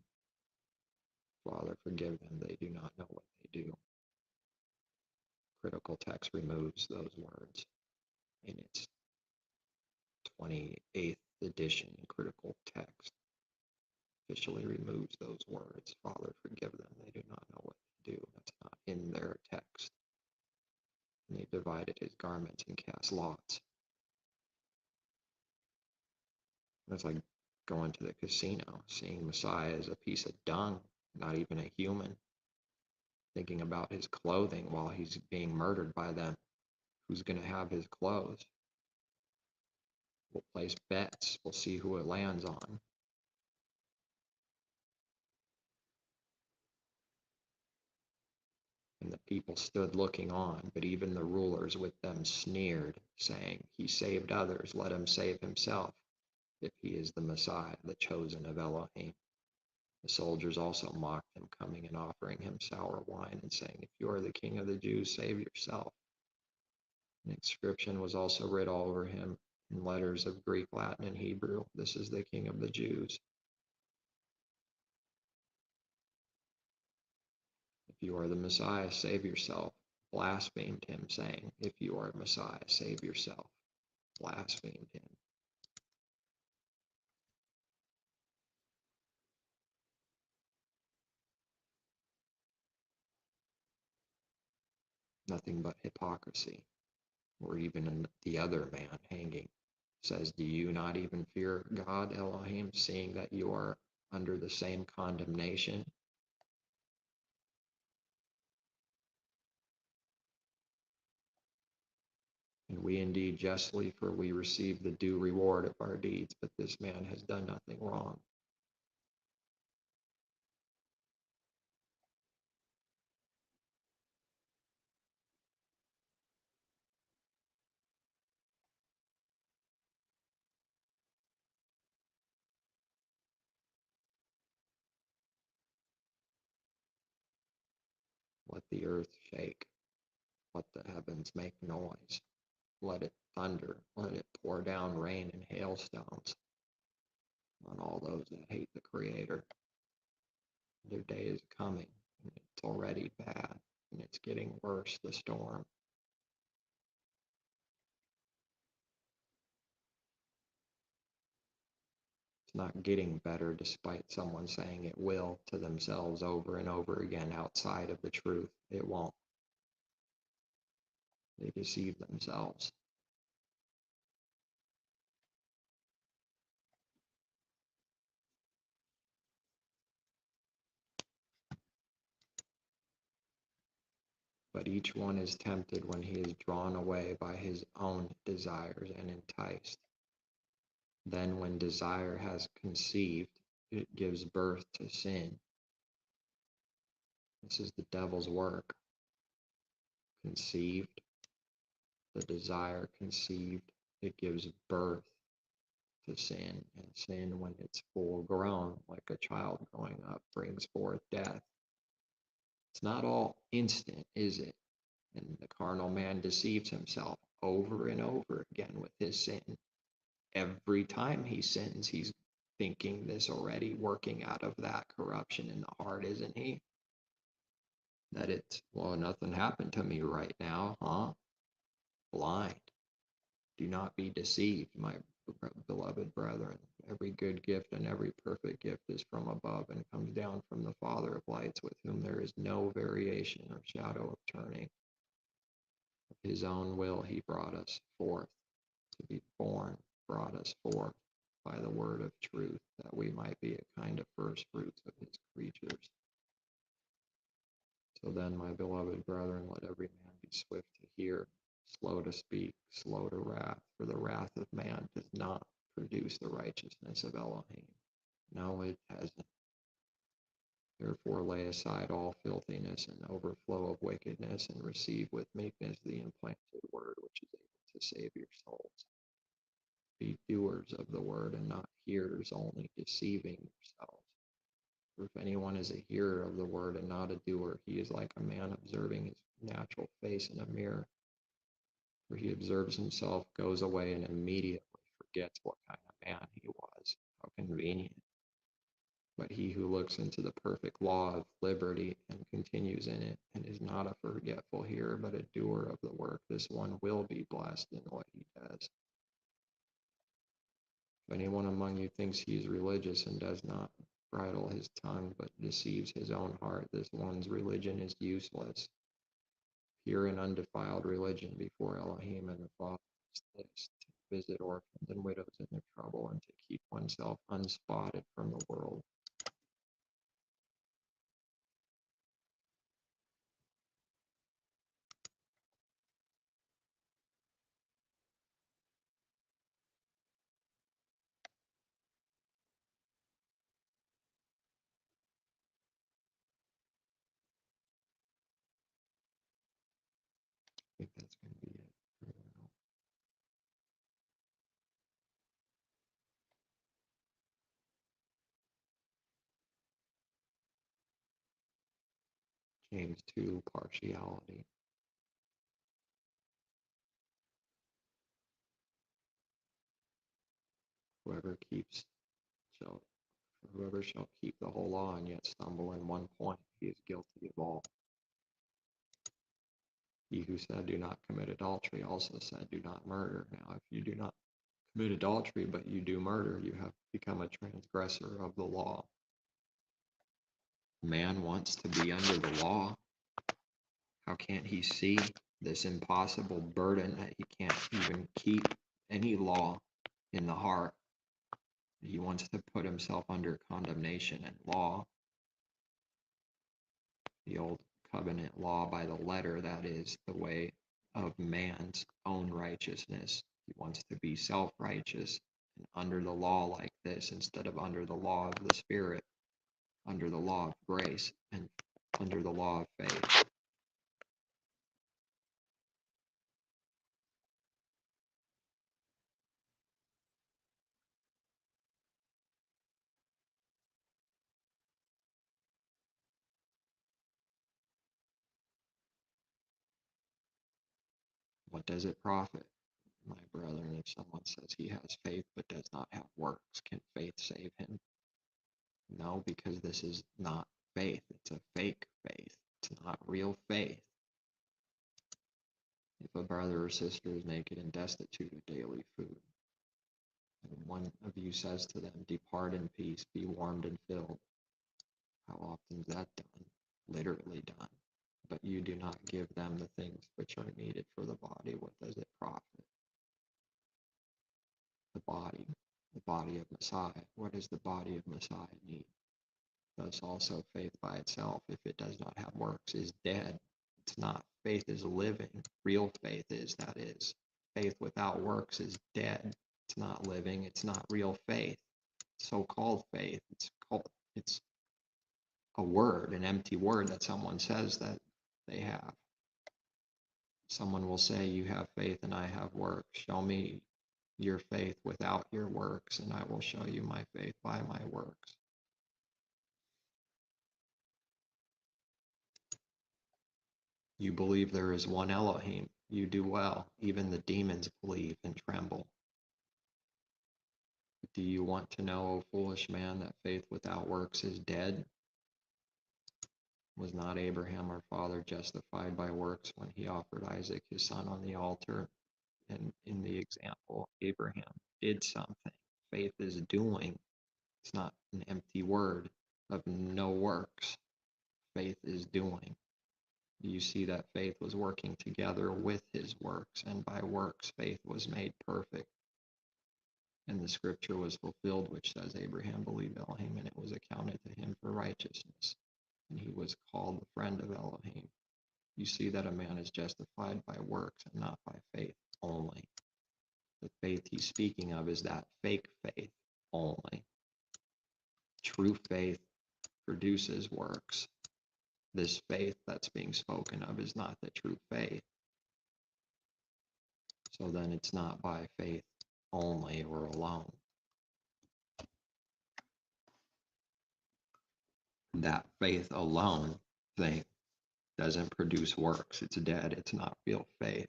Father, forgive them, they do not know what they do. Critical text removes those words in its 28th edition. Critical text officially removes those words. Father, forgive them, they do not know what they do. That's not in their text. And they divided his garments and cast lots. It's like going to the casino, seeing Messiah as a piece of dung, not even a human, thinking about his clothing while he's being murdered by them. Who's going to have his clothes? We'll place bets. We'll see who it lands on. And the people stood looking on, but even the rulers with them sneered, saying, He saved others, let him save himself, if he is the Messiah, the chosen of Elohim. The soldiers also mocked him, coming and offering him sour wine, and saying, If you are the king of the Jews, save yourself. An inscription was also writ all over him in letters of Greek, Latin, and Hebrew, This is the King of the Jews. If you are the Messiah, save yourself. Blasphemed him, saying, If you are Messiah, save yourself. Blasphemed him. Nothing but hypocrisy. Or even the other man hanging says, Do you not even fear God, Elohim, seeing that you are under the same condemnation? And we indeed justly, for we receive the due reward of our deeds, but this man has done nothing wrong. Let the earth shake. Let the heavens make noise. Let it thunder. Let it pour down rain and hailstones on all those that hate the Creator. Their day is coming, and it's already bad, and it's getting worse, the storm. It's not getting better despite someone saying it will to themselves over and over again outside of the truth. It won't. They deceive themselves. But each one is tempted when he is drawn away by his own desires and enticed. Then when desire has conceived, it gives birth to sin. This is the devil's work. Conceived, the desire conceived, it gives birth to sin. And sin, when it's full grown, like a child growing up, brings forth death. It's not all instant, is it? And the carnal man deceives himself over and over again with his sin. Every time he sins, he's thinking this already, working out of that corruption in the heart, isn't he? That it's, well, nothing happened to me right now, huh? Blind. Do not be deceived, my beloved brethren. Every good gift and every perfect gift is from above and comes down from the Father of lights, with whom there is no variation or shadow of turning. Of his own will he brought us forth to be born, brought us forth by the word of truth, that we might be a kind of first fruits of his creatures. So then, my beloved brethren, let every man be swift to hear, slow to speak, slow to wrath, for the wrath of man does not produce the righteousness of Elohim. No, it hasn't. Therefore lay aside all filthiness and overflow of wickedness, and receive with meekness the implanted word, which is able to save your souls. Be doers of the word and not hearers only, deceiving yourselves. For if anyone is a hearer of the word and not a doer, he is like a man observing his natural face in a mirror. For he observes himself, goes away, and immediately forgets what kind of man he was. How convenient. But he who looks into the perfect law of liberty and continues in it, and is not a forgetful hearer, but a doer of the work, this one will be blessed in what he does. If anyone among you thinks he is religious and does not bridle his tongue, but deceives his own heart, this one's religion is useless. Pure and undefiled religion before Elohim and the Father is this, to visit orphans and widows in their trouble, and to keep oneself unspotted from the world. I think that's going to be it for now. James 2, partiality. Whoever keeps shall Whoever shall keep the whole law and yet stumble in one point, he is guilty of all. He who said, do not commit adultery, also said, do not murder. Now, if you do not commit adultery, but you do murder, you have become a transgressor of the law. Man wants to be under the law. How can't he see this impossible burden that he can't even keep any law in the heart? He wants to put himself under condemnation and law. The old covenant law by the letter, that is the way of man's own righteousness. He wants to be self-righteous and under the law like this, instead of under the law of the Spirit, under the law of grace, and under the law of faith. What does it profit, my brethren, if someone says he has faith but does not have works? Can faith save him? No, because this is not faith. It's a fake faith. It's not real faith. If a brother or sister is naked and destitute of daily food, and one of you says to them, depart in peace, be warmed and filled, how often is that done? Literally done. But you do not give them the things which are needed for the body. What does it profit? The body of Messiah. What does the body of Messiah need? Thus also faith by itself, if it does not have works, is dead. It's not. Faith is living. Real faith is, that is. Faith without works is dead. It's not living. It's not real faith. So-called faith. It's a word, an empty word that someone says that they have. Someone will say, you have faith and I have works. Show me your faith without your works, and I will show you my faith by my works. You believe there is one Elohim. You do well. Even the demons believe and tremble. Do you want to know, O foolish man, that faith without works is dead? Was not Abraham our father justified by works when he offered Isaac his son on the altar? And in the example, Abraham did something. Faith is doing. It's not an empty word of no works. Faith is doing. You see that faith was working together with his works, and by works faith was made perfect. And the scripture was fulfilled, which says, Abraham believed Elohim, and it was accounted to him for righteousness. And he was called the friend of Elohim. You see that a man is justified by works and not by faith only. The faith he's speaking of is that fake faith only. True faith produces works. This faith that's being spoken of is not the true faith. So then it's not by faith only or alone. That faith alone thing doesn't produce works. It's dead. It's not real faith.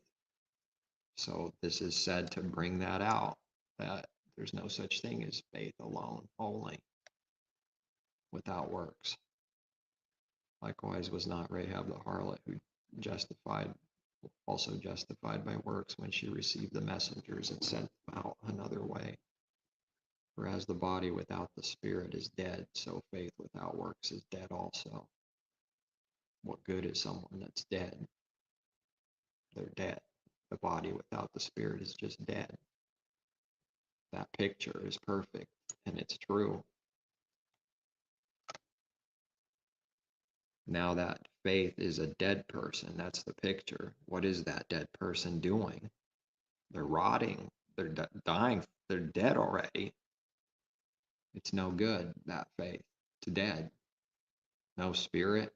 So this is said to bring that out, that there's no such thing as faith alone only without works. Likewise was not Rahab the harlot who also justified by works when she received the messengers and sent them out another way. For as the body without the spirit is dead, so faith without works is dead also. What good is someone that's dead? They're dead. The body without the spirit is just dead. That picture is perfect, and it's true. Now that faith is a dead person, that's the picture. What is that dead person doing? They're rotting. They're dying. They're dead already. It's no good, that faith. It's dead. No spirit.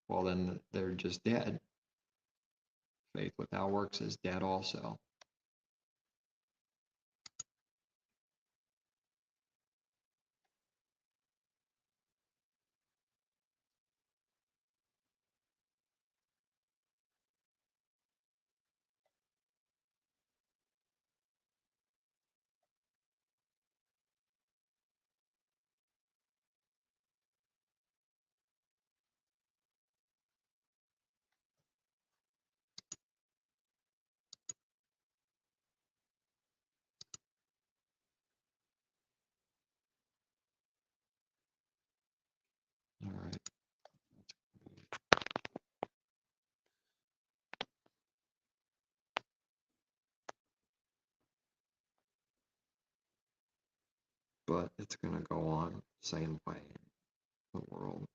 Well, then they're just dead. Faith without works is dead also. All right. But it's going to go on the same way in the world.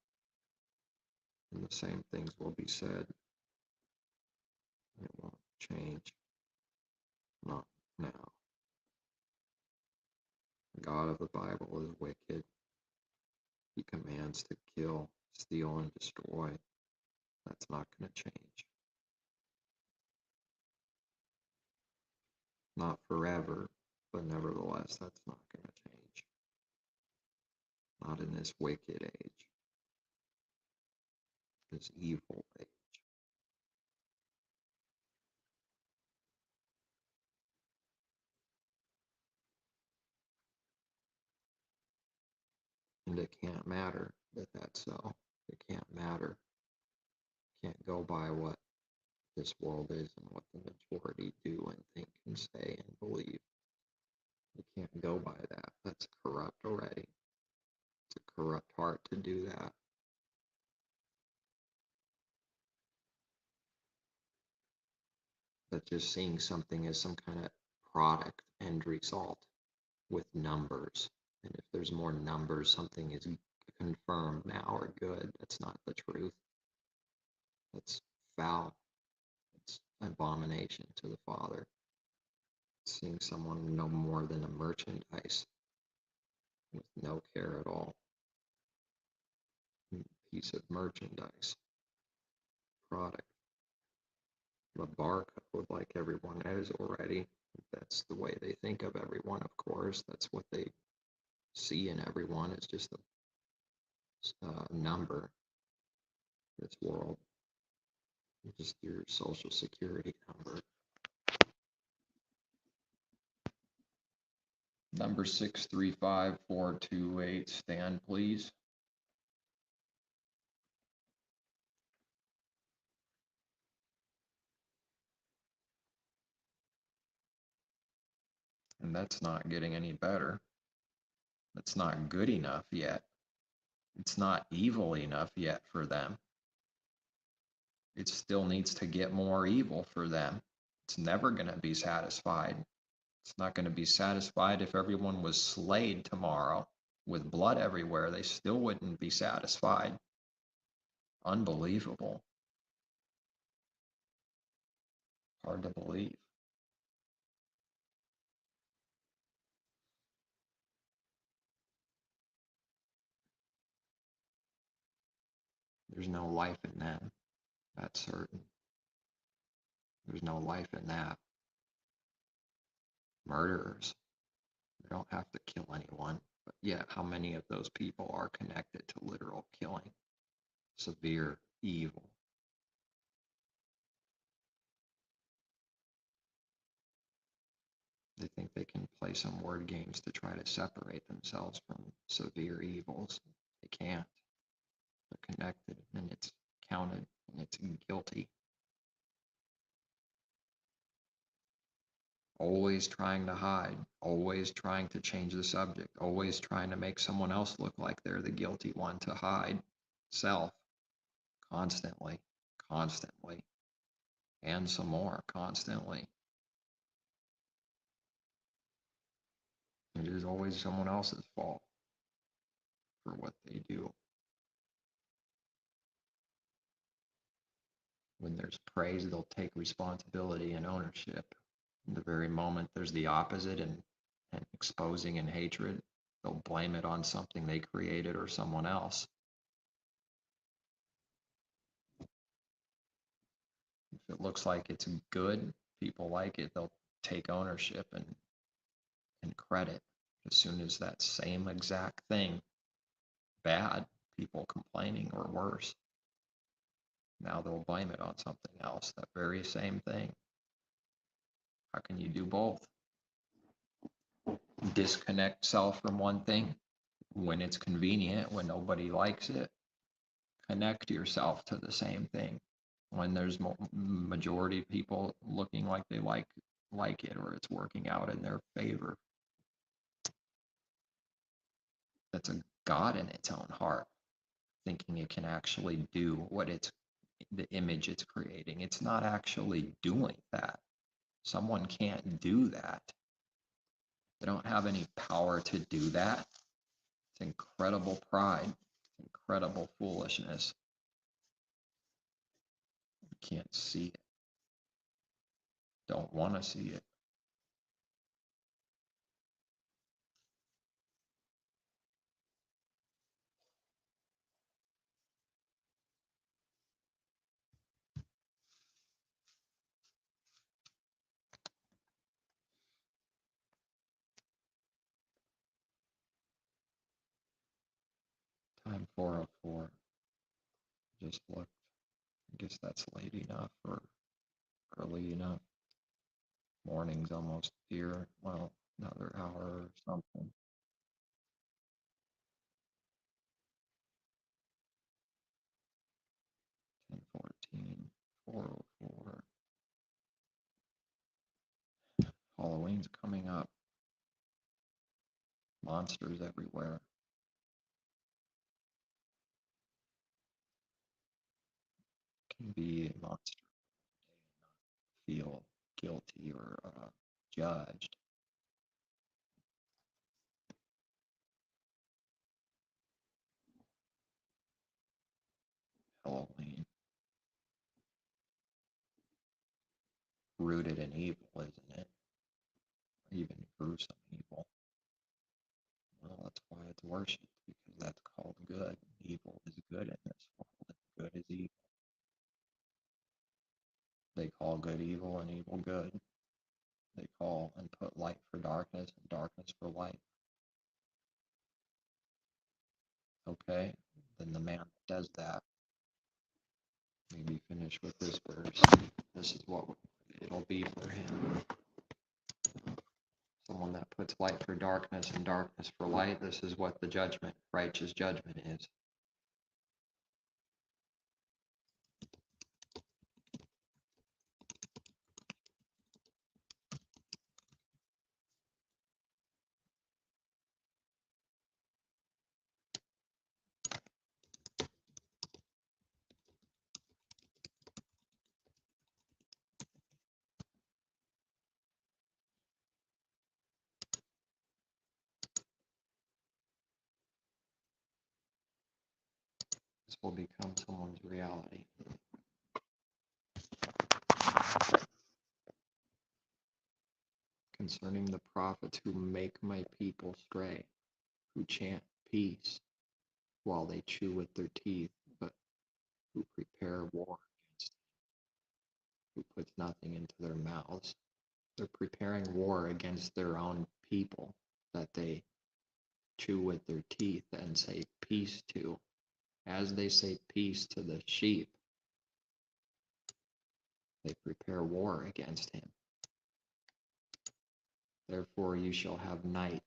And the same things will be said. It won't change. Not now. The God of the Bible is wicked. He commands to kill, steal, and destroy. That's not going to change. Not forever, but nevertheless, that's not going to change. Not in this wicked age. This evil age. And it can't matter that that's so. It can't matter. Can't go by what this world is and what the majority do and think and say and believe. You can't go by that. That's corrupt already. It's a corrupt heart to do that. But just seeing something as some kind of product end result with numbers. And if there's more numbers, something is confirmed now or good. That's not the truth. That's foul. It's abomination to the Father. Seeing someone no more than a merchandise with no care at all. Piece of merchandise, product, a barcode like everyone is already. That's the way they think of everyone, of course. That's what they see in everyone. It's just a number. This world, just your social security number. Number 635428, stand please. And that's not getting any better. It's not good enough yet. It's not evil enough yet for them. It still needs to get more evil for them. It's never going to be satisfied. It's not going to be satisfied if everyone was slayed tomorrow with blood everywhere. They still wouldn't be satisfied. Unbelievable. Hard to believe. There's no life in them. That's certain. There's no life in that. Murderers. They don't have to kill anyone. But yet, how many of those people are connected to literal killing? Severe evil. They think they can play some word games to try to separate themselves from severe evils. They can't. They're connected, and it's counted, and it's guilty. Always trying to hide, always trying to change the subject, always trying to make someone else look like they're the guilty one to hide self constantly, constantly, and some more constantly. It is always someone else's fault for what they do. When there's praise, they'll take responsibility and ownership. In the very moment there's the opposite and exposing and hatred, they'll blame it on something they created or someone else. If it looks like it's good, people like it, they'll take ownership and credit. As soon as that same exact thing, bad, people complaining or worse, now they'll blame it on something else, that very same thing. How can you do both? Disconnect self from one thing when it's convenient, when nobody likes it. Connect yourself to the same thing when there's majority of people looking like they like it or it's working out in their favor. That's a God in its own heart, thinking it can actually do what it's the image it's creating. It's not actually doing that. Someone can't do that. They don't have any power to do that. It's incredible pride, incredible foolishness. You can't see it. Don't want to see it. Time 4:04. Just looked. I guess that's late enough or early enough. Morning's almost here. Well, another hour or something. 10:14, 4:04. Halloween's coming up. Monsters everywhere. Can be a monster and not feel guilty or judged. Halloween. rooted in evil, isn't it? Even gruesome evil. Well, that's why it's worshipped, because that's called good. Evil is good in this world, and good is evil. They call good evil and evil good. They call and put light for darkness and darkness for light. Okay, then the man that does that, maybe finish with this verse. This is what it'll be for him. Someone that puts light for darkness and darkness for light, this is what the judgment, righteous judgment is. This will become someone's reality. Concerning the prophets who make my people stray, who chant peace while they chew with their teeth, but who prepare war against him, who puts nothing into their mouths. They're preparing war against their own people that they chew with their teeth and say peace to. As they say peace to the sheep, they prepare war against him. Therefore you shall have night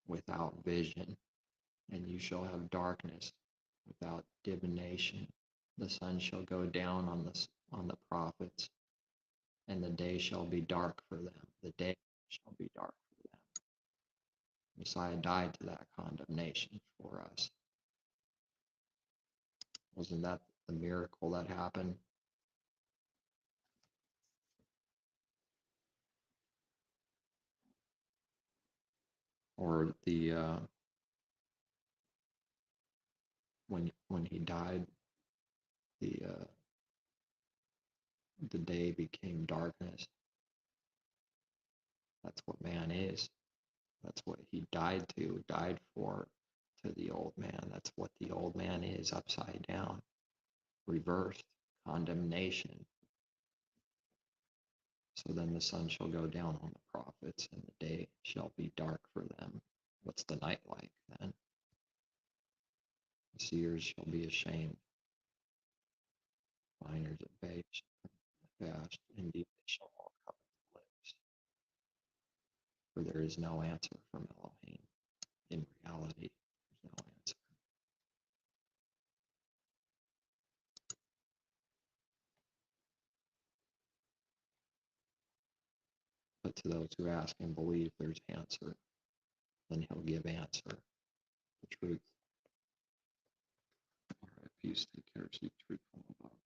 without vision, and you shall have darkness without divination. The sun shall go down on the prophets, and the day shall be dark for them. The day shall be dark for them. Messiah died to that condemnation for us. Wasn't that the miracle that happened? Or the when he died, the day became darkness. That's what man is. That's what he died for to the old man. That's what the old man is, upside down, reversed, condemnation. So then the sun shall go down on the prophets, and the day shall be dark for them. What's the night like then? The seers shall be ashamed. Miners at bay shall fast. Indeed, they shall all cover their lips. For there is no answer from Elohim. In reality, there's no answer. But to those who ask and believe there's answer, then he'll give answer, the truth. All right, peace, take care, seek truth from above.